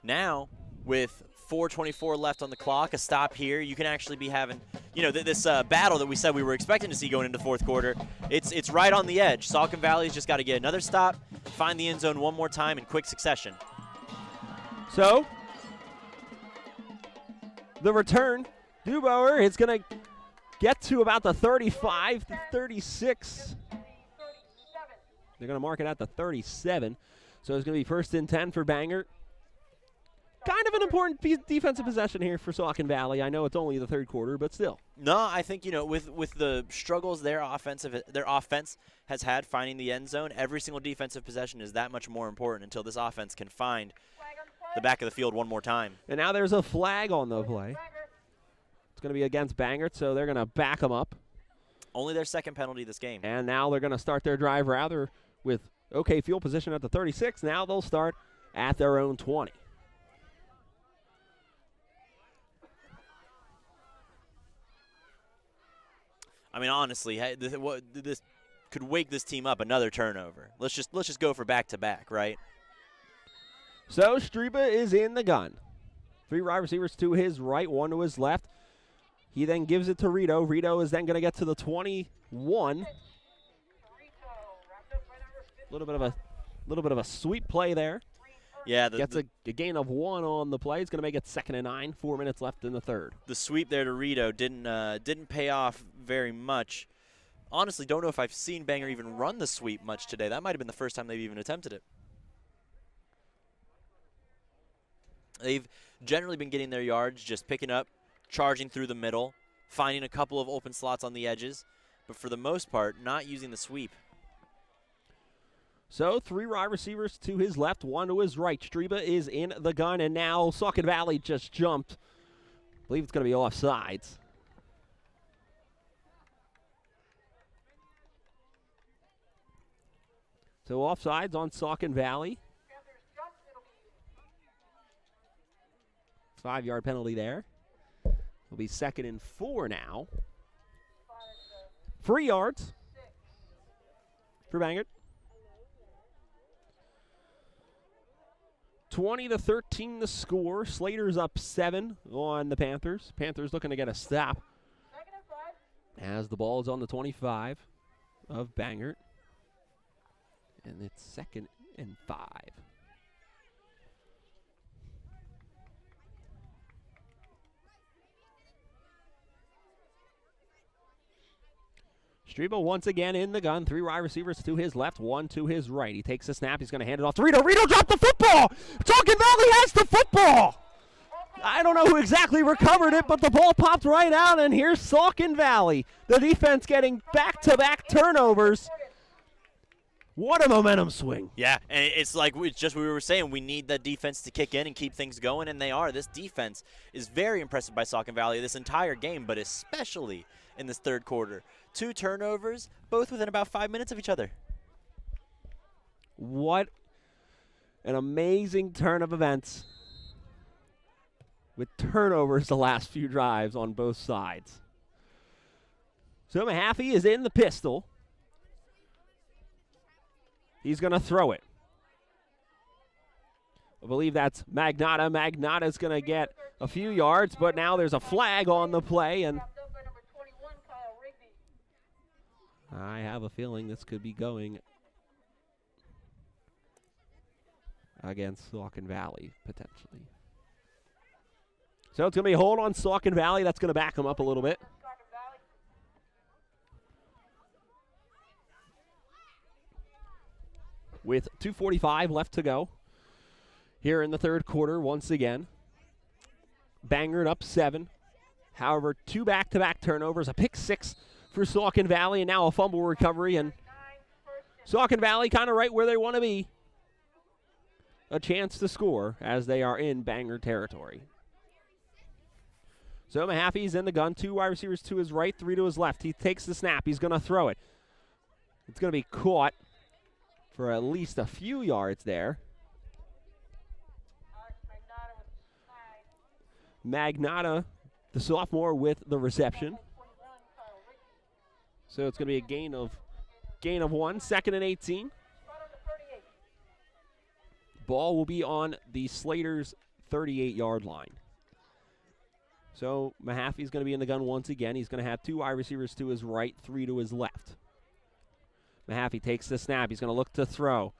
Now, with 4:24 left on the clock, a stop here, you can actually be having, this battle that we said we were expecting to see going into the fourth quarter. It's right on the edge. Saucon Valley's just got to get another stop, find the end zone one more time in quick succession. So, the return, Dubauer is going to get to about the 35 to 36. They're going to mark it at the 37. So it's going to be 1st and 10 for Bangor. Kind of an important defensive possession here for Saucon Valley. I know it's only the third quarter, but still. No, I think, with the struggles their offense has had finding the end zone, every single defensive possession is that much more important until this offense can find the back of the field one more time. And now there's a flag on the play. It's going to be against Bangor, so they're going to back them up. Only their second penalty this game. And now they're going to start their drive rather with okay field position at the 36. Now they'll start at their own 20. I mean, honestly, this could wake this team up another turnover. Let's just go for back-to-back, right? So Streba is in the gun. 3 wide receivers to his right, 1 to his left. He then gives it to Rito. Rito is then going to get to the 21. A little bit of a sweep play there. Yeah, gets a gain of 1 on the play. He's going to make it 2nd and 9. 4 minutes left in the third. The sweep there to Rito didn't pay off very much. Honestly, don't know if I've seen Bangor even run the sweep much today. That might have been the first time they've even attempted it. They've generally been getting their yards, just picking up, charging through the middle, finding a couple of open slots on the edges, but for the most part, not using the sweep. So 3 wide receivers to his left, 1 to his right. Streba is in the gun, and now Saucon Valley just jumped. I believe it's going to be offsides. So offsides on Saucon Valley. 5-yard penalty there. It'll be 2nd and 4 now. 3 yards for Bangor. 20-13 the score. Slater's up 7 on the Panthers. Panthers looking to get a stop as the ball is on the 25 of Bangor. And it's 2nd and 5. Streba once again in the gun. 3 wide receivers to his left, 1 to his right. He takes a snap. He's going to hand it off to Rito. Rito dropped the football. Saucon Valley has the football. I don't know who exactly recovered it, but the ball popped right out, and here's Saucon Valley. The defense getting back-to-back turnovers. What a momentum swing. Yeah, and it's like just what we were saying. We need the defense to kick in and keep things going, and they are. This defense is very impressive by Saucon Valley this entire game, but especially in this third quarter. 2 turnovers, both within about 5 minutes of each other. What an amazing turn of events with turnovers the last few drives on both sides. So Mahaffey is in the pistol. He's going to throw it. I believe that's Magnotta. Magnotta's going to get a few yards, but now there's a flag on the play, and I have a feeling this could be going against Saucon Valley, potentially. So it's going to be a hold on Saucon Valley. That's going to back them up a little bit. With 2:45 left to go here in the third quarter once again. Bangor up 7. However, 2 back-to-back turnovers, a pick 6 for Saucon Valley, and now a fumble recovery. And Saucon Valley kind of right where they want to be. A chance to score as they are in Bangor territory. So Mahaffey's in the gun. 2 wide receivers to his right, 3 to his left. He takes the snap. He's going to throw it. It's going to be caught for at least a few yards there. Magnotta, the sophomore, with the reception. So it's going to be a gain of 1, 2nd and 18. Ball will be on the Slaters' 38-yard line. So Mahaffey's going to be in the gun once again. He's going to have 2 wide receivers to his right, 3 to his left. Mahaffey takes the snap. He's going to look to throw.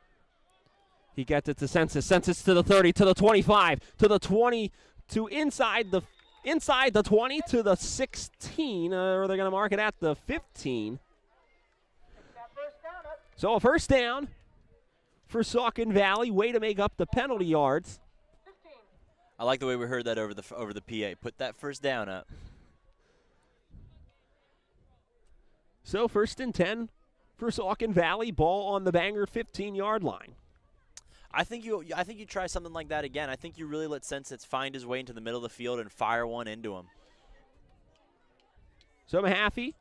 He gets it to Census. Census to the 30, to the 25, to the 20, to inside the 20 to the 16. Or they're going to mark it at the 15. So a first down for Saucon Valley. Way to make up the penalty yards. I like the way we heard that over the PA. Put that first down up. So 1st and 10 for Saucon Valley. Ball on the Bangor 15-yard line. I think you try something like that again. I think you really let Census find his way into the middle of the field and fire one into him. So Mahaffey,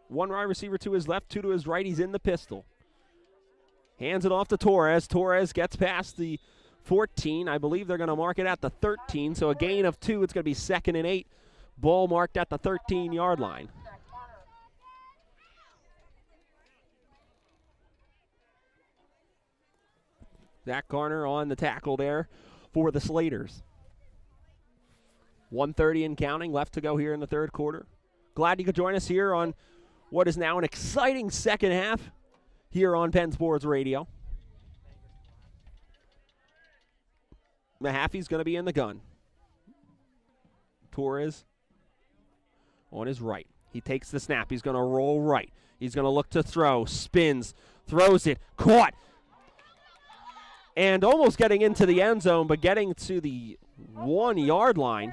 1 wide receiver to his left, 2 to his right. He's in the pistol. Hands it off to Torres. Torres gets past the 14. I believe they're going to mark it at the 13. So a gain of 2. It's going to be 2nd and 8. Ball marked at the 13-yard line. Zach Garner on the tackle there for the Slaters. 1:30 and counting left to go here in the third quarter. Glad you could join us here on what is now an exciting second half here on Penn Sports Radio. Mahaffey's going to be in the gun. Torres on his right. He takes the snap. He's going to roll right. He's going to look to throw. Spins. Throws it. Caught. And almost getting into the end zone, but getting to the 1-yard line.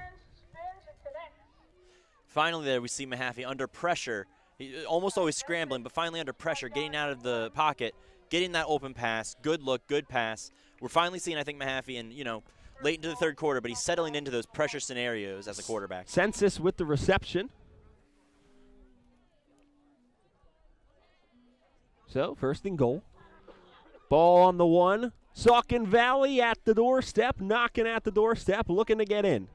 Finally there we see Mahaffey under pressure. He almost always scrambling, but finally under pressure, getting out of the pocket, getting that open pass. Good look, good pass. We're finally seeing, I think, Mahaffey in, late into the third quarter, but he's settling into those pressure scenarios as a quarterback. Census with the reception. So, 1st and goal. Ball on the 1. Saucon Valley at the doorstep, knocking at the doorstep, looking to get in.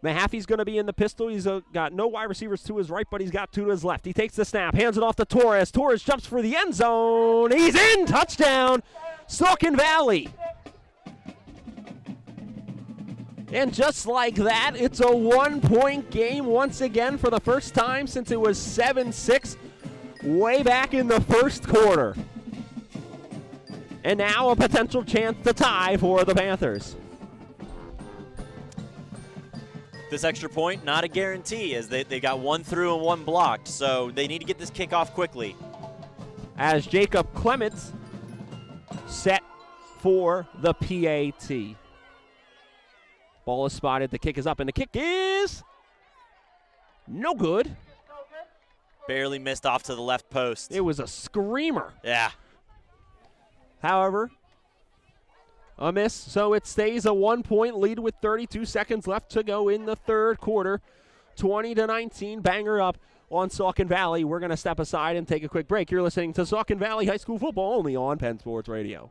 Mahaffey's going to be in the pistol. He's got no wide receivers to his right, but he's got 2 to his left. He takes the snap, hands it off to Torres. Torres jumps for the end zone. He's in. Touchdown, Saucon Valley. And just like that, it's a 1-point game once again for the first time since it was 7-6 way back in the first quarter. And now a potential chance to tie for the Panthers. This extra point, not a guarantee, as they got 1 through and 1 blocked, so they need to get this kickoff quickly. As Jacob Clements set for the PAT. Ball is spotted, the kick is up, and the kick is no good. Barely missed off to the left post. It was a screamer. Yeah. However, a miss, so it stays a 1-point lead with 32 seconds left to go in the third quarter. 20-19, Bangor up on Saucon Valley. We're going to step aside and take a quick break. You're listening to Saucon Valley High School football only on Penn Sports Radio.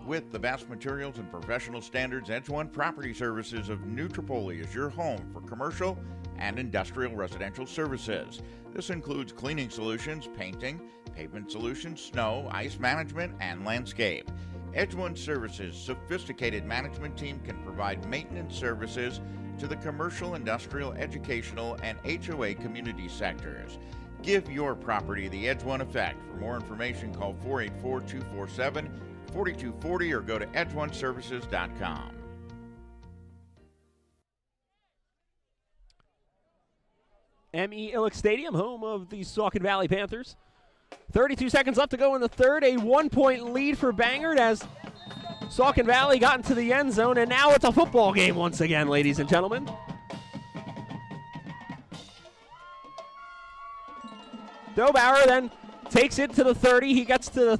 With the best materials and professional standards, Edge One Property Services of New Tripoli is your home for commercial and industrial residential services. This includes cleaning solutions, painting, pavement solutions, snow, ice management, and landscape. Edge One Services' sophisticated management team can provide maintenance services to the commercial, industrial, educational, and HOA community sectors. Give your property the Edge One effect. For more information, call 484-247-4240 or go to edgeoneservices.com. M.E. Illick Stadium, home of the Saucon Valley Panthers. 32 seconds left to go in the third. A 1-point lead for Bangor as Saucon Valley got into the end zone, and now it's a football game once again, ladies and gentlemen. Dobauer then takes it to the 30. He gets to the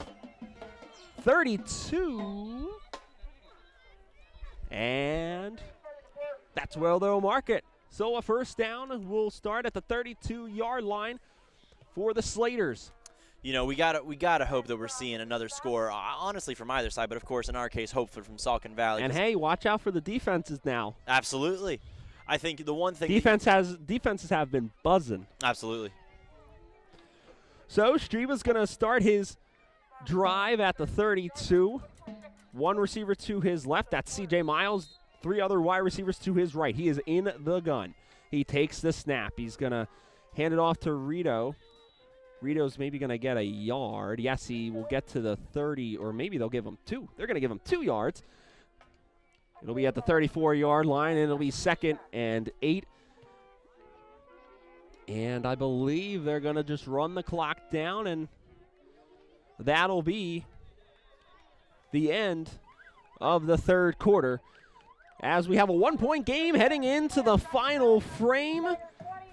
32. And that's where they'll mark it. So a first down will start at the 32-yard line for the Slaters. You know, we gotta hope that we're seeing another score, honestly, from either side, but of course, in our case, hopefully from Saucon Valley. And hey, watch out for the defenses now. Absolutely. I think the one thing defenses have been buzzing. Absolutely. So Streba's going to start his drive at the 32. One receiver to his left. That's C.J. Miles. 3 other wide receivers to his right. He is in the gun. He takes the snap. He's going to hand it off to Rito. Rito's maybe going to get a yard. Yes, he will get to the 30, or maybe they'll give him 2. They're going to give him 2 yards. It'll be at the 34-yard line, and it'll be 2nd and 8. And I believe they're going to just run the clock down, and that'll be the end of the third quarter. As we have a 1-point game heading into the final frame.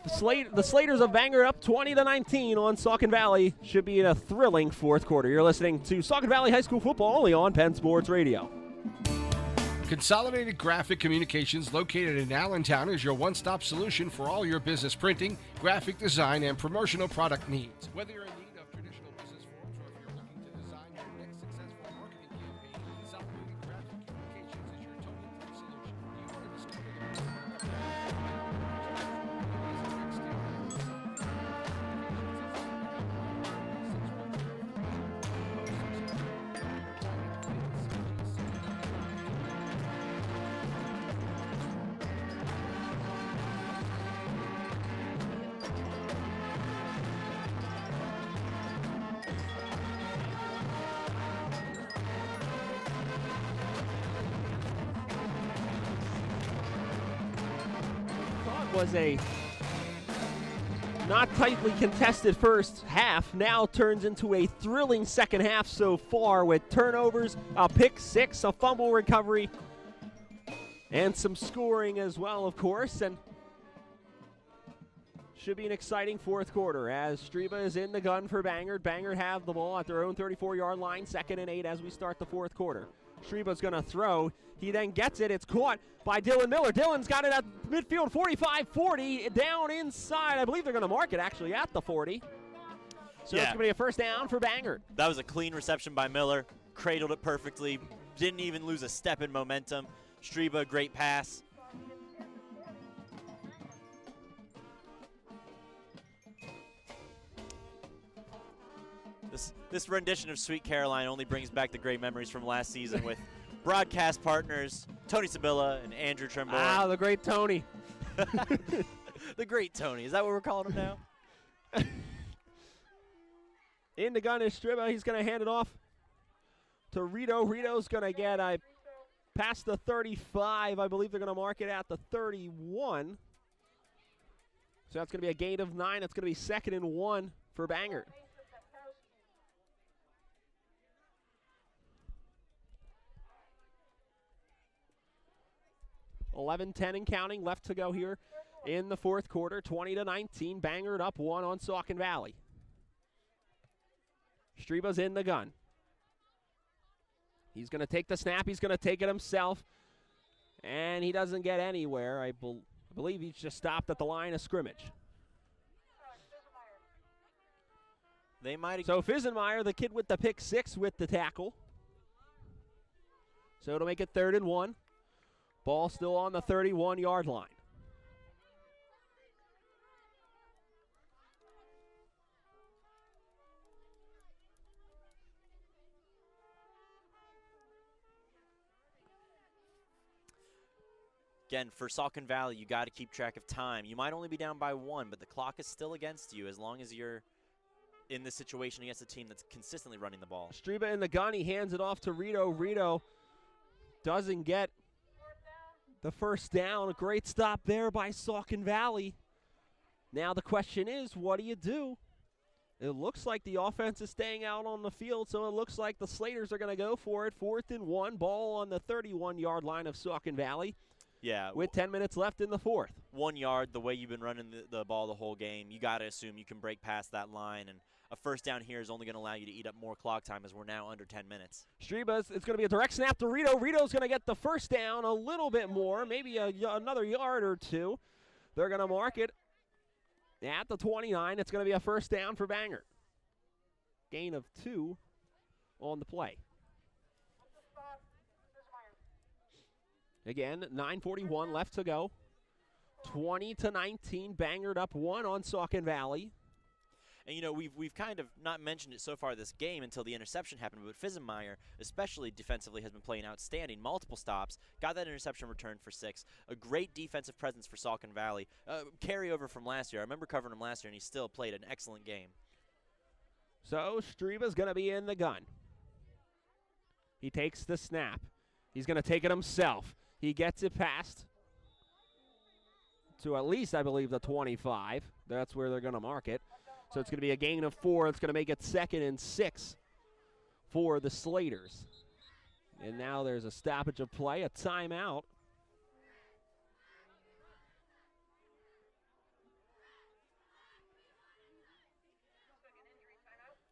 The Slaters of Bangor up 20-19 on Saucon Valley. Should be a thrilling fourth quarter. You're listening to Saucon Valley High School football only on Penn Sports Radio. Consolidated Graphic Communications, located in Allentown, is your one-stop solution for all your business printing, graphic design, and promotional product needs. Whether you're in need of traditional business forms or if you're looking to design your next successful marketing campaign, Consolidated Graphic Communications is your total solution. You want to discover was a not tightly contested first half, now turns into a thrilling second half so far with turnovers, a pick six, a fumble recovery, and some scoring as well, of course. And should be an exciting fourth quarter as Streba is in the gun for Bangor. Bangor have the ball at their own 34-yard line, 2nd and 8 as we start the fourth quarter. Streba's going to throw. He then gets it. It's caught by Dylan Miller. Dylan's got it at midfield, 45-40, down inside. I believe they're going to mark it actually at the 40. So it's going to be a first down for Bangor. That was a clean reception by Miller. Cradled it perfectly. Didn't even lose a step in momentum. Streba, great pass. This rendition of Sweet Caroline only brings back the great memories from last season with broadcast partners Tony Sabilla and Andrew Trimble. Ah, the great Tony. The great Tony. Is that what we're calling him now? In the gun is Streba. He's going to hand it off to Rito. Rito's going to get past the 35. I believe they're going to mark it at the 31. So that's going to be a gain of 9. That's going to be 2nd and 1 for Bangor. 11-10 and counting left to go here in the fourth quarter. 20-19. Bangor up 1 on Saucon Valley. Streba's in the gun. He's going to take the snap. He's going to take it himself. And he doesn't get anywhere. I believe he's just stopped at the line of scrimmage. So Fisenmeyer, the kid with the pick six, with the tackle. So it'll make it 3rd and 1. Ball still on the 31-yard line. Again, for Saucon Valley, you got to keep track of time. You might only be down by 1, but the clock is still against you as long as you're in this situation against a team that's consistently running the ball. Streba in the gun. He hands it off to Rito. Rito doesn't get the first down. A great stop there by Saucon Valley. Now the question is, what do you do? It looks like the offense is staying out on the field, so it looks like the Slaters are going to go for it. 4th and 1, ball on the 31-yard line of Saucon Valley. Yeah. With 10 minutes left in the fourth. 1 yard, the way you've been running the ball the whole game, you got to assume you can break past that line, and a first down here is only going to allow you to eat up more clock time as we're now under 10 minutes. Streba's, it's going to be a direct snap to Rito. Rito's going to get the first down a little bit more, maybe another yard or two. They're going to mark it at the 29. It's going to be a first down for Bangor. Gain of 2 on the play. Again, 9:41 left to go. 20-19, Bangor up 1 on Saucon Valley. And, we've kind of not mentioned it so far this game until the interception happened, but Fisenmeyer, especially defensively, has been playing outstanding. Multiple stops, got that interception returned for 6. A great defensive presence for Saucon Valley. Carryover from last year. I remember covering him last year, and he still played an excellent game. So Streba's going to be in the gun. He takes the snap. He's going to take it himself. He gets it past to at least, I believe, the 25. That's where they're going to mark it. So it's going to be a gain of 4. It's going to make it 2nd and 6 for the Slaters. And now there's a stoppage of play, a timeout.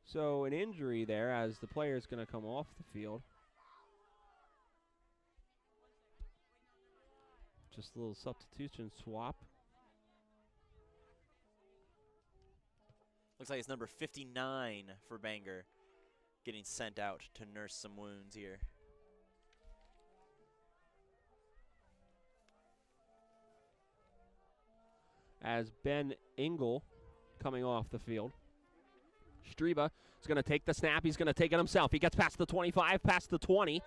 So an injury there as the player is going to come off the field. Just a little substitution swap. Looks like it's number 59 for Bangor getting sent out to nurse some wounds here. As Ben Engel coming off the field. Streba is going to take the snap. He's going to take it himself. He gets past the 25, past the 20.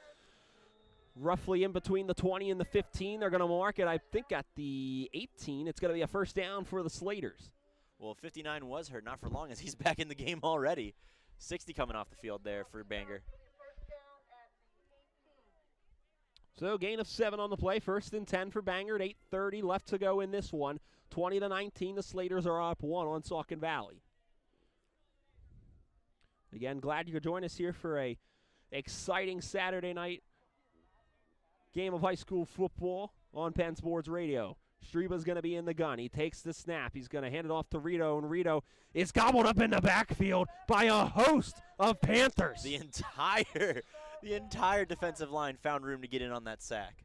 Roughly in between the 20 and the 15. They're going to mark it, I think, at the 18. It's going to be a first down for the Slaters. Well, 59 was hurt, not for long, as he's back in the game already. 60 coming off the field there for Bangor. So gain of 7 on the play. 1st and 10 for Bangor at 8:30 left to go in this one. 20-19, the Slaters are up 1 on Saucon Valley. Again, glad you could join us here for a exciting Saturday night game of high school football on Penn Sports Radio. Streba's going to be in the gun. He takes the snap. He's going to hand it off to Rito, and Rito is gobbled up in the backfield by a host of Panthers. The entire defensive line found room to get in on that sack.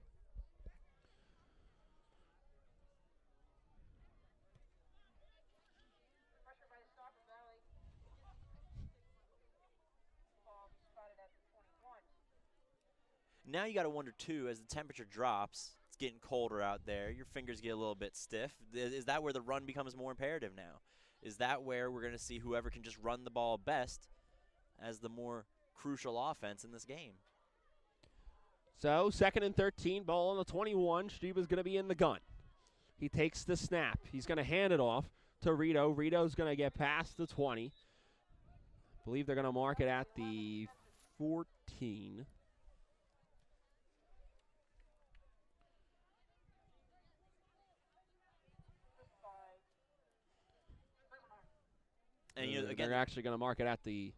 Now you got to wonder, too, as the temperature drops, it's getting colder out there, your fingers get a little bit stiff. Is that where the run becomes more imperative now? Is that where we're going to see whoever can just run the ball best as the more crucial offense in this game? So 2nd and 13, ball on the 21. Streba's going to be in the gun. He takes the snap. He's going to hand it off to Rito. Rito's going to get past the 20. I believe they're going to mark it at the 14. And again, they're actually going to mark it at the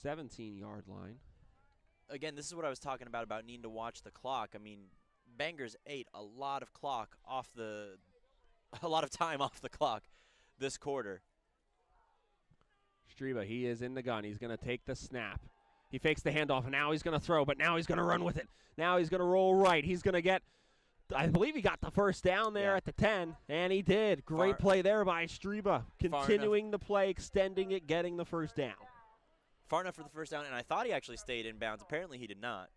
17-yard line. Again, this is what I was talking about needing to watch the clock. I mean, Bangor's ate a lot of time off the clock this quarter. Streba, he is in the gun. He's going to take the snap. He fakes the handoff, and now he's going to throw, but now he's going to run with it. Now he's going to roll right. He's going to get, I believe he got the first down there at the 10, and he did. Great play there by Streba. Continuing the play, extending it, getting the first down. Far enough for the first down, and I thought he actually stayed in bounds. Apparently he did not.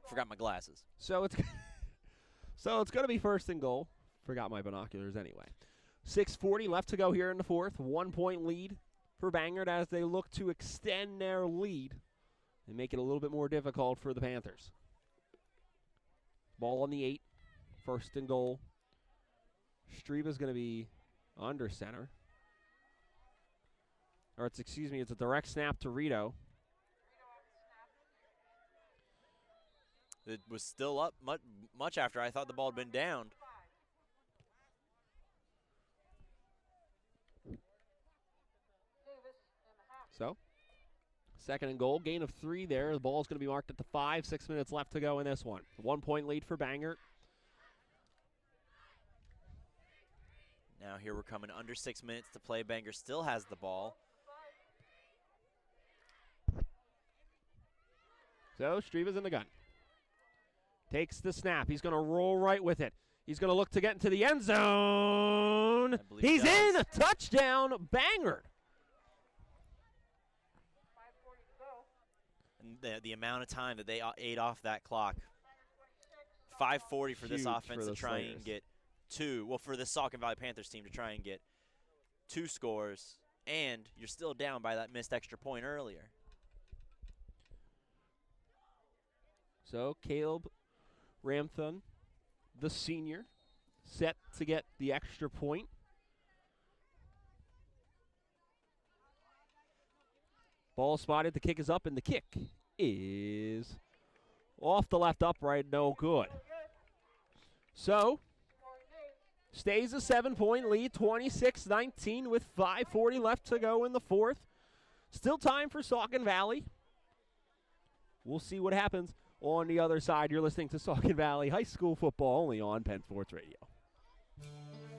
Forgot my glasses. So it's going to be 1st and goal. Forgot my binoculars anyway. 6:40 left to go here in the 4th. 1-point lead for Bangor as they look to extend their lead and make it a little bit more difficult for the Panthers. Ball on the 8. 1st and goal. Streba's going to be under center. Or it's a direct snap to Rito. It was still up much after I thought the ball had been downed. So, 2nd and goal, gain of 3 there. The ball's going to be marked at the 5. 6 minutes left to go in this one. 1-point lead for Bangor. Now here we're coming under 6 minutes to play. Bangor still has the ball. So, Streba's in the gun. Takes the snap. He's going to roll right with it. He's going to look to get into the end zone. He's in! A touchdown, Bangor. And the amount of time that they ate off that clock. 5:40 for this offense to try and get for the Saucon Valley Panthers team to try and get 2 scores, and you're still down by that missed extra point earlier. So Caleb Ramthun, the senior, set to get the extra point. Ball spotted, the kick is up, and the kick is off the left upright, no good. So, stays a 7-point lead, 26-19 with 5:40 left to go in the fourth. Still time for Saucon Valley. We'll see what happens on the other side. You're listening to Saucon Valley High School football only on Penn Sports Radio.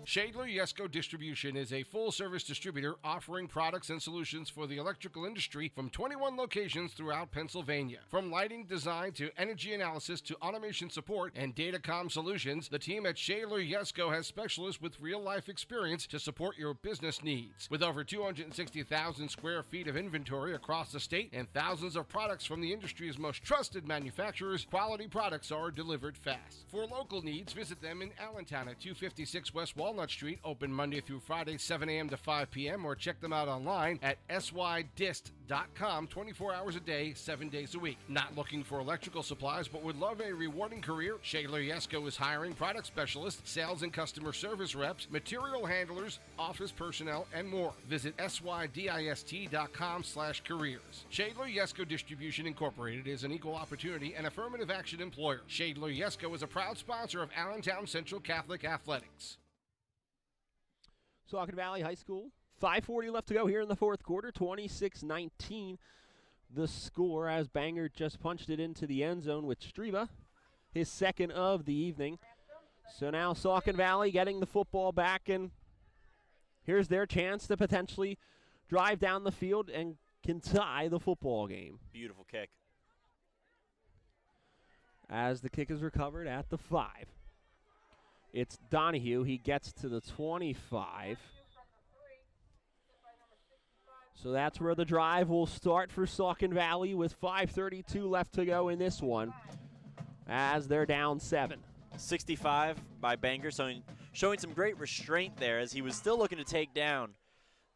Shadler Yesco Distribution is a full-service distributor offering products and solutions for the electrical industry from 21 locations throughout Pennsylvania. From lighting design to energy analysis to automation support and datacom solutions, the team at Shadler Yesco has specialists with real-life experience to support your business needs. With over 260,000 square feet of inventory across the state and thousands of products from the industry's most trusted manufacturers, quality products are delivered fast. For local needs, visit them in Allentown at 256 West Walnut Street, open Monday through Friday, 7 a.m. to 5 p.m., or check them out online at sydist.com, 24 hours a day, 7 days a week. Not looking for electrical supplies, but would love a rewarding career? Shadler Yesco is hiring product specialists, sales and customer service reps, material handlers, office personnel, and more. Visit sydist.com/careers. Shadler Yesco Distribution Incorporated is an equal opportunity and affirmative action employer. Shadler Yesco is a proud sponsor of Allentown Central Catholic Athletics. Saucon Valley High School, 5:40 left to go here in the fourth quarter, 26-19 the score as Bangor just punched it into the end zone with Streba, his second of the evening. So now Saucon Valley getting the football back, and here's their chance to potentially drive down the field and can tie the football game. Beautiful kick. As the kick is recovered at the 5. It's Donahue. He gets to the 25. So that's where the drive will start for Saucon Valley with 5:32 left to go in this one as they're down 7. 65 by Bangor, showing some great restraint there as he was still looking to take down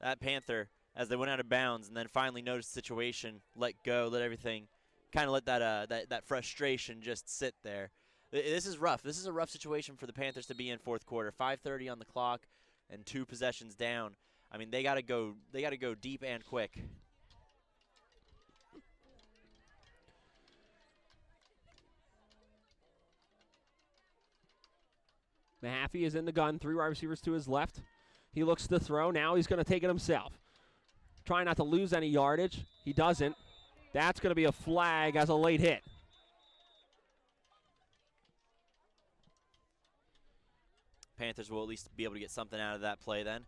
that Panther as they went out of bounds, and then finally noticed the situation, let go, let everything, kind of let that frustration just sit there. This is rough. This is a rough situation for the Panthers to be in fourth quarter. 5:30 on the clock and 2 possessions down. I mean, they got to go deep and quick. Mahaffey is in the gun. 3 wide receivers to his left. He looks to throw. Now he's going to take it himself. Trying not to lose any yardage. He doesn't. That's going to be a flag as a late hit. Panthers will at least be able to get something out of that play then.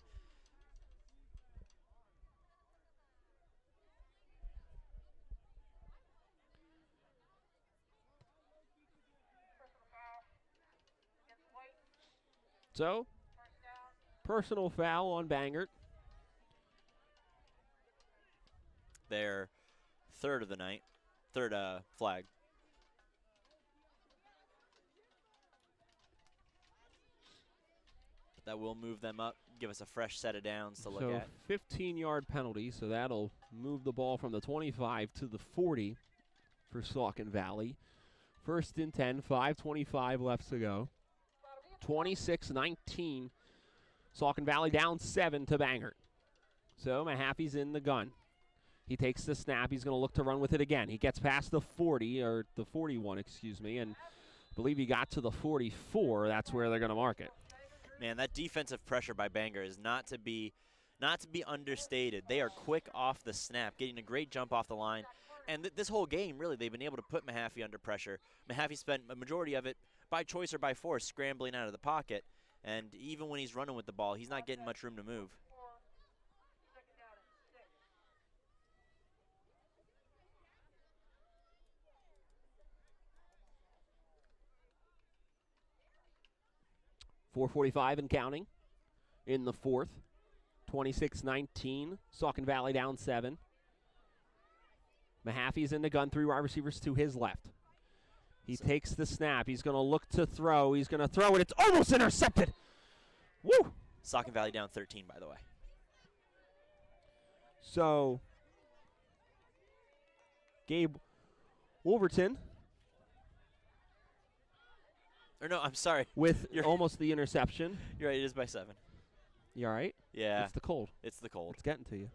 So, personal foul on Bangor. Their third of the night. Third flag. That will move them up, give us a fresh set of downs to look at. 15-yard penalty, so that'll move the ball from the 25 to the 40 for Saucon Valley. First and 10, 5:25 left to go. 26-19. Saucon Valley down 7 to Bangor. So Mahaffey's in the gun. He takes the snap. He's going to look to run with it again. He gets past the 40, or the 41, excuse me, and I believe he got to the 44. That's where they're going to mark it. Man, that defensive pressure by Bangor is not to be understated. They are quick off the snap, getting a great jump off the line. And this whole game, really, they've been able to put Mahaffey under pressure. Mahaffey spent a majority of it by choice or by force scrambling out of the pocket. And even when he's running with the ball, he's not getting much room to move. .445 and counting in the fourth. 26-19. Saucon Valley down 7. Mahaffey's in the gun. 3 wide receivers to his left. He takes the snap. He's going to look to throw. He's going to throw it. It's almost intercepted Woo! Saucon Valley down 13, by the way. So, Gabe Wolverton Or no, I'm sorry. with almost the interception. You're right, it is by 7. You all right? Yeah. It's the cold. It's the cold. It's getting to you.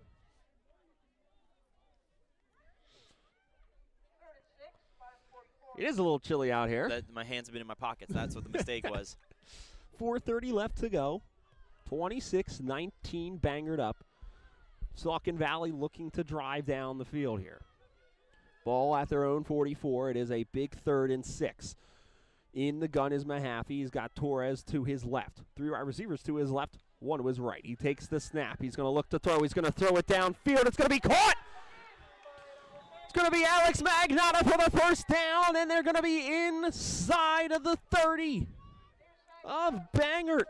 36, 544. It is a little chilly out here. My hands have been in my pockets. That's what the mistake was. 4:30 left to go. 26-19 Bangered up. Saucon Valley looking to drive down the field here. Ball at their own 44. It is a big 3rd and 6. In the gun is Mahaffey. He's got Torres to his left. 3 wide receivers to his left. 1 to his right. He takes the snap. He's going to look to throw. He's going to throw it downfield. It's going to be caught. It's going to be Alex Magnotta for the first down, and they're going to be inside of the 30 of Bangor.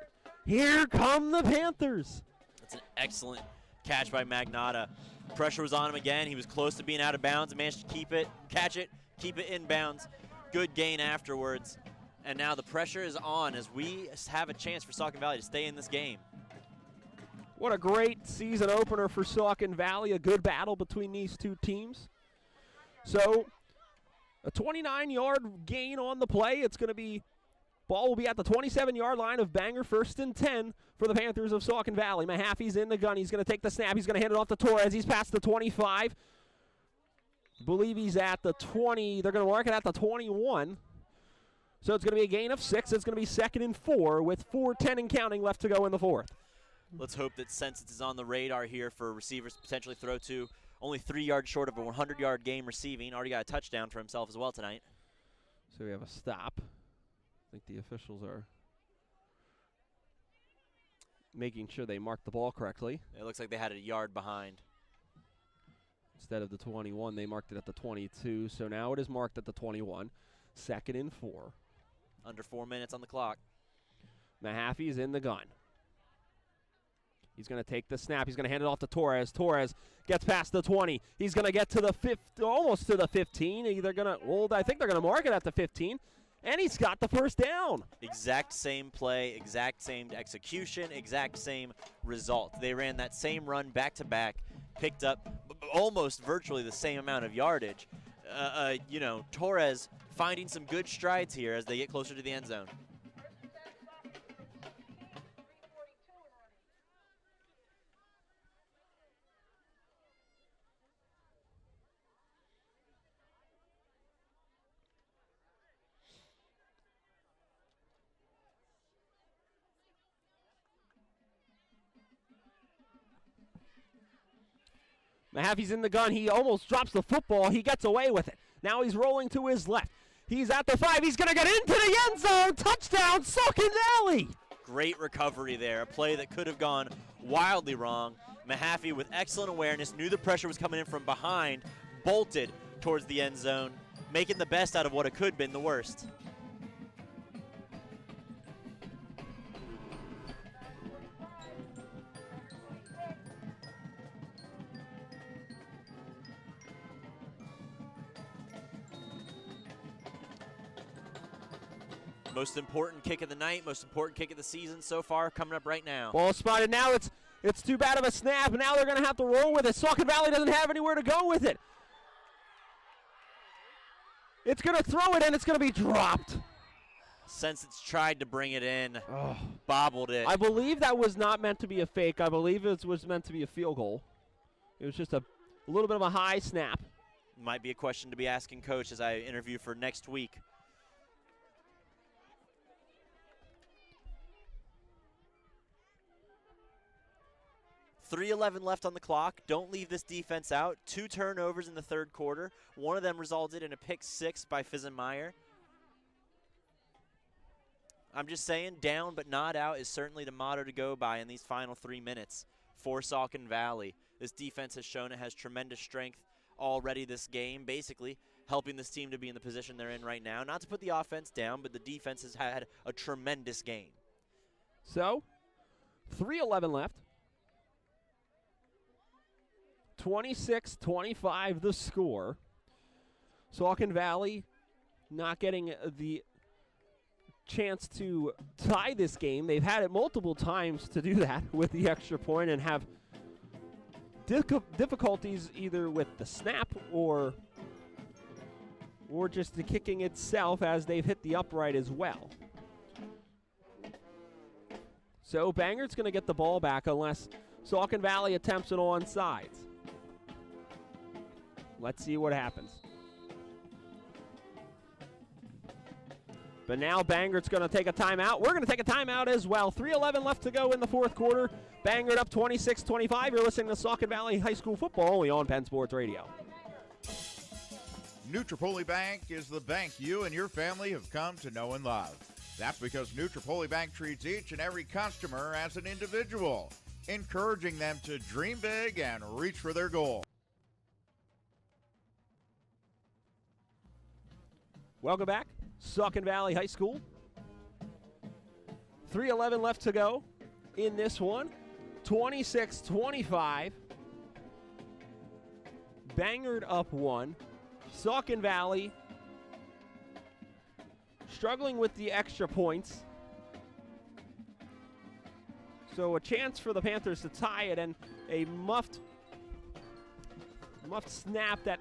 Here come the Panthers. That's an excellent catch by Magnotta. Pressure was on him again. He was close to being out of bounds and managed to keep it, catch it, keep it in bounds. Good gain afterwards. And now the pressure is on as we have a chance for Saucon Valley to stay in this game. What a great season opener for Saucon Valley. A good battle between these two teams. So, a 29-yard gain on the play. It's going to be, ball will be at the 27-yard line of Bangor, 1st and 10 for the Panthers of Saucon Valley. Mahaffey's in the gun. He's going to take the snap. He's going to hand it off to Torres. He's past the 25. I believe he's at the 20. They're going to mark it at the 21. So it's going to be a gain of 6. It's going to be 2nd and 4 with 4:10 and counting left to go in the 4th. Let's hope that Sensitz is on the radar here for receivers to potentially throw to. Only 3 yards short of a 100-yard game receiving. Already got a touchdown for himself as well tonight. So we have a stop. I think the officials are making sure they mark the ball correctly. It looks like they had it a yard behind. Instead of the 21, they marked it at the 22. So now it is marked at the 21. 2nd and 4. Under 4 minutes on the clock. Mahaffey's in the gun. He's going to take the snap. He's going to hand it off to Torres. Torres gets past the 20. He's going to get to the 5, almost to the 15. I think they're going to mark it at the 15. And he's got the first down. Exact same play, exact same execution, exact same result. They ran that same run back-to-back, picked up almost virtually the same amount of yardage. Torres finding some good strides here as they get closer to the end zone. Mahaffey's in the gun. He almost drops the football. He gets away with it. Now he's rolling to his left. He's at the 5. He's going to get into the end zone. Touchdown, Saucon Valley. Great recovery there. A play that could have gone wildly wrong. Mahaffey with excellent awareness, knew the pressure was coming in from behind, bolted towards the end zone, making the best out of what it could have been the worst. Most important kick of the night, most important kick of the season so far, coming up right now. Ball spotted. Now it's too bad of a snap. Now they're going to have to roll with it. Saucon Valley doesn't have anywhere to go with it. It's going to throw it, and it's going to be dropped. Since it's tried to bring it in, bobbled it. I believe that was not meant to be a fake. I believe it was meant to be a field goal. It was just a little bit of a high snap. Might be a question to be asking Coach as I interview for next week. .3:11 left on the clock. Don't leave this defense out. 2 turnovers in the 3rd quarter. One of them resulted in a pick 6 by Fisenmeyer. I'm just saying, down but not out is certainly the motto to go by in these final 3 minutes for Saucon Valley. This defense has shown it has tremendous strength already this game, basically helping this team to be in the position they're in right now. Not to put the offense down, but the defense has had a tremendous game. So, 3:11 left. 26-25 the score. Saucon Valley not getting the chance to tie this game. They've had it multiple times to do that with the extra point and have difficulties either with the snap or just the kicking itself, as they've hit the upright as well. So Bangor's going to get the ball back unless Saucon Valley attempts it on sides. Let's see what happens. But now Bangor's going to take a timeout. We're going to take a timeout as well. 3:11 left to go in the fourth quarter. Bangor up 26-25. You're listening to Saucon Valley High School football only on Penn Sports Radio. Nutripoli Bank is the bank you and your family have come to know and love. That's because Nutripoli Bank treats each and every customer as an individual, encouraging them to dream big and reach for their goal. Welcome back, Saucon Valley High School. 3:11 left to go in this one. 26-25. Bangor up 1. Saucon Valley struggling with the extra points. So a chance for the Panthers to tie it, and a muffed snap that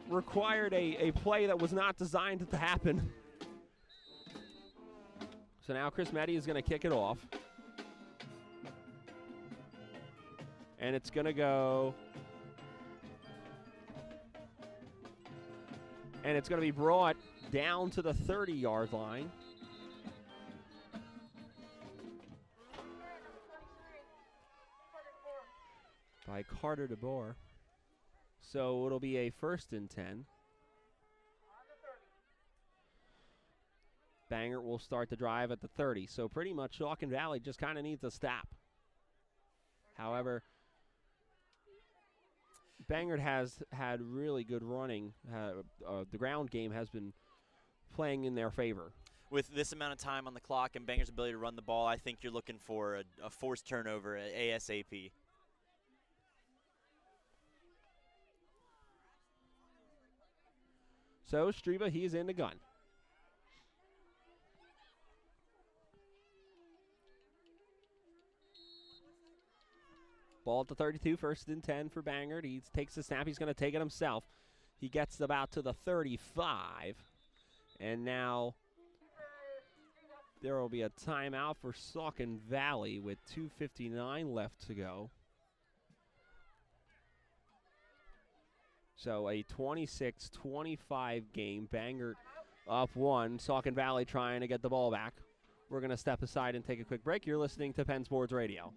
required a play that was not designed to happen. So now Chris Meddy is going to kick it off. And it's going to go. And it's going to be brought down to the 30-yard line. By Carter DeBoer. So it'll be a 1st and 10. Bangor will start the drive at the 30. So pretty much Saucon Valley just kind of needs a stop. However, Bangor has had really good running. The ground game has been playing in their favor. With this amount of time on the clock and Bangor's ability to run the ball, I think you're looking for a forced turnover at ASAP. So Streba, he's in the gun. Ball at the 32, 1st and 10 for Bangor. He takes the snap. He's going to take it himself. He gets about to the 35. And now there will be a timeout for Saucon Valley with 2:59 left to go. So a 26-25 game. Bangor up 1. Saucon Valley trying to get the ball back. We're going to step aside and take a quick break. You're listening to Penn Sports Radio.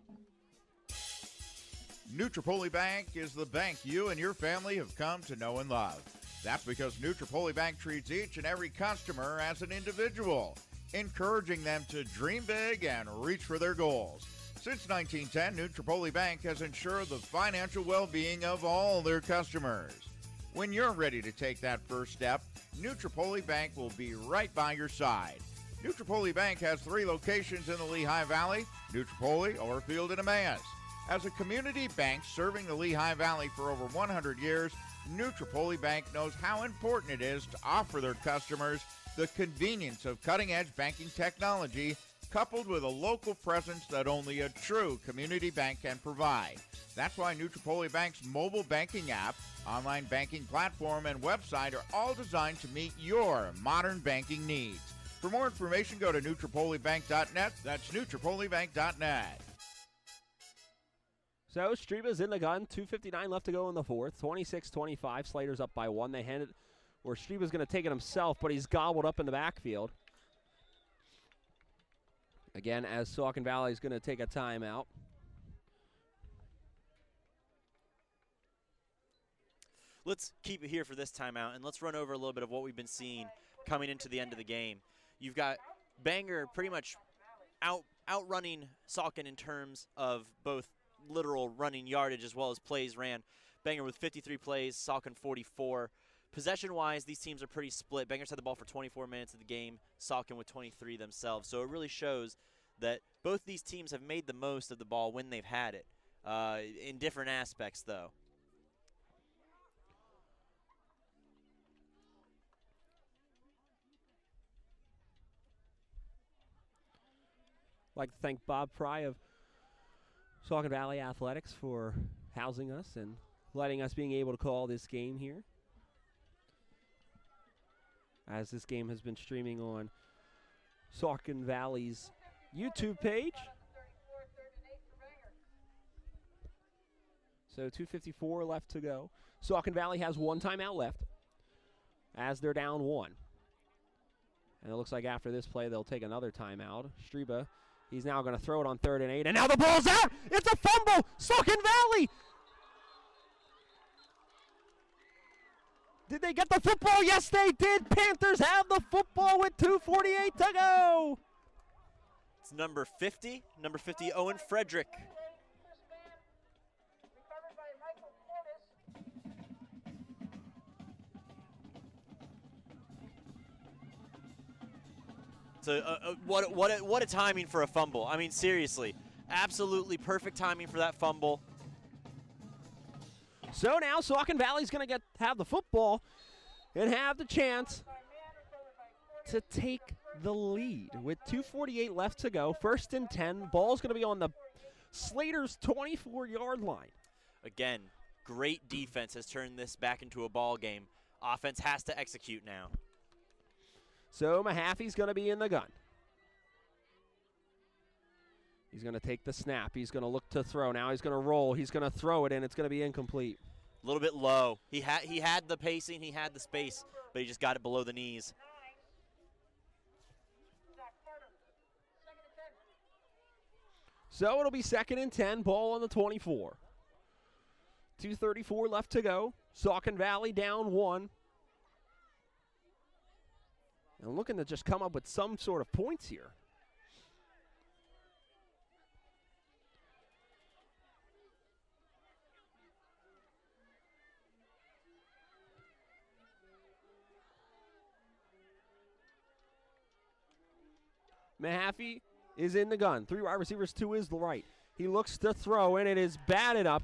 Nutripoli Bank is the bank you and your family have come to know and love. That's because Nutripoli Bank treats each and every customer as an individual, encouraging them to dream big and reach for their goals. Since 1910, Nutripoli Bank has ensured the financial well-being of all their customers. When you're ready to take that first step, Nutripoli Bank will be right by your side. Nutripoli Bank has 3 locations in the Lehigh Valley: Nutripoli, Overfield, and Emmaus. As a community bank serving the Lehigh Valley for over 100 years, Nutripoli Bank knows how important it is to offer their customers the convenience of cutting-edge banking technology, coupled with a local presence that only a true community bank can provide. That's why Nutripoli Bank's mobile banking app, online banking platform, and website are all designed to meet your modern banking needs. For more information, go to NutripoliBank.net. That's NutripoliBank.net. So Streba's in the gun. 2:59 left to go in the fourth. 26-25. Slater's up by 1. They hand it, or Streba's going to take it himself, but he's gobbled up in the backfield. Again, as Saucon Valley is going to take a timeout. Let's keep it here for this timeout, and let's run over a little bit of what we've been seeing coming into the end of the game. You've got Bangor pretty much outrunning Saucon in terms of both literal running yardage as well as plays ran. Bangor with 53 plays, Saucon 44. Possession-wise, these teams are pretty split. Bangor's had the ball for 24 minutes of the game, Saucon with 23 themselves. So it really shows that both these teams have made the most of the ball when they've had it, in different aspects, though. like to thank Bob Fry of Saucon Valley Athletics for housing us and letting us being able to call this game here, as this game has been streaming on Saucon Valley's YouTube page. So 2:54 left to go. Saucon Valley has one timeout left as they're down one. And it looks like after this play, they'll take another timeout. Streba, he's now going to throw it on 3rd and 8. And now the ball's out. It's a fumble. Saucon Valley. Did they get the football? Yes, they did. Panthers have the football with 2:48 to go. It's number 50, Owen Frederick. So what a timing for a fumble. I mean, seriously, absolutely perfect timing for that fumble. So now Saucon Valley's going to have the football and have the chance to take the lead with 2:48 left to go. 1st and 10. Ball's going to be on the Slater's 24-yard line. Again, great defense has turned this back into a ball game. Offense has to execute now. So Mahaffey's going to be in the gun. He's going to take the snap. He's going to look to throw. Now he's going to roll. He's going to throw it, and it's going to be incomplete. A little bit low. He had the pacing. He had the space, but he just got it below the knees. So it'll be 2nd and 10. Ball on the 24. 2:34 left to go. Saucon Valley down 1. And looking to just come up with some sort of points here. Mahaffey is in the gun. 3 wide receivers, 2 is the right. He looks to throw, and it is batted up,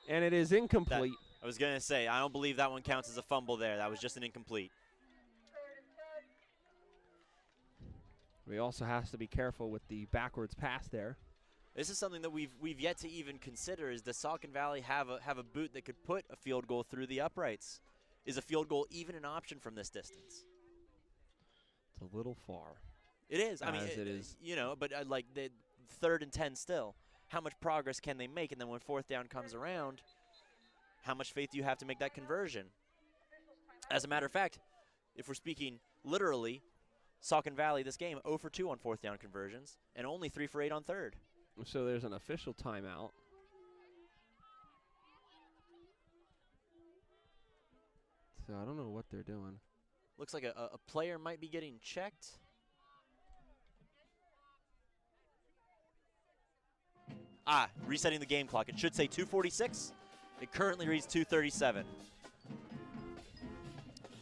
and it is incomplete. I was going to say, I don't believe that one counts as a fumble there. That was just an incomplete. We also have to be careful with the backwards pass there. This is something that we've yet to even consider. Is does Saucon Valley have a boot that could put a field goal through the uprights? Is a field goal even an option from this distance? It's a little far. It is. I mean, it is. You know, but like the 3rd and 10 still. How much progress can they make? And then when 4th down comes around, how much faith do you have to make that conversion? As a matter of fact, if we're speaking literally, Saucon Valley this game 0 for 2 on 4th down conversions and only 3 for 8 on 3rd. So there's an official timeout. So I don't know what they're doing. Looks like a player might be getting checked. Resetting the game clock. It should say 2:46. It currently reads 2:37.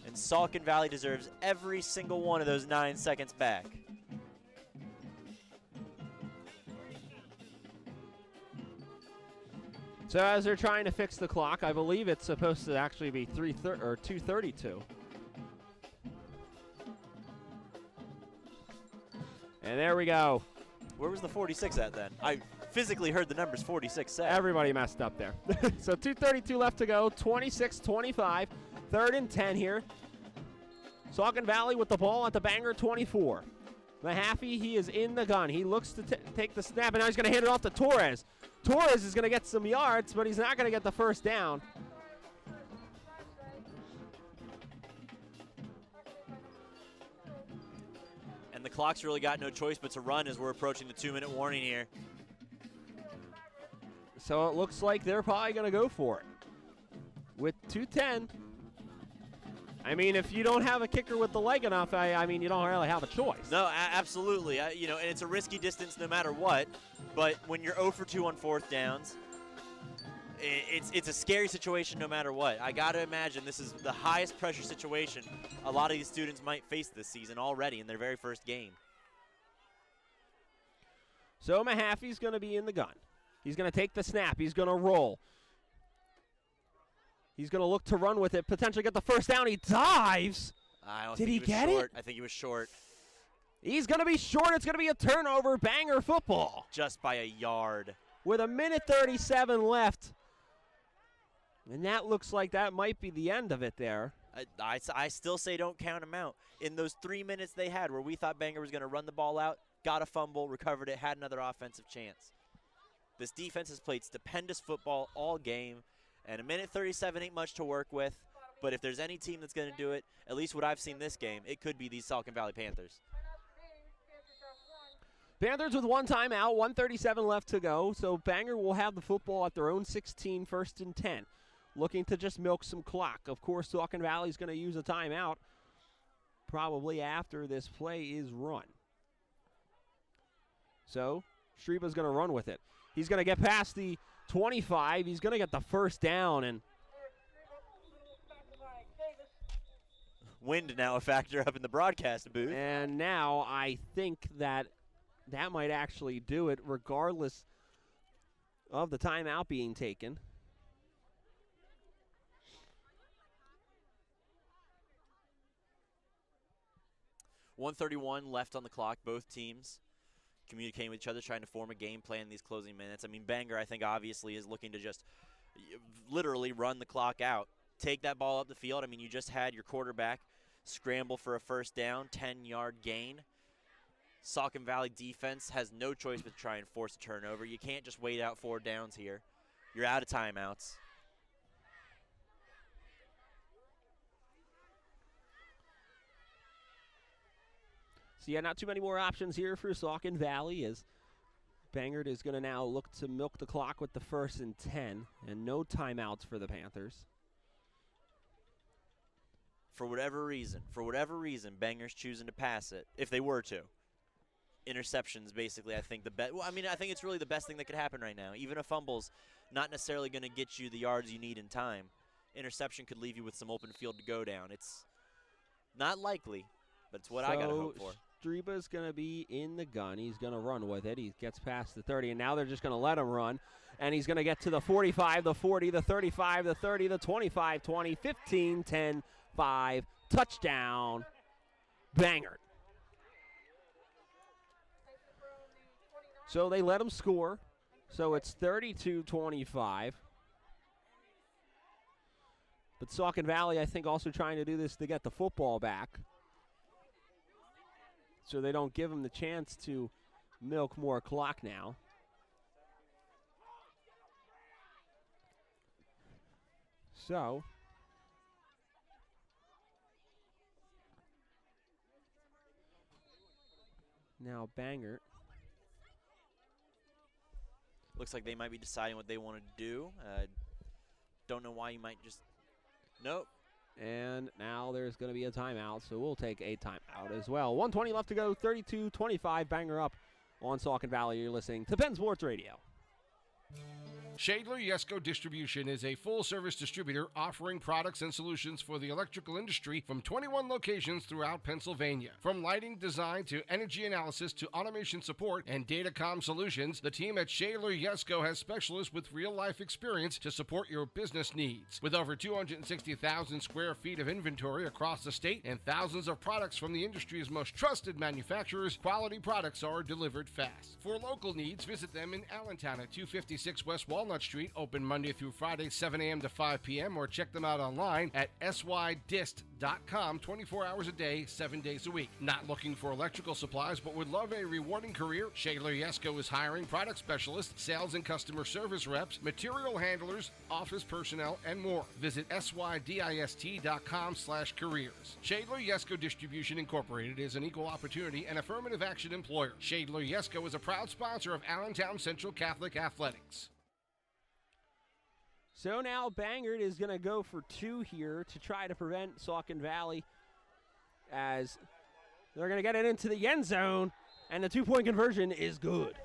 And Saucon Valley deserves every single one of those 9 seconds back. So as they're trying to fix the clock, I believe it's supposed to actually be 2:32. And there we go. Where was the 46 at then? I physically heard the numbers 46 said. Everybody messed up there. So 2:32 left to go, 26-25, 3rd and 10 here. Saucon Valley with the ball at the Bangor 24. Mahaffey, he is in the gun. He looks to take the snap, and now he's going to hand it off to Torres. Torres is going to get some yards, but he's not going to get the 1st down. And the clock's really got no choice but to run as we're approaching the 2-minute warning here. So it looks like they're probably going to go for it. With 2:10. I mean, if you don't have a kicker with the leg enough, I mean, you don't really have a choice. No, absolutely. And it's a risky distance no matter what. But when you're 0 for 2 on 4th downs, it's a scary situation no matter what. I got to imagine this is the highest pressure situation a lot of these students might face this season already in their very first game. So Mahaffey's going to be in the gun. He's going to take the snap. He's going to roll. He's going to look to run with it, potentially get the 1st down. He dives. I don't Did think he was get short. it? I think he was short. He's going to be short. It's going to be a turnover. Bangor football. Just by a yard. With 1:37 left. And that looks like that might be the end of it there. I still say don't count them out. In those 3 minutes they had where we thought Bangor was going to run the ball out, got a fumble, recovered it, had another offensive chance. This defense has played stupendous football all game, and 1:37 ain't much to work with. But if there's any team that's going to do it, at least what I've seen this game, it could be these Saucon Valley Panthers. Panthers with one timeout, 1:37 left to go. So Bangor will have the football at their own 16, 1st and 10. Looking to just milk some clock. Of course, Saucon Valley's going to use a timeout probably after this play is run. So Streba's going to run with it. He's going to get past the 25. He's going to get the first down. And wind now a factor up in the broadcast booth. And now I think that might actually do it regardless of the timeout being taken. .131 left on the clock. Both teams communicating with each other, trying to form a game plan in these closing minutes. I mean, Bangor, I think, obviously is looking to just literally run the clock out. Take that ball up the field. I mean, you just had your quarterback scramble for a first down, 10-yard gain. Saucon Valley defense has no choice but to try and force a turnover. You can't just wait out 4 downs here. You're out of timeouts. So, yeah, not too many more options here for Saucon Valley as Bangor is going to now look to milk the clock with the 1st and 10 and no timeouts for the Panthers. For whatever reason, Bangor's choosing to pass it, if they were to. Interceptions, basically, I think the best. Well, I mean, I think it's really the best thing that could happen right now. Even a fumble's not necessarily going to get you the yards you need in time. Interception could leave you with some open field to go down. It's not likely, but it's what I got to hope for. Streba's going to be in the gun. He's going to run with it. He gets past the 30, and now they're just going to let him run. And he's going to get to the 45, the 40, the 35, the 30, the 25, 20, 15, 10, 5. Touchdown, Bangor. So they let him score. So it's 32-25. But Saucon Valley, I think, also trying to do this to get the football back, so they don't give him the chance to milk more clock now. So now Bangor. Looks like they might be deciding what they want to do. Don't know why you might just... Nope. And now there's going to be a timeout, so we'll take a timeout as well. 1:20 left to go, 32-25, Bangor up on Saucon Valley. You're listening to Penn Sports Radio. Shadler Yesco Distribution is a full-service distributor offering products and solutions for the electrical industry from 21 locations throughout Pennsylvania. From lighting design to energy analysis to automation support and datacom solutions, the team at Shadler Yesco has specialists with real-life experience to support your business needs. With over 260,000 square feet of inventory across the state and thousands of products from the industry's most trusted manufacturers, quality products are delivered fast. For local needs, visit them in Allentown at 256 West Walnut Street, open Monday through Friday, 7 a.m. to 5 p.m., or check them out online at sydist.com, 24 hours a day, 7 days a week. Not looking for electrical supplies, but would love a rewarding career? Shadler Yesco is hiring product specialists, sales and customer service reps, material handlers, office personnel, and more. Visit sydist.com/careers. Shadler Yesco Distribution Incorporated is an equal opportunity and affirmative action employer. Shadler Yesco is a proud sponsor of Allentown Central Catholic Athletics. So now Bangor is going to go for 2 here to try to prevent Saucon Valley, as they're going to get it into the end zone, and the 2-point conversion is good.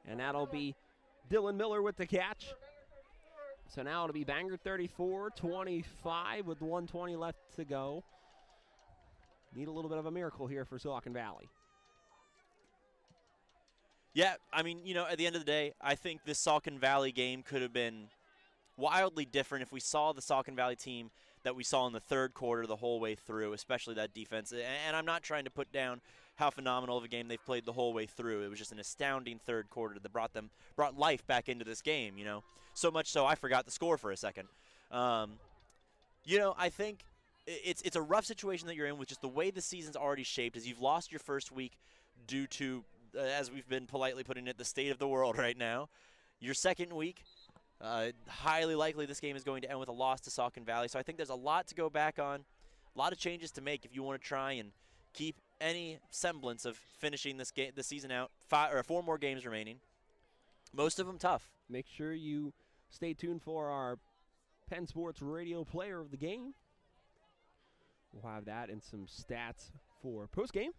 And that'll be Dylan Miller with the catch. So now it'll be Bangor 34-25 with 1:20 left to go. Need a little bit of a miracle here for Saucon Valley. Yeah, I mean, you know, at the end of the day, I think this Saucon Valley game could have been wildly different if we saw the Saucon Valley team that we saw in the third quarter the whole way through, especially that defense. And I'm not trying to put down how phenomenal of a game they've played the whole way through. It was just an astounding third quarter that brought life back into this game, you know. So much so I forgot the score for a second. You know, I think it's a rough situation that you're in with just the way the season's already shaped, as you've lost your first week due to, as we've been politely putting it, the state of the world right now. Your second week, highly likely this game is going to end with a loss to Saucon Valley. So I think there's a lot to go back on, a lot of changes to make if you want to try and keep any semblance of finishing this season out. 4 more games remaining, most of them tough. Make sure you stay tuned for our Penn Sports Radio Player of the Game. We'll have that and some stats for postgame.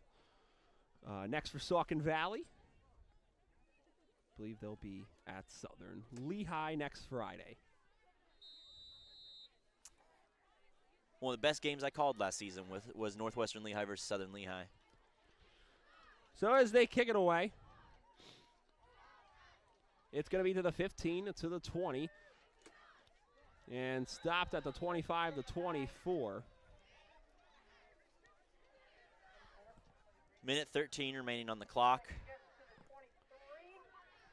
Next for Saucon Valley. I believe they'll be at Southern Lehigh next Friday. One of the best games I called last season was Northwestern Lehigh versus Southern Lehigh. So as they kick it away, it's going to be to the 15, to the 20, and stopped at the 25 to 24. Minute 13 remaining on the clock.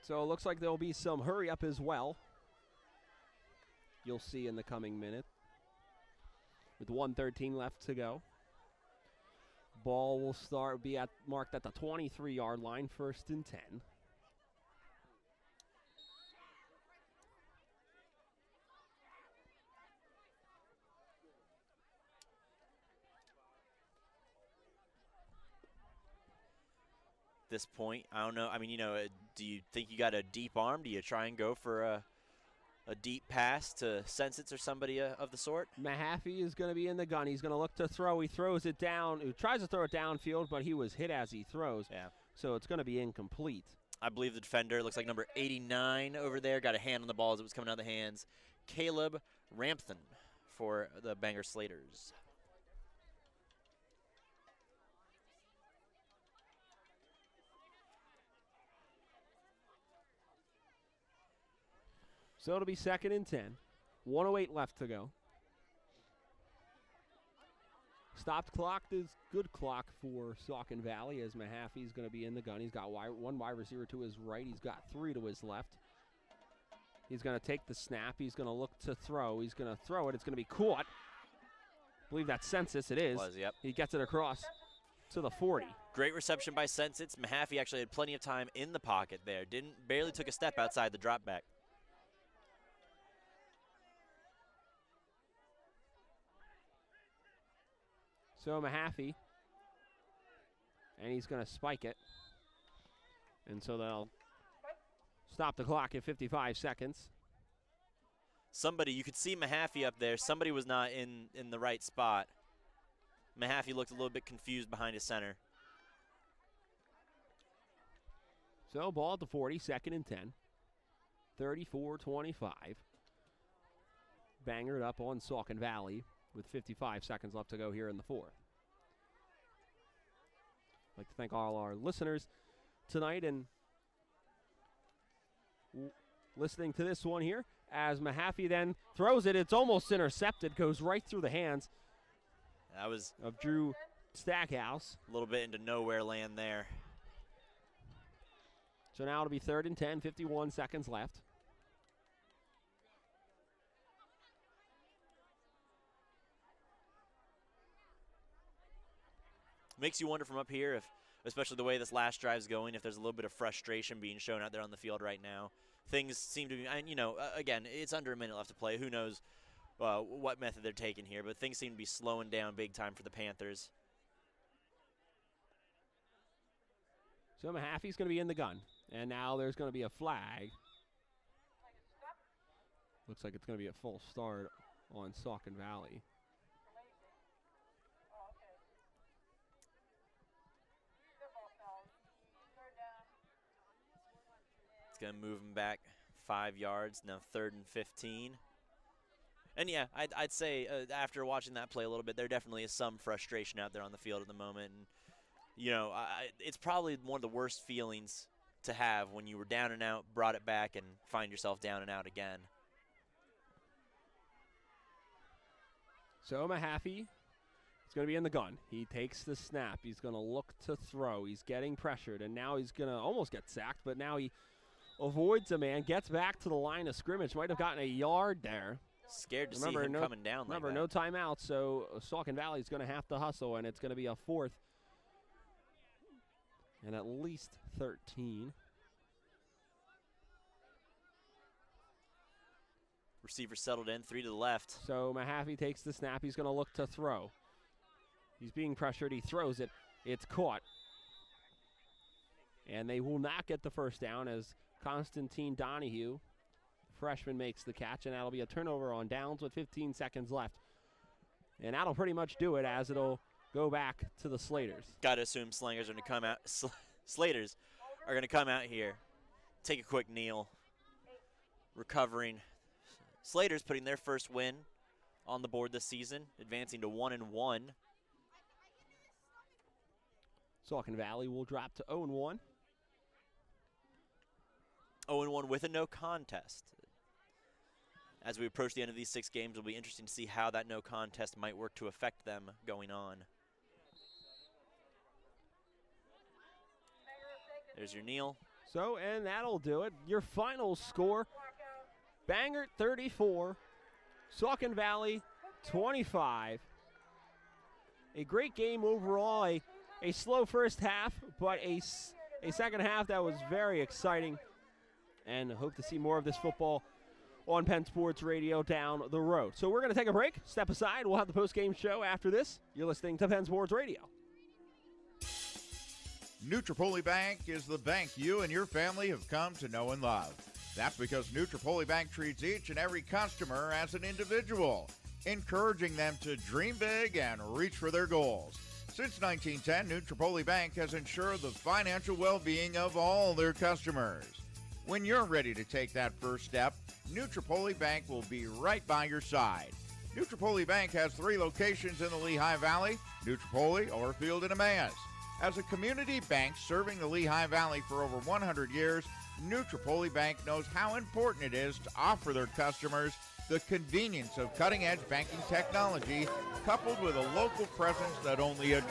So it looks like there'll be some hurry up as well. You'll see in the coming minute. With 1:13 left to go. Ball will be marked at the 23-yard line, 1st and 10. This point, I don't know. I mean, you know, do you think you got a deep arm? Do you try and go for a deep pass to Sensitz or somebody of the sort? Mahaffey is going to be in the gun. He's going to look to throw. He throws it down. He tries to throw it downfield, but he was hit as he throws. Yeah. So it's going to be incomplete. I believe the defender, looks like number 89 over there, got a hand on the ball as it was coming out of the hands. Caleb Rampton for the Bangor Slaters. So it'll be 2nd and 10. 1:08 left to go. Stopped clock is good clock for Saucon Valley as Mahaffey's going to be in the gun. He's got one wide receiver to his right. He's got 3 to his left. He's going to take the snap. He's going to look to throw. He's going to throw it. It's going to be caught. I believe that's Census. It is. Yep. He gets it across to the 40. Great reception by Sensitz. Mahaffey actually had plenty of time in the pocket there. Barely took a step outside the drop back. So Mahaffey, and he's going to spike it. And so they'll stop the clock at 55 seconds. You could see Mahaffey up there. Somebody was not in the right spot. Mahaffey looked a little bit confused behind his center. So ball at the 40, 2nd and 10. 34-25. Bangor up on Saucon Valley with 55 seconds left to go here in the 4th. I'd like to thank all our listeners tonight and listening to this one here as Mahaffey then throws it. It's almost intercepted, goes right through the hands of Drew Stackhouse. A little bit into nowhere land there. So now it'll be 3rd and 10, 51 seconds left. Makes you wonder from up here, if, especially the way this last drive's going, if there's a little bit of frustration being shown out there on the field right now. Things seem to be, and again, it's under a minute left to play. Who knows what method they're taking here, but things seem to be slowing down big time for the Panthers. So Mahaffey's going to be in the gun, and now there's going to be a flag. Looks like it's going to be a full start on Saucon Valley. Going to move him back 5 yards, now 3rd and 15. And yeah, I'd say after watching that play a little bit, there definitely is some frustration out there on the field at the moment. And, it's probably one of the worst feelings to have when you were down and out, brought it back, and find yourself down and out again. So Mahaffey is going to be in the gun. He takes the snap. He's going to look to throw. He's getting pressured, and now he's going to almost get sacked, but now he avoids a man, gets back to the line of scrimmage. Might have gotten a yard there. Scared to see him coming down like that. Remember, no timeout, so Saucon Valley is going to have to hustle, and it's going to be a 4th and at least 13. Receiver settled in, 3 to the left. So Mahaffey takes the snap. He's going to look to throw. He's being pressured. He throws it. It's caught. And they will not get the first down as Constantine Donahue, freshman, makes the catch, and that'll be a turnover on downs with 15 seconds left. And that'll pretty much do it, as it'll go back to the Slaters. Got to assume Slangers are going to come out. Slaters are going to come out here, take a quick kneel, recovering. Slaters putting their first win on the board this season, advancing to 1-1. Saucon Valley will drop to 0-1. 0-1 with a no contest. As we approach the end of these 6 games, it'll be interesting to see how that no contest might work to affect them going on. There's your kneel. So, and that'll do it. Your final score, Bangor 34, Saucon Valley 25. A great game overall, a slow first half, but a second half that was very exciting. And hope to see more of this football on Penn Sports Radio down the road. So we're going to take a break, step aside. We'll have the post-game show after this. You're listening to Penn Sports Radio. Nutropoli Bank is the bank you and your family have come to know and love. That's because Nutropoli Bank treats each and every customer as an individual, encouraging them to dream big and reach for their goals. Since 1910, Nutropoli Bank has ensured the financial well-being of all their customers. When you're ready to take that first step, Nutropoli Bank will be right by your side. Nutropoli Bank has 3 locations in the Lehigh Valley, Nutropoli, Orfield, and Emmaus. As a community bank serving the Lehigh Valley for over 100 years, Nutropoli Bank knows how important it is to offer their customers the convenience of cutting-edge banking technology coupled with a local presence that only a